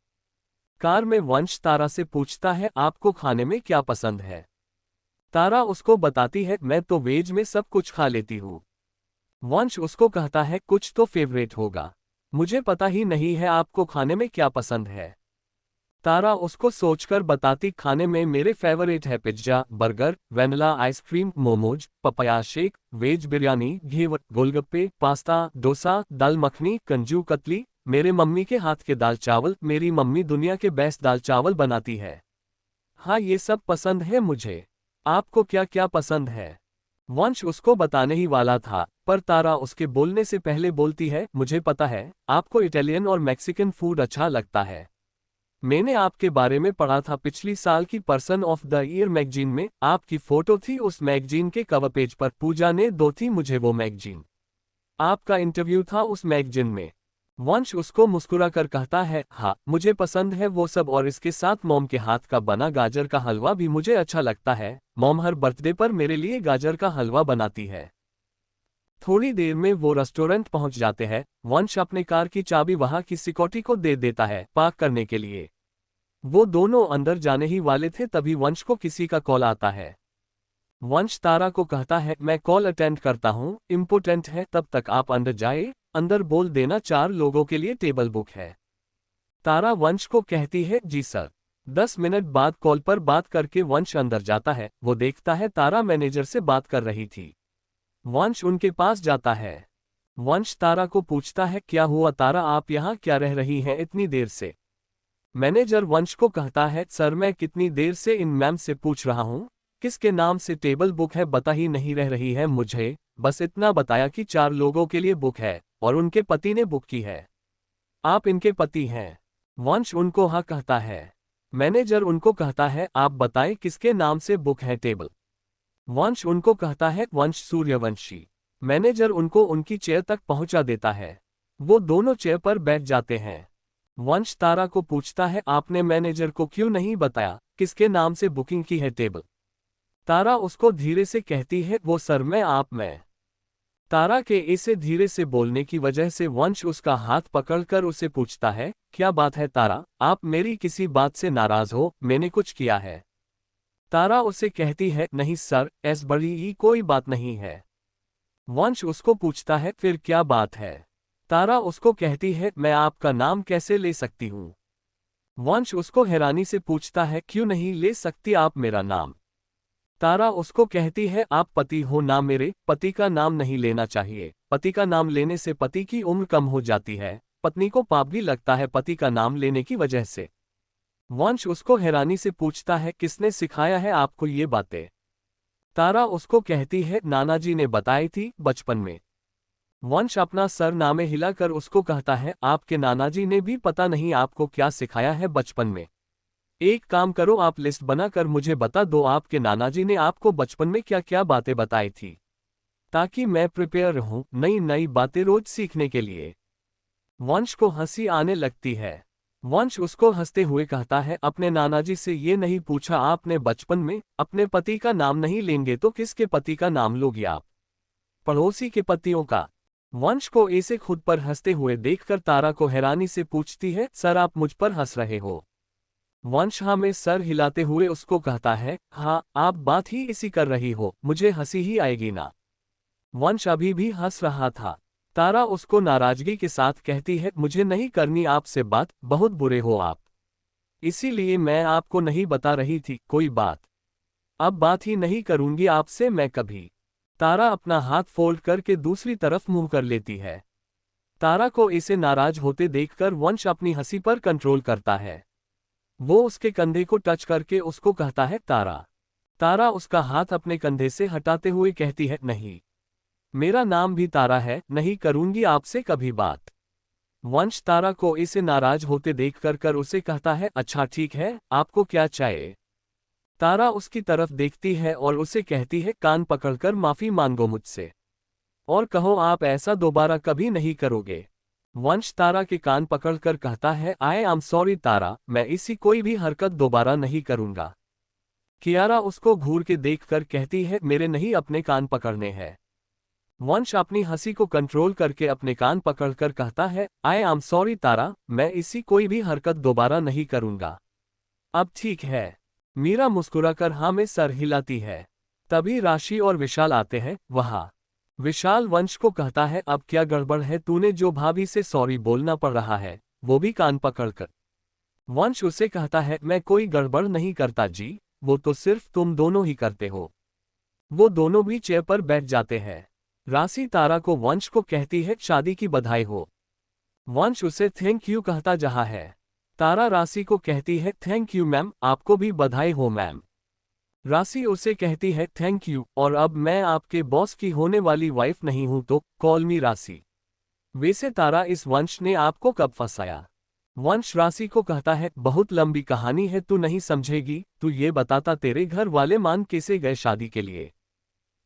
कार में वंश तारा से पूछता है, आपको खाने में क्या पसंद है? तारा उसको बताती है, मैं तो वेज में सब कुछ खा लेती हूँ। वंश उसको कहता है, कुछ तो फेवरेट होगा, मुझे पता ही नहीं है आपको खाने में क्या पसंद है। तारा उसको सोचकर बताती, खाने में मेरे फेवरेट है pizza, burger, vanilla ice cream, momos, papaya shake, veg biryani, ghevar, golgappe, pasta, dosa, dal makhani, kaju katli, मेरे मम्मी के हाथ के दाल चावल, मेरी मम्मी दुनिया के बेस्ट दाल चावल बनाती है। हाँ ये सब पसंद है मुझे, आपको क्या क्या पसंद है? वंश उसको बताने ही वाला था, पर तारा उसके बोलने से पहले बोलती है, मुझे पता है आपको इटालियन और मैक्सिकन फूड अच्छा लगता है। मैंने आपके बारे में पढ़ा था पिछली साल की person of the year magazine में, आपकी फोटो थी उस मैगजीन के कवर पेज पर। पूजा ने दो थी मुझे वो मैगजीन, आपका इंटरव्यू था उस मैगजीन में। वंश उसको मुस्कुराकर कहता है, हाँ मुझे पसंद है वो सब, और इसके साथ मॉम के हाथ का बना गाजर का हलवा भी मुझे अच्छा लगता है। मॉम हर बर्थडे पर मेरे लिए गाजर का हलवा बनाती है। थोड़ी देर में वो रेस्टोरेंट पहुंच जाते हैं। वंश अपने कार की चाबी वहां की सिक्योरिटी को दे देता है पार्क करने के लिए। वो दोनों अंदर जाने ही वाले थे तभी वंश को किसी का कॉल आता है। वंश तारा को कहता है, मैं कॉल अटेंड करता हूँ, इम्पोर्टेंट है, तब तक आप अंदर जाए, अंदर बोल देना 4 लोगों के लिए टेबल बुक है। तारा वंश को कहती है, जी सर। 10 मिनट बाद कॉल पर बात करके वंश अंदर जाता है। वो देखता है तारा मैनेजर से बात कर रही थी। वंश उनके पास जाता है। वंश तारा को पूछता है, क्या हुआ तारा, आप यहाँ क्या रह रही हैं इतनी देर से? मैनेजर वंश को कहता है, सर मैं कितनी देर से इन मैम से पूछ रहा हूँ, किसके नाम से टेबल बुक है बता ही नहीं रह रही है मुझे, बस इतना बताया कि 4 लोगों के लिए बुक है और उनके पति ने बुक की है। आप इनके पति हैं? वंश उनको हाँ कहता है। मैनेजर उनको कहता है आप बताएं किसके नाम से बुक है टेबल। वंश उनको कहता है वंश सूर्यवंशी। मैनेजर उनको उनकी चेयर तक पहुंचा देता है। वो दोनों चेयर पर बैठ जाते हैं। वंश तारा को पूछता है आपने मैनेजर को क्यों नहीं बताया किसके नाम से बुकिंग की है टेबल। तारा उसको धीरे से कहती है वो सर मैं। तारा के ऐसे धीरे से बोलने की वजह से वंश उसका हाथ पकड़कर उसे पूछता है क्या बात है तारा, आप मेरी किसी बात से नाराज हो, मैंने कुछ किया है? तारा उसे कहती है नहीं सर, ऐस बड़ी ही कोई बात नहीं है। वंश उसको पूछता है फिर क्या बात है? तारा उसको कहती है मैं आपका नाम कैसे ले सकती हूँ? वंश उसको हैरानी से पूछता है क्यों नहीं ले सकती आप मेरा नाम? तारा उसको कहती है आप पति हो ना, मेरे पति का नाम नहीं लेना चाहिए, पति का नाम लेने से पति की उम्र कम हो जाती है, पत्नी को पाप भी लगता है पति का नाम लेने की वजह से। वंश उसको हैरानी से पूछता है किसने सिखाया है आपको ये बातें? तारा उसको कहती है नाना जी ने बताई थी बचपन में। वंश अपना सर नामे हिलाकर उसको कहता है आपके नाना जी ने भी पता नहीं आपको क्या सिखाया है बचपन में। एक काम करो आप लिस्ट बनाकर मुझे बता दो आपके नाना जी ने आपको बचपन में क्या क्या बातें बताई थी, ताकि मैं प्रिपेयर रहूं नई नई बातें रोज सीखने के लिए। वंश को हंसी आने लगती है। वंश उसको हंसते हुए कहता है अपने नाना जी से ये नहीं पूछा आपने बचपन में, अपने पति का नाम नहीं लेंगे तो किसके पति का नाम लोगे आप? पड़ोसी के पतियों का। वंश को ऐसे खुद पर हंसते हुए देखकर तारा को हैरानी से पूछती है सर आप मुझ पर हंस रहे हो? वंश हाँ में सर हिलाते हुए उसको कहता है हाँ आप बात ही इसी कर रही हो, मुझे हंसी ही आएगी ना। वंश अभी भी हंस रहा था। तारा उसको नाराजगी के साथ कहती है मुझे नहीं करनी आपसे बात, बहुत बुरे हो आप, इसीलिए मैं आपको नहीं बता रही थी कोई बात। अब बात ही नहीं करूंगी आपसे मैं कभी। तारा अपना हाथ फोल्ड करके दूसरी तरफ मुंह कर लेती है। तारा को इसे नाराज होते देखकर वंश अपनी हंसी पर कंट्रोल करता है। वो उसके कंधे को टच करके उसको कहता है तारा। तारा उसका हाथ अपने कंधे से हटाते हुए कहती है नहीं, मेरा नाम भी तारा है, नहीं करूंगी आपसे कभी बात। वंश तारा को इसे नाराज होते देखकर उसे कहता है अच्छा ठीक है, आपको क्या चाहिए? तारा उसकी तरफ देखती है और उसे कहती है कान पकड़कर माफी मांगो मुझसे और कहो आप ऐसा दोबारा कभी नहीं करोगे। वंश तारा के कान पकड़कर कहता है आई एम सॉरी तारा, मैं इसी कोई भी हरकत दोबारा नहीं करूंगा। कियारा उसको घूर के देखकर कहती है मेरे नहीं अपने कान पकड़ने हैं। वंश अपनी हंसी को कंट्रोल करके अपने कान पकड़कर कहता है आई एम सॉरी तारा, मैं इसी कोई भी हरकत दोबारा नहीं करूंगा। अब ठीक है। मीरा मुस्कुराकर हाँ में सर हिलाती है। तभी राशि और विशाल आते हैं वहां। विशाल वंश को कहता है अब क्या गड़बड़ है, तूने जो भाभी से सॉरी बोलना पड़ रहा है, वो भी कान पकड़कर। वंश उसे कहता है मैं कोई गड़बड़ नहीं करता जी, वो तो सिर्फ तुम दोनों ही करते हो। वो दोनों भी चेयर पर बैठ जाते हैं। राशि तारा को वंश को कहती है शादी की बधाई हो। वंश उसे थैंक यू कहता जहा है। तारा राशि को कहती है थैंक यू मैम, आपको भी बधाई हो मैम। राशि उसे कहती है थैंक यू, और अब मैं आपके बॉस की होने वाली वाइफ नहीं हूं तो कॉल मी राशि। वैसे तारा इस वंश ने आपको कब फंसाया? वंश राशि को कहता है बहुत लंबी कहानी है, तू नहीं समझेगी, तू ये बताता तेरे घर वाले मान कैसे गए शादी के लिए?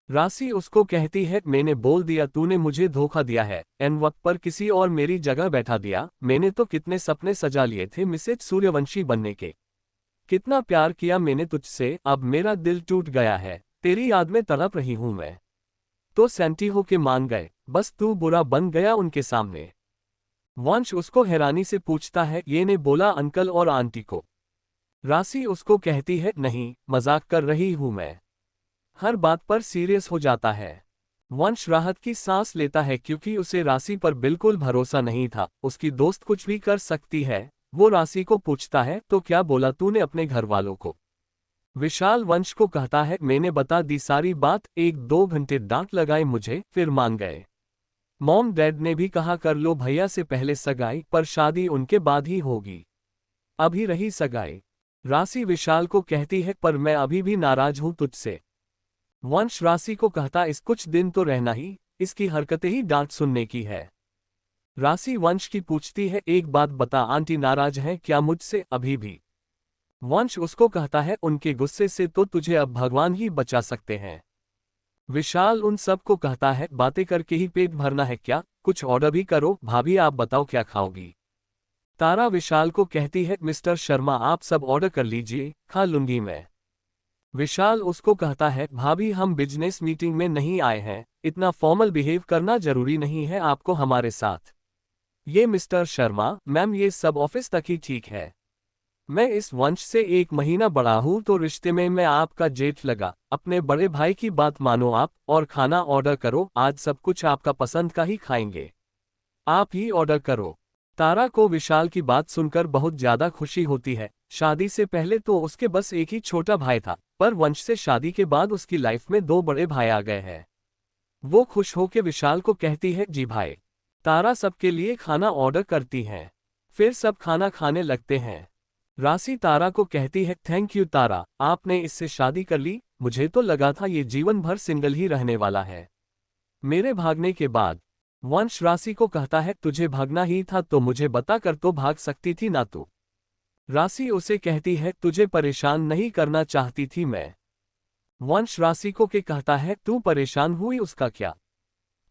राशि उसको कहती है मैंने बोल दिया तूने मुझे धोखा दिया है, एन वक्त पर किसी और मेरी जगह बैठा दिया। मैंने तो कितने सपने सजा लिए थे मिसेज सूर्यवंशी बनने के, कितना प्यार किया मैंने तुझसे, अब मेरा दिल टूट गया है, तेरी याद में तड़प रही हूं मैं। तो सैंटी हो के मान गए, बस तू बुरा बन गया उनके सामने। वंश उसको हैरानी से पूछता है ये ने बोला अंकल और आंटी को? राशि उसको कहती है नहीं, मजाक कर रही हूं मैं। हर बात पर सीरियस हो जाता है। वंश राहत की सांस लेता है क्योंकि उसे राशि पर बिल्कुल भरोसा नहीं था, उसकी दोस्त कुछ भी कर सकती है। वो राशि को पूछता है तो क्या बोला तूने अपने घर वालों को? विशाल वंश को कहता है मैंने बता दी सारी बात, 1-2 घंटे डांट लगाए मुझे, फिर मान गए। मॉम डैड ने भी कहा कर लो भैया से पहले सगाई, पर शादी उनके बाद ही होगी। अभी रही सगाई राशि विशाल को कहती है पर मैं अभी भी नाराज हूं तुझसे। वंश राशि को कहता इस कुछ दिन तो रहना ही, इसकी हरकतें ही डांट सुनने की है। राशि वंश की पूछती है एक बात बता आंटी नाराज हैं क्या मुझसे अभी भी? वंश उसको कहता है उनके गुस्से से तो तुझे अब भगवान ही बचा सकते हैं। विशाल उन सब को कहता है बातें करके ही पेट भरना है क्या, कुछ ऑर्डर भी करो। भाभी आप बताओ क्या खाओगी? तारा विशाल को कहती है मिस्टर शर्मा आप सब ऑर्डर कर लीजिए, खा लूंगी मैं। विशाल उसको कहता है भाभी हम बिजनेस मीटिंग में नहीं आए हैं, इतना फॉर्मल बिहेव करना जरूरी नहीं है आपको हमारे साथ। ये मिस्टर शर्मा मैम ये सब ऑफिस तक ही ठीक है। मैं इस वंश से 1 महीना बड़ा हूं तो रिश्ते में मैं आपका जेठ लगा। अपने बड़े भाई की बात मानो आप और खाना ऑर्डर करो, आज सब कुछ आपका पसंद का ही खाएंगे। आप ही ऑर्डर करो। तारा को विशाल की बात सुनकर बहुत ज्यादा खुशी होती है। शादी से पहले तो उसके बस एक ही छोटा भाई था, पर वंश से शादी के बाद उसकी लाइफ में 2 बड़े भाई आ गए हैं। वो खुश होकर विशाल को कहती है जी भाई। तारा सबके लिए खाना ऑर्डर करती है। फिर सब खाना खाने लगते हैं। राशि तारा को कहती है थैंक यू तारा, आपने इससे शादी कर ली, मुझे तो लगा था ये जीवन भर सिंगल ही रहने वाला है। मेरे भागने के बाद। वंश राशि को कहता है तुझे भागना ही था तो मुझे बता कर तो भाग सकती थी ना तू। राशि उसे कहती है तुझे परेशान नहीं करना चाहती थी मैं। वंश राशि को के कहता है तू परेशान हुई उसका क्या?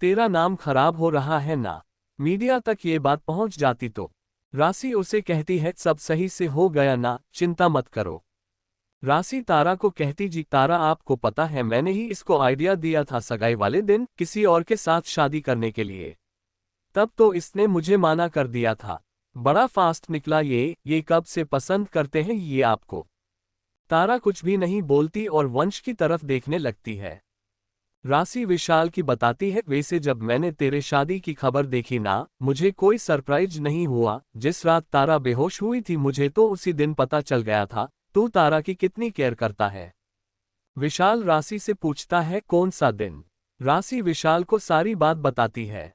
तेरा नाम खराब हो रहा है ना, मीडिया तक ये बात पहुंच जाती तो। राशि उसे कहती है सब सही से हो गया ना, चिंता मत करो। राशि तारा को कहती जी तारा आपको पता है मैंने ही इसको आइडिया दिया था सगाई वाले दिन किसी और के साथ शादी करने के लिए। तब तो इसने मुझे माना कर दिया था। बड़ा फास्ट निकला ये कब से पसंद करते हैं ये आपको? तारा कुछ भी नहीं बोलती और वंश की तरफ देखने लगती है। राशि विशाल की बताती है वैसे जब मैंने तेरे शादी की खबर देखी ना, मुझे कोई सरप्राइज नहीं हुआ। जिस रात तारा बेहोश हुई थी मुझे तो उसी दिन पता चल गया था तू तारा की कितनी केयर करता है। विशाल राशि से पूछता है कौन सा दिन? राशि विशाल को सारी बात बताती है।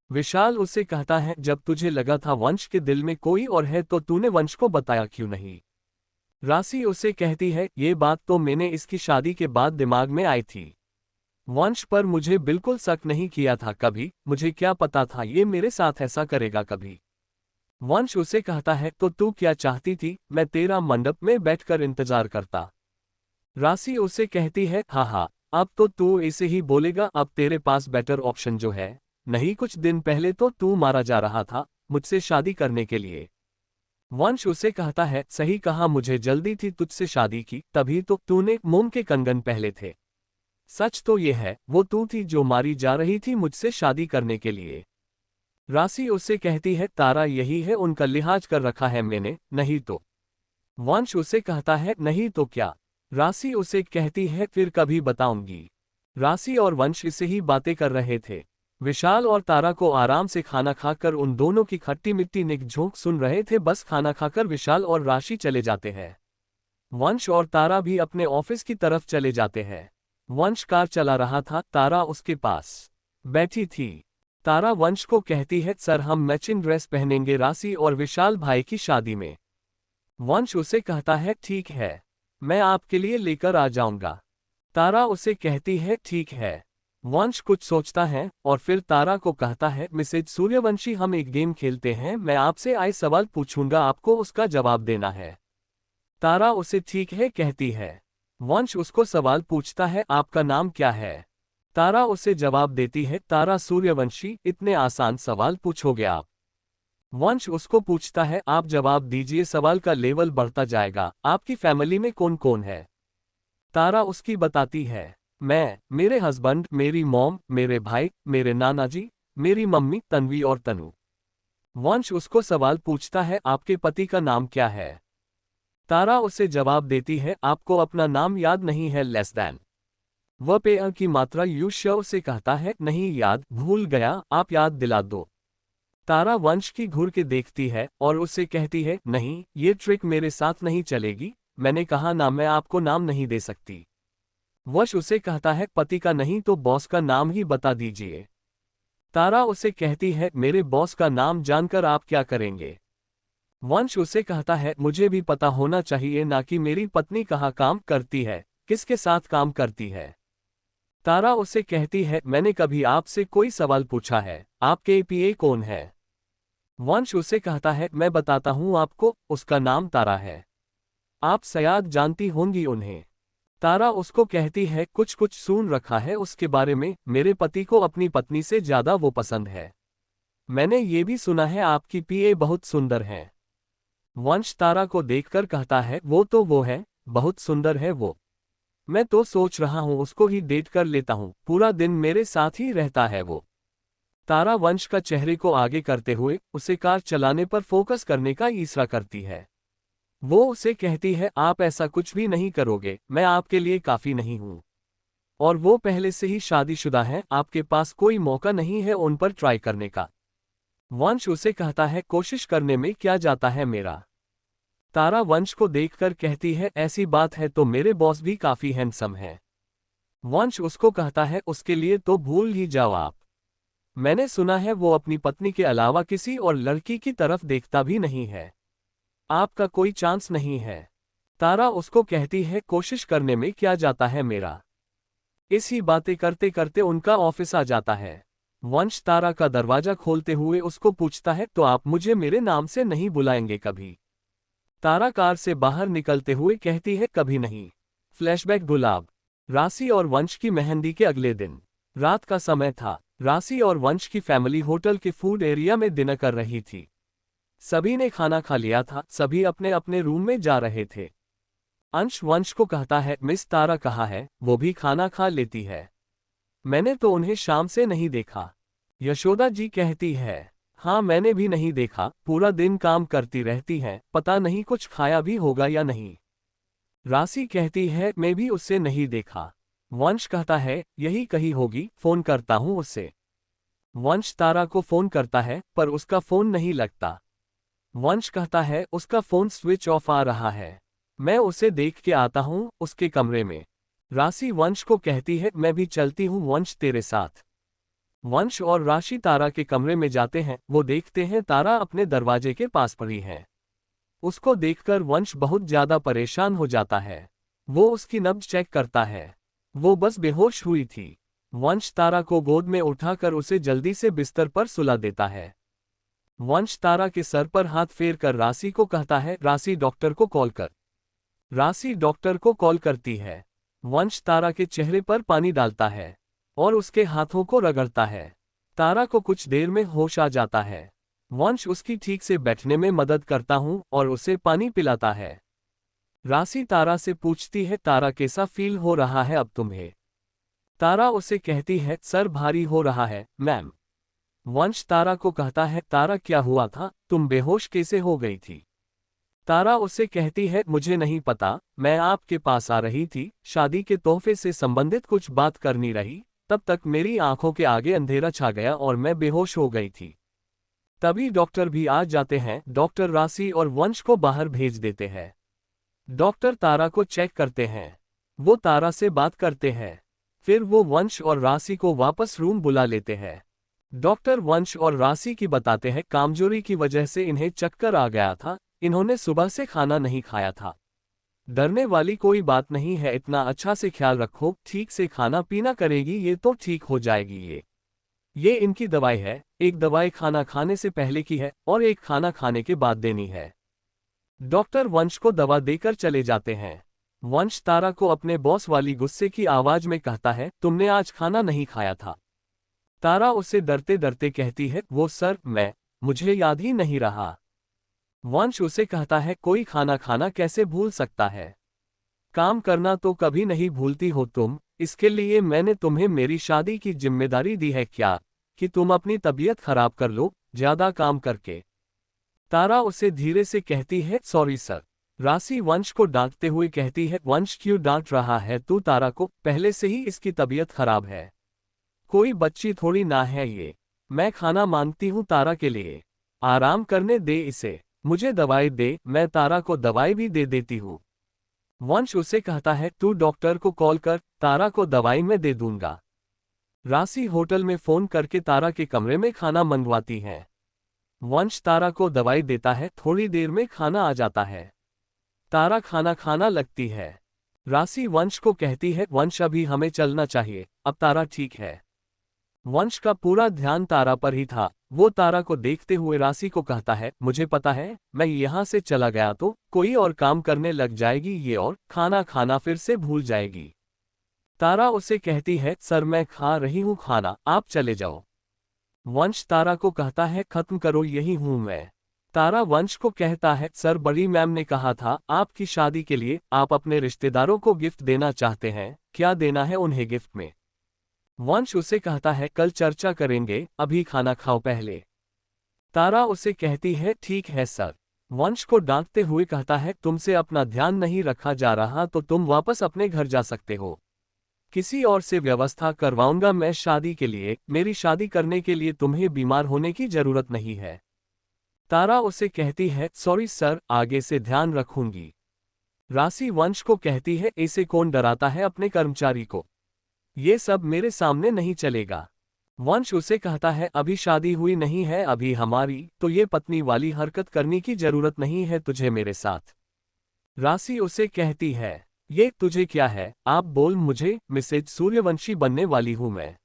विशाल उसे कहता है जब तुझे लगा था वंश के दिल में कोई और है तो तूने वंश को बताया क्यों नहीं? राशि उसे कहती है ये बात तो मैंने इसकी शादी के बाद दिमाग में आई थी। वंश पर मुझे बिल्कुल शक नहीं किया था कभी, मुझे क्या पता था ये मेरे साथ ऐसा करेगा कभी। वंश उसे कहता है तो तू क्या चाहती थी मैं तेरा मंडप में बैठकर इंतजार करता? राशि उसे कहती है हाँ, अब तो तू ऐसे ही बोलेगा, अब तेरे पास बेटर ऑप्शन जो है नहीं। कुछ दिन पहले तो तू मारा जा रहा था मुझसे शादी करने के लिए। वंश उसे कहता है सही कहा, मुझे जल्दी थी तुझसे शादी की, तभी तो तूने मोम के कंगन पहले थे। सच तो ये है वो तू थी जो मारी जा रही थी मुझसे शादी करने के लिए। राशि उससे कहती है तारा यही है उनका लिहाज कर रखा है मैंने, नहीं तो। वंश उसे कहता है नहीं तो क्या? राशि उसे कहती है फिर कभी बताऊंगी। राशि और वंश इसे ही बातें कर रहे थे। विशाल और तारा को आराम से खाना खाकर उन दोनों की खट्टी मिट्टी निकझोंक सुन रहे थे। बस खाना खाकर विशाल और राशि चले जाते हैं। वंश और तारा भी अपने ऑफिस की तरफ चले जाते हैं। वंश कार चला रहा था, तारा उसके पास बैठी थी। तारा वंश को कहती है सर हम मैचिंग ड्रेस पहनेंगे राशि और विशाल भाई की शादी में। वंश उसे कहता है ठीक है, मैं आपके लिए लेकर आ जाऊंगा। तारा उसे कहती है ठीक है। वंश कुछ सोचता है और फिर तारा को कहता है मिसेज सूर्यवंशी हम एक गेम खेलते हैं, मैं आपसे आए सवाल पूछूंगा आपको उसका जवाब देना है। तारा उसे ठीक है कहती है। वंश उसको सवाल पूछता है आपका नाम क्या है? तारा उसे जवाब देती है तारा सूर्यवंशी, इतने आसान सवाल पूछोगे आप? वंश उसको पूछता है आप जवाब दीजिए सवाल का लेवल बढ़ता जाएगा, आपकी फैमिली में कौन कौन है? तारा उसकी बताती है मैं, मेरे हस्बैंड, मेरी मॉम, मेरे भाई, मेरे नाना जी, मेरी मम्मी तन्वी और तनु। वंश उसको सवाल पूछता है आपके पति का नाम क्या है? तारा उसे जवाब देती है आपको अपना नाम याद नहीं है लेस दैन। वह पे अ की मात्रा यू श्योर से कहता है नहीं याद, भूल गया, आप याद दिला दो। तारा वंश की घूर के देखती है और उससे कहती है नहीं ये ट्रिक मेरे साथ नहीं चलेगी, मैंने कहा ना मैं आपको नाम नहीं दे सकती। वंश उसे कहता है पति का नहीं तो बॉस का नाम ही बता दीजिए। तारा उसे कहती है मेरे बॉस का नाम जानकर आप क्या करेंगे? वंश उसे कहता है, मुझे भी पता होना चाहिए ना कि मेरी पत्नी कहाँ काम करती है, किसके साथ काम करती है। तारा उसे कहती है, मैंने कभी आपसे कोई सवाल पूछा है, आपके पीए कौन है? वंश उसे कहता है, मैं बताता हूँ आपको, उसका नाम तारा है। आप शायद जानती होंगी उन्हें। तारा उसको कहती है, कुछ कुछ सुन रखा है उसके बारे में, मेरे पति को अपनी पत्नी से ज्यादा वो पसंद है। मैंने ये भी सुना है आपकी पीए बहुत सुंदर है। वंश तारा को देखकर कहता है, वो है, बहुत सुंदर है वो। मैं तो सोच रहा हूँ उसको ही डेट कर लेता हूँ, पूरा दिन मेरे साथ ही रहता है वो। तारा वंश का चेहरे को आगे करते हुए उसे कार चलाने पर फोकस करने का इशारा करती है। वो उसे कहती है, आप ऐसा कुछ भी नहीं करोगे, मैं आपके लिए काफी नहीं हूँ। और वो पहले से ही शादीशुदा है, आपके पास कोई मौका नहीं है उन पर ट्राई करने का। वंश उसे कहता है, कोशिश करने में क्या जाता है मेरा। तारा वंश को देखकर कहती है, ऐसी बात है तो मेरे बॉस भी काफी हैंडसम है। वंश उसको कहता है, उसके लिए तो भूल ही जाओ आप। मैंने सुना है वो अपनी पत्नी के अलावा किसी और लड़की की तरफ देखता भी नहीं है। आपका कोई चांस नहीं है। तारा उसको कहती है, कोशिश करने में क्या जाता है मेरा। इसी बातें करते करते उनका ऑफिस आ जाता है। वंश तारा का दरवाजा खोलते हुए उसको पूछता है, तो आप मुझे मेरे नाम से नहीं बुलाएंगे कभी? तारा कार से बाहर निकलते हुए कहती है, कभी नहीं। फ्लैशबैक गुलाब। राशि और वंश की मेहंदी के अगले दिन रात का समय था। राशि और वंश की फैमिली होटल के फूड एरिया में डिनर कर रही थी। सभी ने खाना खा लिया था, सभी अपने अपने रूम में जा रहे थे। अंश वंश को कहता है, मिस तारा कहाँ है, वो भी खाना खा लेती है। मैंने तो उन्हें शाम से नहीं देखा। यशोदा जी कहती है, हाँ मैंने भी नहीं देखा, पूरा दिन काम करती रहती हैं, पता नहीं कुछ खाया भी होगा या नहीं। राशि कहती है, मैं भी उससे नहीं देखा। वंश कहता है, यही कही होगी, फोन करता हूँ उससे। वंश तारा को फोन करता है पर उसका फोन नहीं लगता। वंश कहता है, उसका फोन स्विच ऑफ आ रहा है, मैं उसे देख के आता हूँ उसके कमरे में। राशि वंश को कहती है, मैं भी चलती हूँ वंश तेरे साथ। वंश और राशि तारा के कमरे में जाते हैं, वो देखते हैं तारा अपने दरवाजे के पास पड़ी है। उसको देखकर वंश बहुत ज्यादा परेशान हो जाता है। वो उसकी नब्ज चेक करता है। वो बस बेहोश हुई थी। वंश तारा को गोद में उठाकर उसे जल्दी से बिस्तर पर सुला देता है। वंश तारा के सर पर हाथ फेर कर राशि को कहता है, राशि डॉक्टर को कॉल कर। राशि डॉक्टर को कॉल करती है। वंश तारा के चेहरे पर पानी डालता है और उसके हाथों को रगड़ता है। तारा को कुछ देर में होश आ जाता है। वंश उसकी ठीक से बैठने में मदद करता हूँ और उसे पानी पिलाता है। राशि तारा से पूछती है, तारा कैसा फील हो रहा है अब तुम्हें? तारा उसे कहती है, सर भारी हो रहा है मैम। वंश तारा को कहता है, तारा क्या हुआ था, तुम बेहोश कैसे हो गई थी? तारा उसे कहती है, मुझे नहीं पता, मैं आपके पास आ रही थी, शादी के तोहफे से संबंधित कुछ बात करनी रही, तब तक मेरी आंखों के आगे अंधेरा छा गया और मैं बेहोश हो गई थी। तभी डॉक्टर भी आ जाते हैं। डॉक्टर राशि और वंश को बाहर भेज देते हैं। डॉक्टर तारा को चेक करते हैं। वो तारा से बात करते हैं। फिर वो वंश और राशि को वापस रूम बुला लेते हैं। डॉक्टर वंश और राशि की बताते हैं, कामजोरी की वजह से इन्हें चक्कर आ गया था, इन्होंने सुबह से खाना नहीं खाया था। डरने वाली कोई बात नहीं है, इतना अच्छा से ख्याल रखो, ठीक से खाना पीना करेगी ये तो ठीक हो जाएगी। ये इनकी दवाई है, एक दवाई खाना खाने से पहले की है और एक खाना खाने के बाद देनी है। डॉक्टर वंश को दवा देकर चले जाते हैं। वंश तारा को अपने बॉस वाली गुस्से की आवाज में कहता है, तुमने आज खाना नहीं खाया था। तारा उसे डरते डरते कहती है, वो सर मुझे याद ही नहीं रहा। वंश उसे कहता है, कोई खाना खाना कैसे भूल सकता है? काम करना तो कभी नहीं भूलती हो तुम, इसके लिए मैंने तुम्हें मेरी शादी की जिम्मेदारी दी है क्या, कि तुम अपनी तबीयत खराब कर लो ज्यादा काम करके? तारा उसे धीरे से कहती है, सॉरी सर। राशि वंश को डांटते हुए कहती है, वंश क्यों डांट रहा है तू तारा को, पहले से ही इसकी तबीयत खराब है, कोई बच्ची थोड़ी ना है ये। मैं खाना मांगती हूँ तारा के लिए, आराम करने दे इसे, मुझे दवाई दे, मैं तारा को दवाई भी दे देती हूँ। वंश उसे कहता है, तू डॉक्टर को कॉल कर, तारा को दवाई मैं दे दूंगा। राशि होटल में फोन करके तारा के कमरे में खाना मंगवाती है। वंश तारा को दवाई देता है, थोड़ी देर में खाना आ जाता है। तारा खाना खाना लगती है। राशि वंश को कहती है, वंश अभी हमें चलना चाहिए, अब तारा ठीक है। वंश का पूरा ध्यान तारा पर ही था। वो तारा को देखते हुए राशि को कहता है, मुझे पता है, मैं यहाँ से चला गया तो कोई और काम करने लग जाएगी ये और खाना खाना फिर से भूल जाएगी। तारा उसे कहती है, सर मैं खा रही हूँ खाना, आप चले जाओ। वंश तारा को कहता है, खत्म करो, यही हूँ मैं। तारा वंश को कहता है, सर बड़ी मैम ने कहा था आपकी शादी के लिए आप अपने रिश्तेदारों को गिफ्ट देना चाहते हैं, क्या देना है उन्हें गिफ्ट में? वंश उसे कहता है, कल चर्चा करेंगे, अभी खाना खाओ पहले। तारा उसे कहती है, ठीक है सर। वंश को डांटते हुए कहता है, तुमसे अपना ध्यान नहीं रखा जा रहा तो तुम वापस अपने घर जा सकते हो। किसी और से व्यवस्था करवाऊंगा मैं शादी के लिए, मेरी शादी करने के लिए तुम्हें बीमार होने की जरूरत नहीं है। तारा उसे कहती है, सॉरी सर, आगे से ध्यान रखूंगी। राशि वंश को कहती है, ऐसे कौन डराता है अपने कर्मचारी को, ये सब मेरे सामने नहीं चलेगा। वंश उसे कहता है, अभी शादी हुई नहीं है अभी हमारी, तो ये पत्नी वाली हरकत करने की जरूरत नहीं है तुझे मेरे साथ। राशि उसे कहती है, ये तुझे क्या है, आप बोल मुझे, मिसेज सूर्यवंशी बनने वाली हूं मैं,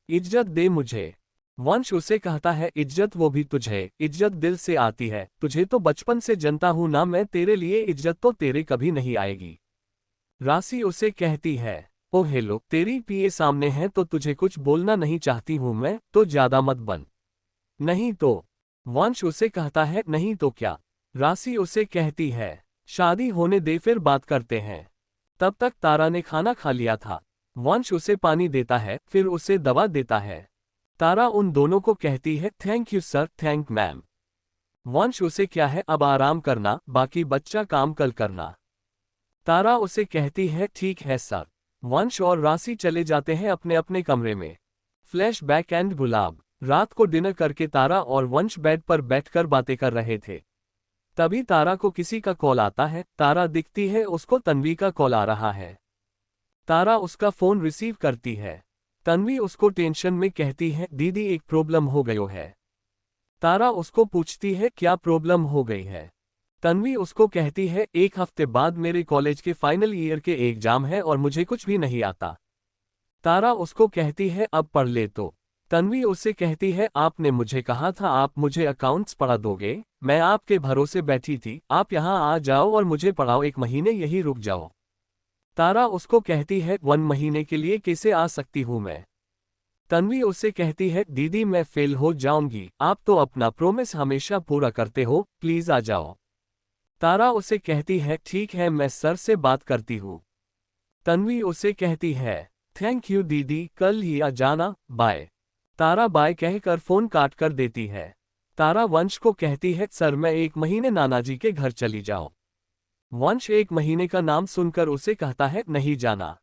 इज्जत दे मुझे। वंश उसे कहता है, इज्जत वो भी तुझे, इज्जत दिल से आती है, तुझे तो बचपन से जनता हूं ना मैं, तेरे लिए इज्जत तो तेरे कभी नहीं आएगी। राशि उसे कहती है, ओ हेलो, तेरी पीए सामने है तो तुझे कुछ बोलना नहीं चाहती हूं मैं, तो ज्यादा मत बन, नहीं तो। वंश उसे कहता है, नहीं तो क्या? राशि उसे कहती है, शादी होने दे फिर बात करते हैं। तब तक तारा ने खाना खा लिया था। वंश उसे पानी देता है, फिर उसे दवा देता है। तारा उन दोनों को कहती है, thank you sir, thank ma'am. वंश उसे क्या है, अब आराम करना, बाकी बच्चा काम कल करना। तारा उसे कहती है, ठीक है सर। वंश और राशि चले जाते हैं अपने अपने कमरे में। फ्लैश बैक एंड गुलाब। रात को डिनर करके तारा और वंश बेड पर बैठकर बातें कर रहे थे। तभी तारा को किसी का कॉल आता है। तारा दिखती है, उसको तन्वी का कॉल आ रहा है। तारा उसका फोन रिसीव करती है। तन्वी उसको टेंशन में कहती है, दीदी एक प्रॉब्लम हो गयो है। तारा उसको पूछती है, क्या प्रॉब्लम हो गई है? तन्वी उसको कहती है, एक हफ्ते बाद मेरे कॉलेज के फाइनल ईयर के एग्जाम है और मुझे कुछ भी नहीं आता। तारा उसको कहती है, अब पढ़ ले तो। तन्वी उससे कहती है, आपने मुझे कहा था आप मुझे अकाउंट्स पढ़ा दोगे, मैं आपके भरोसे बैठी थी, आप यहाँ आ जाओ और मुझे पढ़ाओ, 1 महीने यही रुक जाओ। तारा उसको कहती है, 1 महीने के लिए कैसे आ सकती हूँ मैं? तन्वी उससे कहती है, दीदी मैं फेल हो जाऊंगी, आप तो अपना प्रॉमिस हमेशा पूरा करते हो, प्लीज आ जाओ। तारा उसे कहती है, ठीक है मैं सर से बात करती हूँ। तन्वी उसे कहती है, थैंक यू दीदी, कल ही आ जाना, बाय। तारा बाय कहकर फोन काट कर देती है। तारा वंश को कहती है, सर मैं 1 महीने नानाजी के घर चली जाओ। वंश 1 महीने का नाम सुनकर उसे कहता है, नहीं जाना।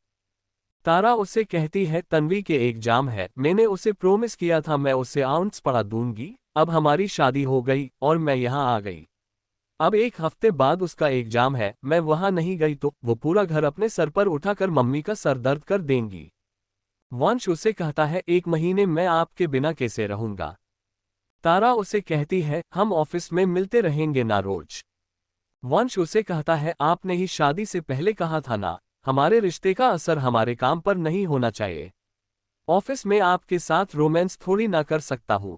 तारा उसे कहती है, तन्वी के एग्जाम है, मैंने उसे प्रॉमिस किया था मैं उसे अकाउंट्स पढ़ा दूंगी, अब हमारी शादी हो गई और मैं यहाँ आ गई। अब 1 हफ्ते बाद उसका एग्जाम है, मैं वहां नहीं गई तो वो पूरा घर अपने सर पर उठाकर मम्मी का सर दर्द कर देंगी। वंश उसे कहता है, 1 महीने मैं आपके बिना कैसे रहूंगा? तारा उसे कहती है, हम ऑफिस में मिलते रहेंगे ना रोज। वंश उसे कहता है, आपने ही शादी से पहले कहा था ना, हमारे रिश्ते का असर हमारे काम पर नहीं होना चाहिए। ऑफिस में आपके साथ रोमांस थोड़ी ना कर सकता हूं।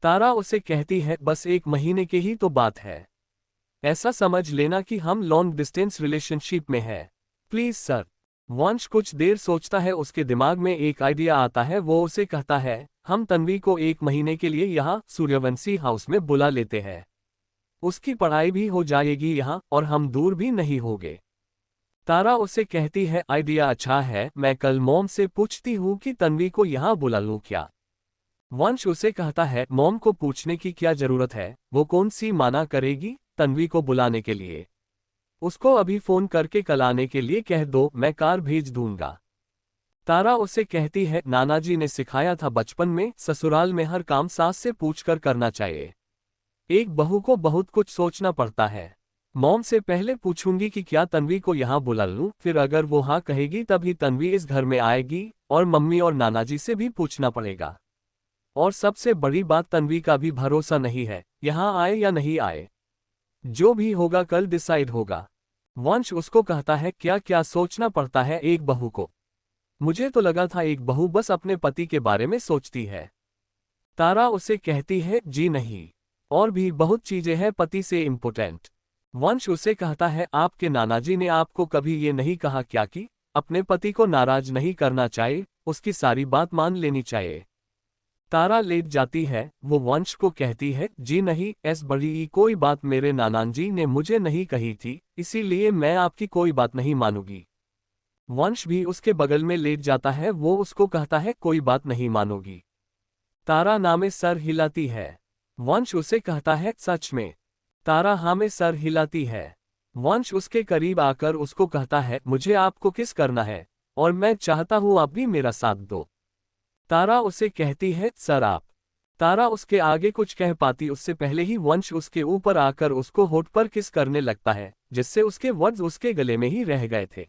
तारा उसे कहती है, बस 1 महीने की ही तो बात है, ऐसा समझ लेना कि हम लॉन्ग डिस्टेंस रिलेशनशिप में है, प्लीज सर। वंश कुछ देर सोचता है, उसके दिमाग में एक आइडिया आता है। वो उसे कहता है, हम तन्वी को 1 महीने के लिए यहाँ सूर्यवंशी हाउस में बुला लेते हैं, उसकी पढ़ाई भी हो जाएगी यहाँ और हम दूर भी नहीं होंगे। तारा उसे कहती है, आइडिया अच्छा है, मैं कल मॉम से पूछती हूँ कि तन्वी को यहाँ बुला लूँ क्या। वंश उसे कहता है, मॉम को पूछने की क्या जरूरत है, वो कौन सी माना करेगी तन्वी को बुलाने के लिए। उसको अभी फोन करके कल आने के लिए कह दो, मैं कार भेज दूंगा। तारा उसे कहती है, नानाजी ने सिखाया था बचपन में, ससुराल में हर काम सास से पूछकर करना चाहिए। एक बहू को बहुत कुछ सोचना पड़ता है। मॉम से पहले पूछूंगी कि क्या तन्वी को यहाँ बुला लूं, फिर अगर वो हाँ कहेगी तभी तन्वी इस घर में आएगी, और मम्मी और नानाजी से भी पूछना पड़ेगा। और सबसे बड़ी बात तन्वी का भी भरोसा नहीं है, यहाँ आए या नहीं आए। जो भी होगा कल डिसाइड होगा। वंश उसको कहता है क्या क्या सोचना पड़ता है एक बहू को। मुझे तो लगा था एक बहू बस अपने पति के बारे में सोचती है। तारा उसे कहती है जी नहीं, और भी बहुत चीजें हैं पति से इम्पोर्टेंट। वंश उसे कहता है आपके नानाजी ने आपको कभी ये नहीं कहा क्या कि अपने पति को नाराज नहीं करना चाहिए, उसकी सारी बात मान लेनी चाहिए। तारा लेट जाती है, वो वंश को कहती है जी नहीं, ऐसी बड़ी कोई बात मेरे नानाजी ने मुझे नहीं कही थी, इसीलिए मैं आपकी कोई बात नहीं मानूंगी। वंश भी उसके बगल में लेट जाता है, वो उसको कहता है कोई बात नहीं मानोगी। तारा ना में सर हिलाती है। वंश उसे कहता है सच में। तारा हाँ में सर हिलाती है। वंश उसके करीब आकर उसको कहता है मुझे आपको किस करना है, और मैं चाहता हूं आप भी मेरा साथ दो। तारा उसे कहती है सर आप। तारा उसके आगे कुछ कह पाती उससे पहले ही वंश उसके ऊपर आकर उसको होठ पर किस करने लगता है, जिससे उसके वर्ड्स उसके गले में ही रह गए थे।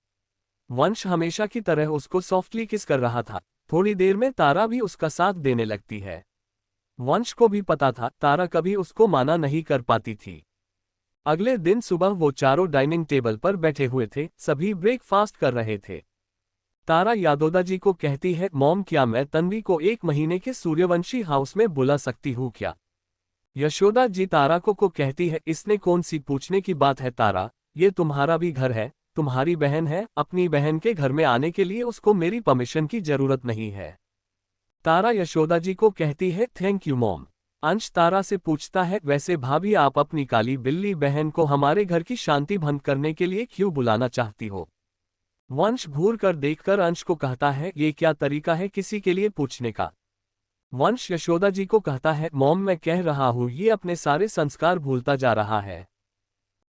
वंश हमेशा की तरह उसको सॉफ्टली किस कर रहा था। थोड़ी देर में तारा भी उसका साथ देने लगती है। वंश को भी पता था तारा कभी उसको माना नहीं कर पाती थी। अगले दिन सुबह वो चारों डाइनिंग टेबल पर बैठे हुए थे, सभी ब्रेकफास्ट कर रहे थे। तारा यादोदा जी को कहती है मॉम क्या मैं तन्वी को 1 महीने के सूर्यवंशी हाउस में बुला सकती हूँ क्या। यशोदा जी तारा को कहती है इसने कौन सी पूछने की बात है तारा, ये तुम्हारा भी घर है, तुम्हारी बहन है, अपनी बहन के घर में आने के लिए उसको मेरी परमिशन की जरूरत नहीं है। तारा यशोदा जी को कहती है थैंक यू मॉम। अंश तारा से पूछता है वैसे भाभी आप अपनी काली बिल्ली बहन को हमारे घर की शांति भंग करने के लिए क्यों बुलाना चाहती हो। वंश घूर कर देखकर अंश को कहता है ये क्या तरीका है किसी के लिए पूछने का। वंश यशोदा जी को कहता है मॉम मैं कह रहा हूँ ये अपने सारे संस्कार भूलता जा रहा है।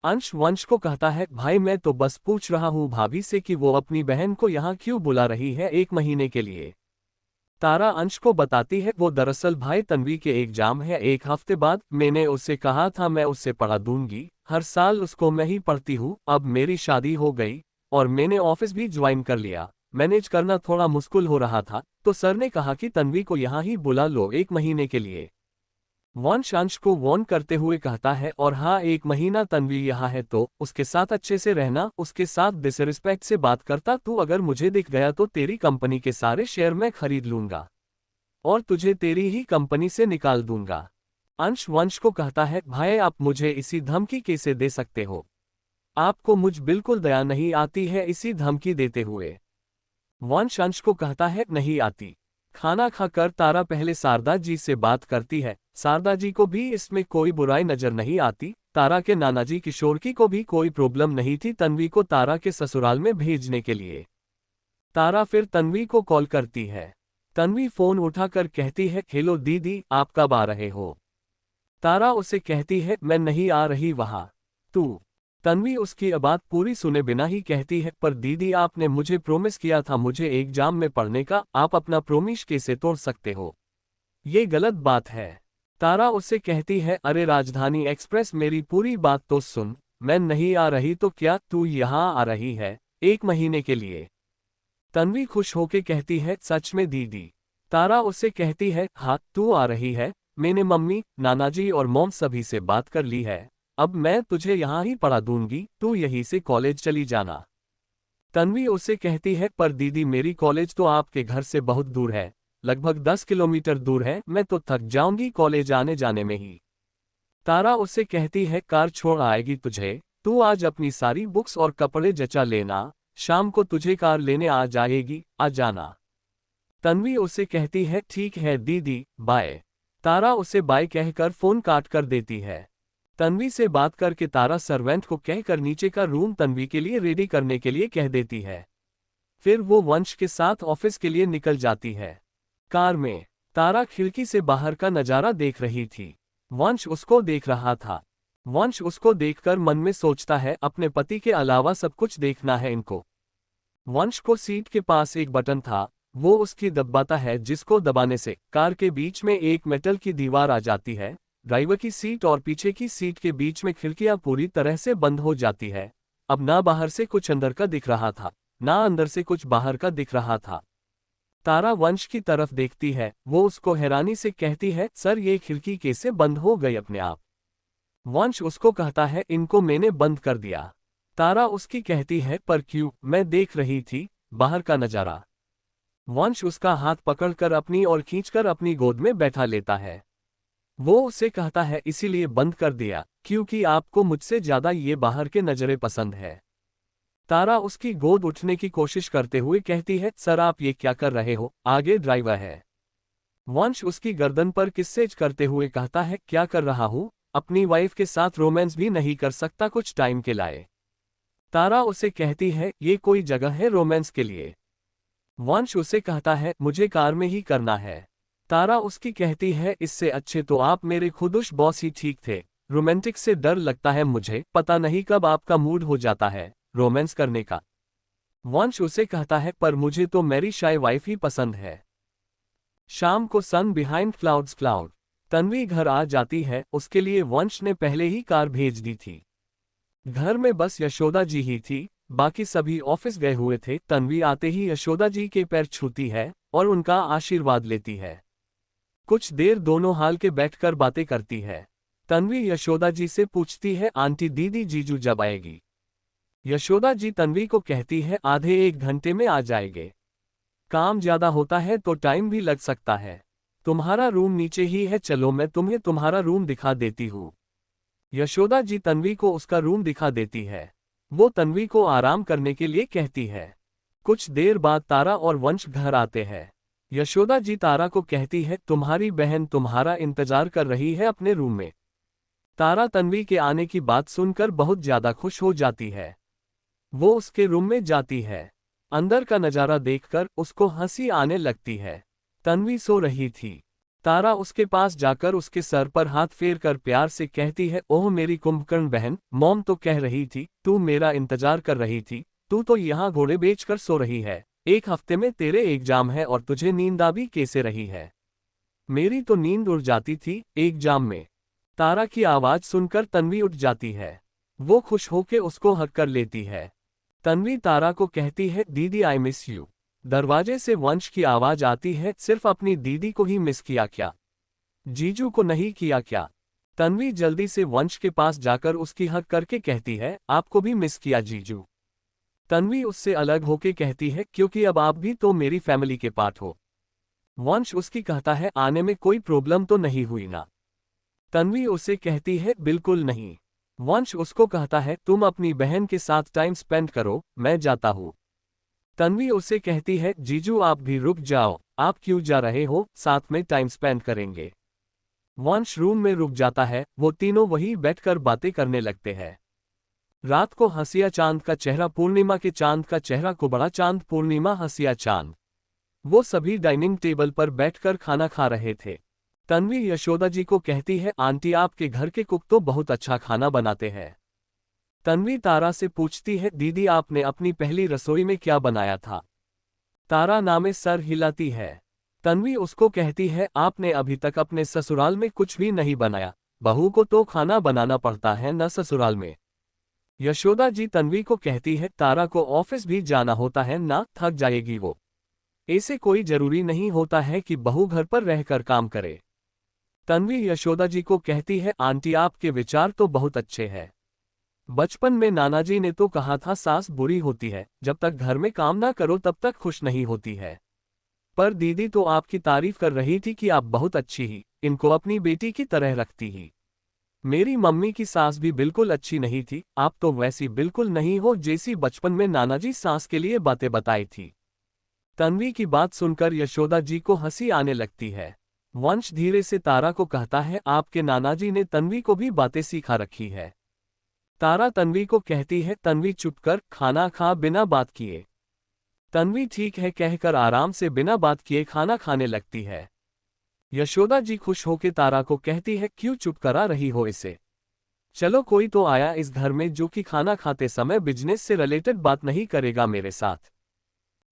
अंश वंश को कहता है भाई मैं तो बस पूछ रहा हूँ भाभी से कि वो अपनी बहन को यहाँ क्यों बुला रही है 1 महीने के लिए। तारा अंश को बताती है वो दरअसल भाई तन्वी के एग्जाम है 1 हफ्ते बाद, मैंने उससे कहा था मैं उससे पढ़ा दूंगी, हर साल उसको मैं ही पढ़ती हूँ, अब मेरी शादी हो गई और मैंने ऑफिस भी ज्वाइन कर लिया, मैनेज करना थोड़ा मुश्किल हो रहा था, तो सर ने कहा कि तन्वी को यहाँ ही बुला लो 1 महीने के लिए। वंश अंश को वॉर्न करते हुए कहता है और हाँ 1 महीना तन्वी यहाँ है तो उसके साथ अच्छे से रहना, उसके साथ डिसरिस्पेक्ट से बात करता तू अगर मुझे दिख गया तो तेरी कंपनी के सारे शेयर मैं खरीद लूंगा और तुझे तेरी ही कंपनी से निकाल दूंगा। अंश वंश को कहता है भाई आप मुझे इसी धमकी कैसे दे सकते हो, आपको मुझ बिल्कुल दया नहीं आती है इसी धमकी देते हुए। वंश अंश को कहता है नहीं आती। खाना खाकर तारा पहले शारदा जी से बात करती है, शारदा जी को भी इसमें कोई बुराई नजर नहीं आती, तारा के नानाजी किशोर की को भी कोई प्रॉब्लम नहीं थी तन्वी को तारा के ससुराल में भेजने के लिए। तारा फिर तन्वी को कॉल करती है। तन्वी फोन उठाकर कहती है हेलो दीदी आप कब आ रहे हो। तारा उसे कहती है मैं नहीं आ रही वहां, तू। तन्वी उसकी बात पूरी सुने बिना ही कहती है पर दीदी आपने मुझे प्रॉमिस किया था मुझे एग्जाम में पढ़ने का, आप अपना प्रॉमिस कैसे तोड़ सकते हो, ये गलत बात है। तारा उसे कहती है अरे राजधानी एक्सप्रेस मेरी पूरी बात तो सुन, मैं नहीं आ रही तो क्या तू यहाँ आ रही है 1 महीने के लिए। तन्वी खुश होके कहती है सच में दीदी। तारा उसे कहती है हाँ तू आ रही है, मैंने मम्मी नानाजी और मॉम सभी से बात कर ली है, अब मैं तुझे यहाँ ही पढ़ा दूंगी, तू यहीं से कॉलेज चली जाना। तन्वी उसे कहती है पर दीदी मेरी कॉलेज तो आपके घर से बहुत दूर है, लगभग 10 किलोमीटर दूर है, मैं तो थक जाऊंगी कॉलेज आने जाने में ही। तारा उसे कहती है कार छोड़ आएगी तुझे, तू आज अपनी सारी बुक्स और कपड़े जचा लेना, शाम को तुझे कार लेने आ जाएगी, आ जाना। तन्वी उसे कहती है ठीक है दीदी बाय। तारा उसे बाय कहकर फोन काट कर देती है। तन्वी से बात करके तारा सर्वेंट को कहकर नीचे का रूम तन्वी के लिए रेडी करने के लिए कह देती है। फिर वो वंश के साथ ऑफिस के लिए निकल जाती है। कार में तारा खिड़की से बाहर का नजारा देख रही थी। वंश उसको देख रहा था। वंश उसको देखकर मन में सोचता है अपने पति के अलावा सब कुछ देखना है इनको। वंश को सीट के पास एक बटन था, वो उसकी दबाता है जिसको दबाने से कार के बीच में एक मेटल की दीवार आ जाती है। ड्राइवर की सीट और पीछे की सीट के बीच में खिड़कियां पूरी तरह से बंद हो जाती है। अब ना बाहर से कुछ अंदर का दिख रहा था, ना अंदर से कुछ बाहर का दिख रहा था। तारा वंश की तरफ देखती है। वो उसको हैरानी से कहती है, सर ये खिड़की कैसे बंद हो गई अपने आप? वंश उसको कहता है, इनको मैंने बंद कर दिया। तारा उसकी कहती है, पर क्यों? मैं देख रही थी बाहर का नजारा। वंश उसका हाथ पकड़कर अपनी ओर खींचकर अपनी गोद में बैठा लेता है। वो उसे कहता है, इसीलिए बंद कर दिया क्योंकि आपको मुझसे ज्यादा ये बाहर के नजरे पसंद है। तारा उसकी गोद उठने की कोशिश करते हुए कहती है, सर आप ये क्या कर रहे हो? आगे ड्राइवर है। वंश उसकी गर्दन पर किस्सेज करते हुए कहता है, क्या कर रहा हूं? अपनी वाइफ के साथ रोमांस भी नहीं कर सकता कुछ टाइम के लिए? तारा उसे कहती है, ये कोई जगह है रोमांस के लिए? वंश उसे कहता है, मुझे कार में ही करना है। तारा उसकी कहती है, इससे अच्छे तो आप मेरे खुदुश बॉस ही ठीक थे। रोमांटिक से डर लगता है मुझे, पता नहीं कब आपका मूड हो जाता है रोमांस करने का। वंश उसे कहता है, पर मुझे तो मेरी शाय वाइफ ही पसंद है। शाम को सन बिहाइंड क्लाउड्स क्लाउड तन्वी घर आ जाती है। उसके लिए वंश ने पहले ही कार भेज दी थी। घर में बस यशोदा जी ही थी, बाकी सभी ऑफिस गए हुए थे। तन्वी आते ही यशोदा जी के पैर छूती है और उनका आशीर्वाद लेती है। कुछ देर दोनों हाल के बैठकर बातें करती है। तन्वी यशोदा जी से पूछती है, आंटी दीदी जीजू जब आएगी? यशोदा जी तन्वी को कहती है, आधे एक घंटे में आ जाएंगे। काम ज्यादा होता है तो टाइम भी लग सकता है। तुम्हारा रूम नीचे ही है, चलो मैं तुम्हें तुम्हारा रूम दिखा देती हूँ। यशोदा जी तन्वी को उसका रूम दिखा देती है। वो तन्वी को आराम करने के लिए कहती है। कुछ देर बाद तारा और वंश घर आते हैं। यशोदा जी तारा को कहती है, तुम्हारी बहन तुम्हारा इंतजार कर रही है अपने रूम में। तारा तन्वी के आने की बात सुनकर बहुत ज्यादा खुश हो जाती है। वो उसके रूम में जाती है। अंदर का नजारा देखकर उसको हंसी आने लगती है। तन्वी सो रही थी। तारा उसके पास जाकर उसके सर पर हाथ फेरकर प्यार से कहती है, ओह मेरी कुंभकर्ण बहन, मॉम तो कह रही थी तू मेरा इंतजार कर रही थी। तू तो यहाँ घोड़े बेचकर सो रही है। एक हफ्ते में तेरे एग्जाम है और तुझे नींद आ भी कैसे रही है? मेरी तो नींद उड़ जाती थी एग्जाम में। तारा की आवाज सुनकर तन्वी उठ जाती है। वो खुश होकर उसको हक कर लेती है। तन्वी तारा को कहती है, दीदी आई मिस यू। दरवाजे से वंश की आवाज आती है, सिर्फ अपनी दीदी को ही मिस किया क्या? जीजू को नहीं किया क्या? तन्वी जल्दी से वंश के पास जाकर उसकी हक करके कहती है, आपको भी मिस किया जीजू। तन्वी उससे अलग होके कहती है, क्योंकि अब आप भी तो मेरी फैमिली के पार्ट हो। वंश उसकी कहता है, आने में कोई प्रॉब्लम तो नहीं हुई ना? तन्वी उसे कहती है, बिल्कुल नहीं। वंश उसको कहता है, तुम अपनी बहन के साथ टाइम स्पेंड करो, मैं जाता हूँ। तन्वी उसे कहती है, जीजू आप भी रुक जाओ, आप क्यों जा रहे हो? साथ में टाइम स्पेंड करेंगे। वंश रूम में रुक जाता है। वो तीनों वहीं बैठकर बातें करने लगते हैं। रात को हंसिया चांद का चेहरा पूर्णिमा के चांद का चेहरा को बड़ा चांद पूर्णिमा हंसिया चांद। वो सभी डाइनिंग टेबल पर बैठकर खाना खा रहे थे। तन्वी यशोदा जी को कहती है, आंटी आपके घर के कुक तो बहुत अच्छा खाना बनाते हैं। तन्वी तारा से पूछती है, दीदी आपने अपनी पहली रसोई में क्या बनाया था? तारा नामे सर हिलाती है। तन्वी उसको कहती है, आपने अभी तक अपने ससुराल में कुछ भी नहीं बनाया। बहू को तो खाना बनाना पड़ता है न ससुराल में। यशोदा जी तन्वी को कहती है, तारा को ऑफिस भी जाना होता है ना, थक जाएगी वो। ऐसे कोई जरूरी नहीं होता है कि बहू घर पर रहकर काम करे। तन्वी यशोदा जी को कहती है, आंटी आपके विचार तो बहुत अच्छे हैं। बचपन में नानाजी ने तो कहा था सास बुरी होती है, जब तक घर में काम ना करो तब तक खुश नहीं होती है। पर दीदी तो आपकी तारीफ कर रही थी कि आप बहुत अच्छी ही, इनको अपनी बेटी की तरह रखती ही। मेरी मम्मी की सास भी बिल्कुल अच्छी नहीं थी, आप तो वैसी बिल्कुल नहीं हो जैसी बचपन में नानाजी सास के लिए बातें बताई थी। तन्वी की बात सुनकर यशोदा जी को हंसी आने लगती है। वंश धीरे से तारा को कहता है, आपके नानाजी ने तन्वी को भी बातें सिखा रखी है। तारा तन्वी को कहती है, तन्वी चुप कर खाना खा बिना बात किए। तन्वी ठीक है कहकर आराम से बिना बात किए खाना खाने लगती है। यशोदा जी खुश होकर तारा को कहती है, क्यों चुप करा रही हो इसे? चलो कोई तो आया इस घर में जो कि खाना खाते समय बिजनेस से रिलेटेड बात नहीं करेगा मेरे साथ।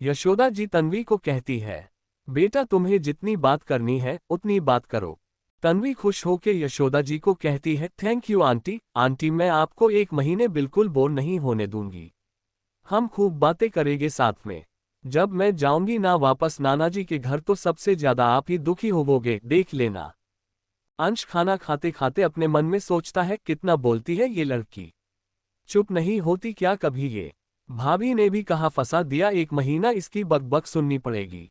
यशोदा जी तन्वी को कहती है, बेटा तुम्हें जितनी बात करनी है उतनी बात करो। तन्वी खुश होकर यशोदा जी को कहती है, थैंक यू आंटी। आंटी मैं आपको एक महीने बिल्कुल बोर नहीं होने दूंगी। हम खूब बातें करेंगे साथ में। जब मैं जाऊंगी ना वापस नाना जी के घर तो सबसे ज्यादा आप ही दुखी होवोगे, देख लेना। अंश खाना खाते खाते अपने मन में सोचता है, कितना बोलती है ये लड़की, चुप नहीं होती क्या कभी ये। भाभी ने भी कहा फंसा दिया, 1 महीना इसकी बकबक सुननी पड़ेगी।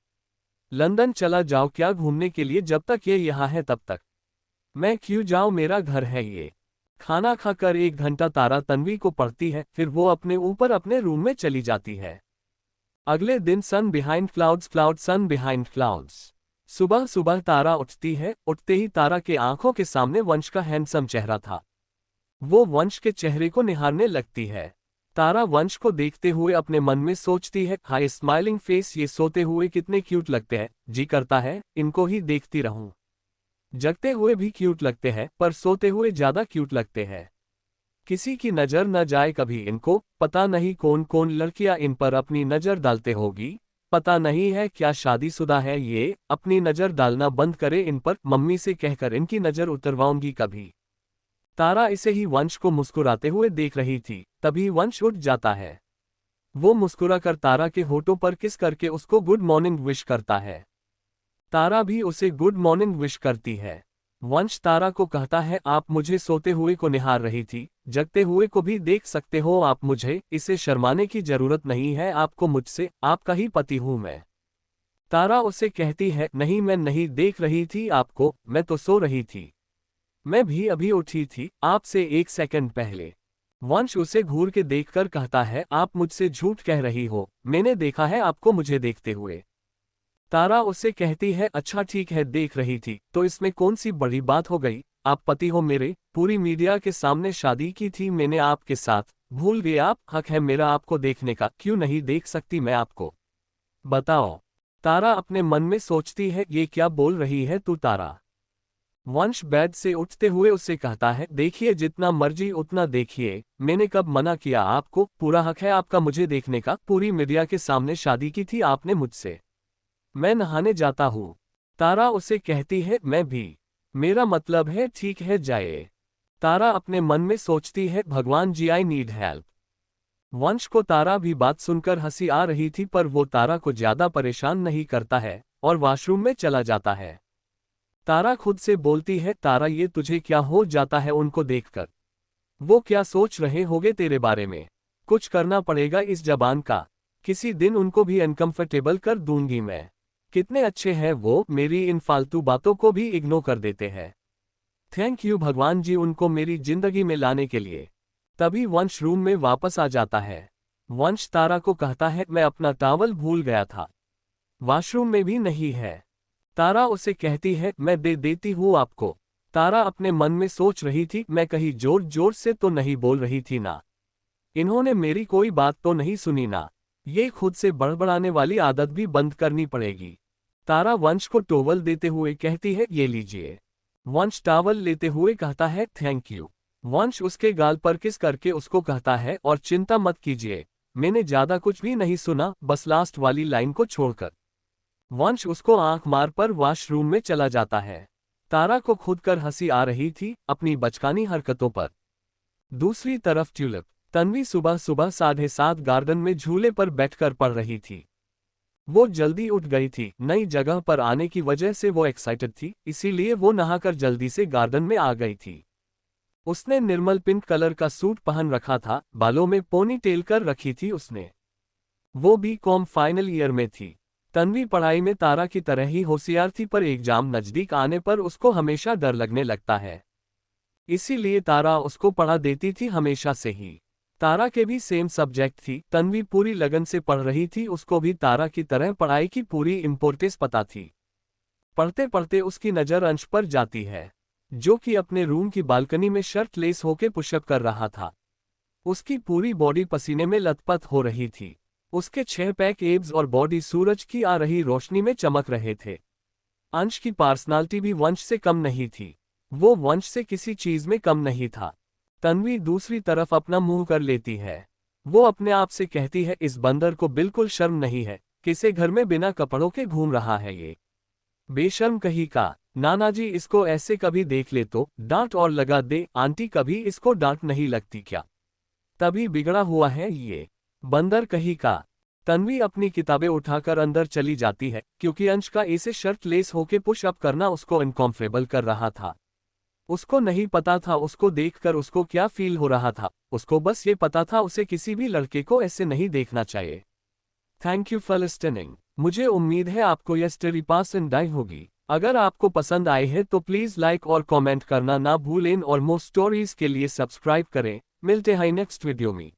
लंदन चला जाओ क्या घूमने के लिए, जब तक ये यहाँ है तब तक। मैं क्यों जाऊं, मेरा घर है ये। खाना खाकर 1 घंटा तारा तन्वी को पढ़ती है, फिर वो अपने ऊपर अपने रूम में चली जाती है। अगले दिन सन बिहाइंड क्लाउड्स, क्लाउड सन बिहाइंड क्लाउड्स। सुबह सुबह तारा उठती है, उठते ही तारा के आंखों के सामने वंश का हैंडसम चेहरा था। वो वंश के चेहरे को निहारने लगती है। तारा वंश को देखते हुए अपने मन में सोचती है, हाय स्माइलिंग फेस, ये सोते हुए कितने क्यूट लगते हैं, जी करता है इनको ही देखती रहूं। जगते हुए भी क्यूट लगते हैं पर सोते हुए ज्यादा क्यूट लगते हैं। किसी की नजर न जाए कभी इनको, पता नहीं कौन कौन लड़कियां इन पर अपनी नजर डालते होगी। पता नहीं है क्या शादीशुदा है ये, अपनी नजर डालना बंद करे इन पर, मम्मी से कहकर इनकी नजर उतरवाऊंगी कभी। तारा इसे ही वंश को मुस्कुराते हुए देख रही थी, तभी वंश उठ जाता है। वो मुस्कुराकर तारा के होठों पर किस करके उसको गुड मॉर्निंग विश करता है। तारा भी उसे गुड मॉर्निंग विश करती है। वंश तारा को कहता है, आप मुझे सोते हुए को निहार रही थी, जगते हुए को भी देख सकते हो आप मुझे, इसे शर्माने की जरूरत नहीं है आपको मुझसे, आपका ही पति हूं मैं। तारा उसे कहती है, नहीं मैं नहीं देख रही थी आपको, मैं तो सो रही थी। मैं भी अभी उठी थी, आपसे 1 सेकंड पहले। वंश उसे घूर के देखकर कहता है, आप मुझसे झूठ कह रही हो, मैंने देखा है आपको मुझे देखते हुए। तारा उसे कहती है, अच्छा ठीक है देख रही थी, तो इसमें कौन सी बड़ी बात हो गई, आप पति हो मेरे, पूरी मीडिया के सामने शादी की थी मैंने आपके साथ, भूल गए आप, हक है मेरा आपको देखने का, क्यों नहीं देख सकती मैं आपको, बताओ। तारा अपने मन में सोचती है, ये क्या बोल रही है तू तारा। वंश बेड से उठते हुए उससे कहता है, देखिए जितना मर्जी उतना देखिए, मैंने कब मना किया आपको, पूरा हक है आपका मुझे देखने का, पूरी मीडिया के सामने शादी की थी आपने मुझसे। मैं नहाने जाता हूँ। तारा उसे कहती है, मैं भी, मेरा मतलब है ठीक है जाए। तारा अपने मन में सोचती है, भगवान जी आई नीड हेल्प। वंश को तारा भी बात सुनकर हंसी आ रही थी, पर वो तारा को ज्यादा परेशान नहीं करता है और वॉशरूम में चला जाता है। तारा खुद से बोलती है, तारा ये तुझे क्या हो जाता है उनको देखकर, वो क्या सोच रहे होगे तेरे बारे में, कुछ करना पड़ेगा इस जबान का, किसी दिन उनको भी अनकंफर्टेबल कर दूंगी मैं। कितने अच्छे हैं वो, मेरी इन फालतू बातों को भी इग्नोर कर देते हैं। थैंक यू भगवान जी उनको मेरी जिंदगी में लाने के लिए। तभी वंश रूम में वापस आ जाता है। वंश तारा को कहता है, मैं अपना टॉवल भूल गया था, वॉशरूम में भी नहीं है। तारा उसे कहती है, मैं दे देती हूँ आपको। तारा अपने मन में सोच रही थी, मैं कहीं जोर जोर से तो नहीं बोल रही थी ना, इन्होंने मेरी कोई बात तो नहीं सुनी ना, ये खुद से बड़बड़ाने वाली आदत भी बंद करनी पड़ेगी। तारा वंश को टॉवल देते हुए कहती है, ये लीजिए। वंश टॉवल लेते हुए कहता है, थैंक यू। वंश उसके गाल पर किस करके उसको कहता है, और चिंता मत कीजिए, मैंने ज्यादा कुछ भी नहीं सुना, बस लास्ट वाली लाइन को छोड़कर। वंश उसको आंख मार पर वॉशरूम में चला जाता है। तारा को खुद कर हंसी आ रही थी अपनी बचकानी हरकतों पर। दूसरी तरफ ट्यूलिप तन्वी सुबह सुबह 7:30 गार्डन में झूले पर बैठकर पढ़ रही थी। वो जल्दी उठ गई थी, नई जगह पर आने की वजह से वो एक्साइटेड थी, इसीलिए वो नहाकर जल्दी से गार्डन में आ गई थी। उसने निर्मल पिंक कलर का सूट पहन रखा था, बालों में पोनी टेल कर रखी थी उसने। वो भी कॉम फाइनल ईयर में थी। तन्वी पढ़ाई में तारा की तरह ही होशियार थी, पर एग्जाम नजदीक आने पर उसको हमेशा डर लगने लगता है, इसीलिए तारा उसको पढ़ा देती थी हमेशा से ही। तारा के भी सेम सब्जेक्ट थी, तन्वी पूरी लगन से पढ़ रही थी, उसको भी तारा की तरह पढ़ाई की पूरी इम्पोर्टेंस पता थी। पढ़ते पढ़ते उसकी नज़र अंश पर जाती है, जो कि अपने रूम की बालकनी में शर्ट लेस होके पुशअप कर रहा था। उसकी पूरी बॉडी पसीने में लथपथ हो रही थी, उसके 6 पैक एब्स और बॉडी सूरज की आ रही रोशनी में चमक रहे थे। अंश की पर्सनालिटी भी वंश से कम नहीं थी, वो वंश से किसी चीज में कम नहीं था। तन्वी दूसरी तरफ अपना मुंह कर लेती है। वो अपने आप से कहती है, इस बंदर को बिल्कुल शर्म नहीं है, किसे घर में बिना कपड़ों के घूम रहा है ये बेशर्म कहीं का। नाना जी इसको ऐसे कभी देख ले तो डांट और लगा दे, आंटी कभी इसको डांट नहीं लगती क्या, तभी बिगड़ा हुआ है ये बंदर कहीं का। तन्वी अपनी किताबें उठाकर अंदर चली जाती है क्योंकि अंश का ऐसे शर्ट लेस होके पुश अप करना उसको अनकंफर्टेबल कर रहा था। उसको नहीं पता था उसको देखकर उसको क्या फील हो रहा था, उसको बस ये पता था उसे किसी भी लड़के को ऐसे नहीं देखना चाहिए। Thank you for listening. मुझे उम्मीद है आपको यह स्टोरी पसंद आई होगी। अगर आपको पसंद आई है तो प्लीज़ लाइक और कमेंट करना ना भूलें और मोर स्टोरीज के लिए सब्सक्राइब करें। मिलते हैं नेक्स्ट वीडियो में।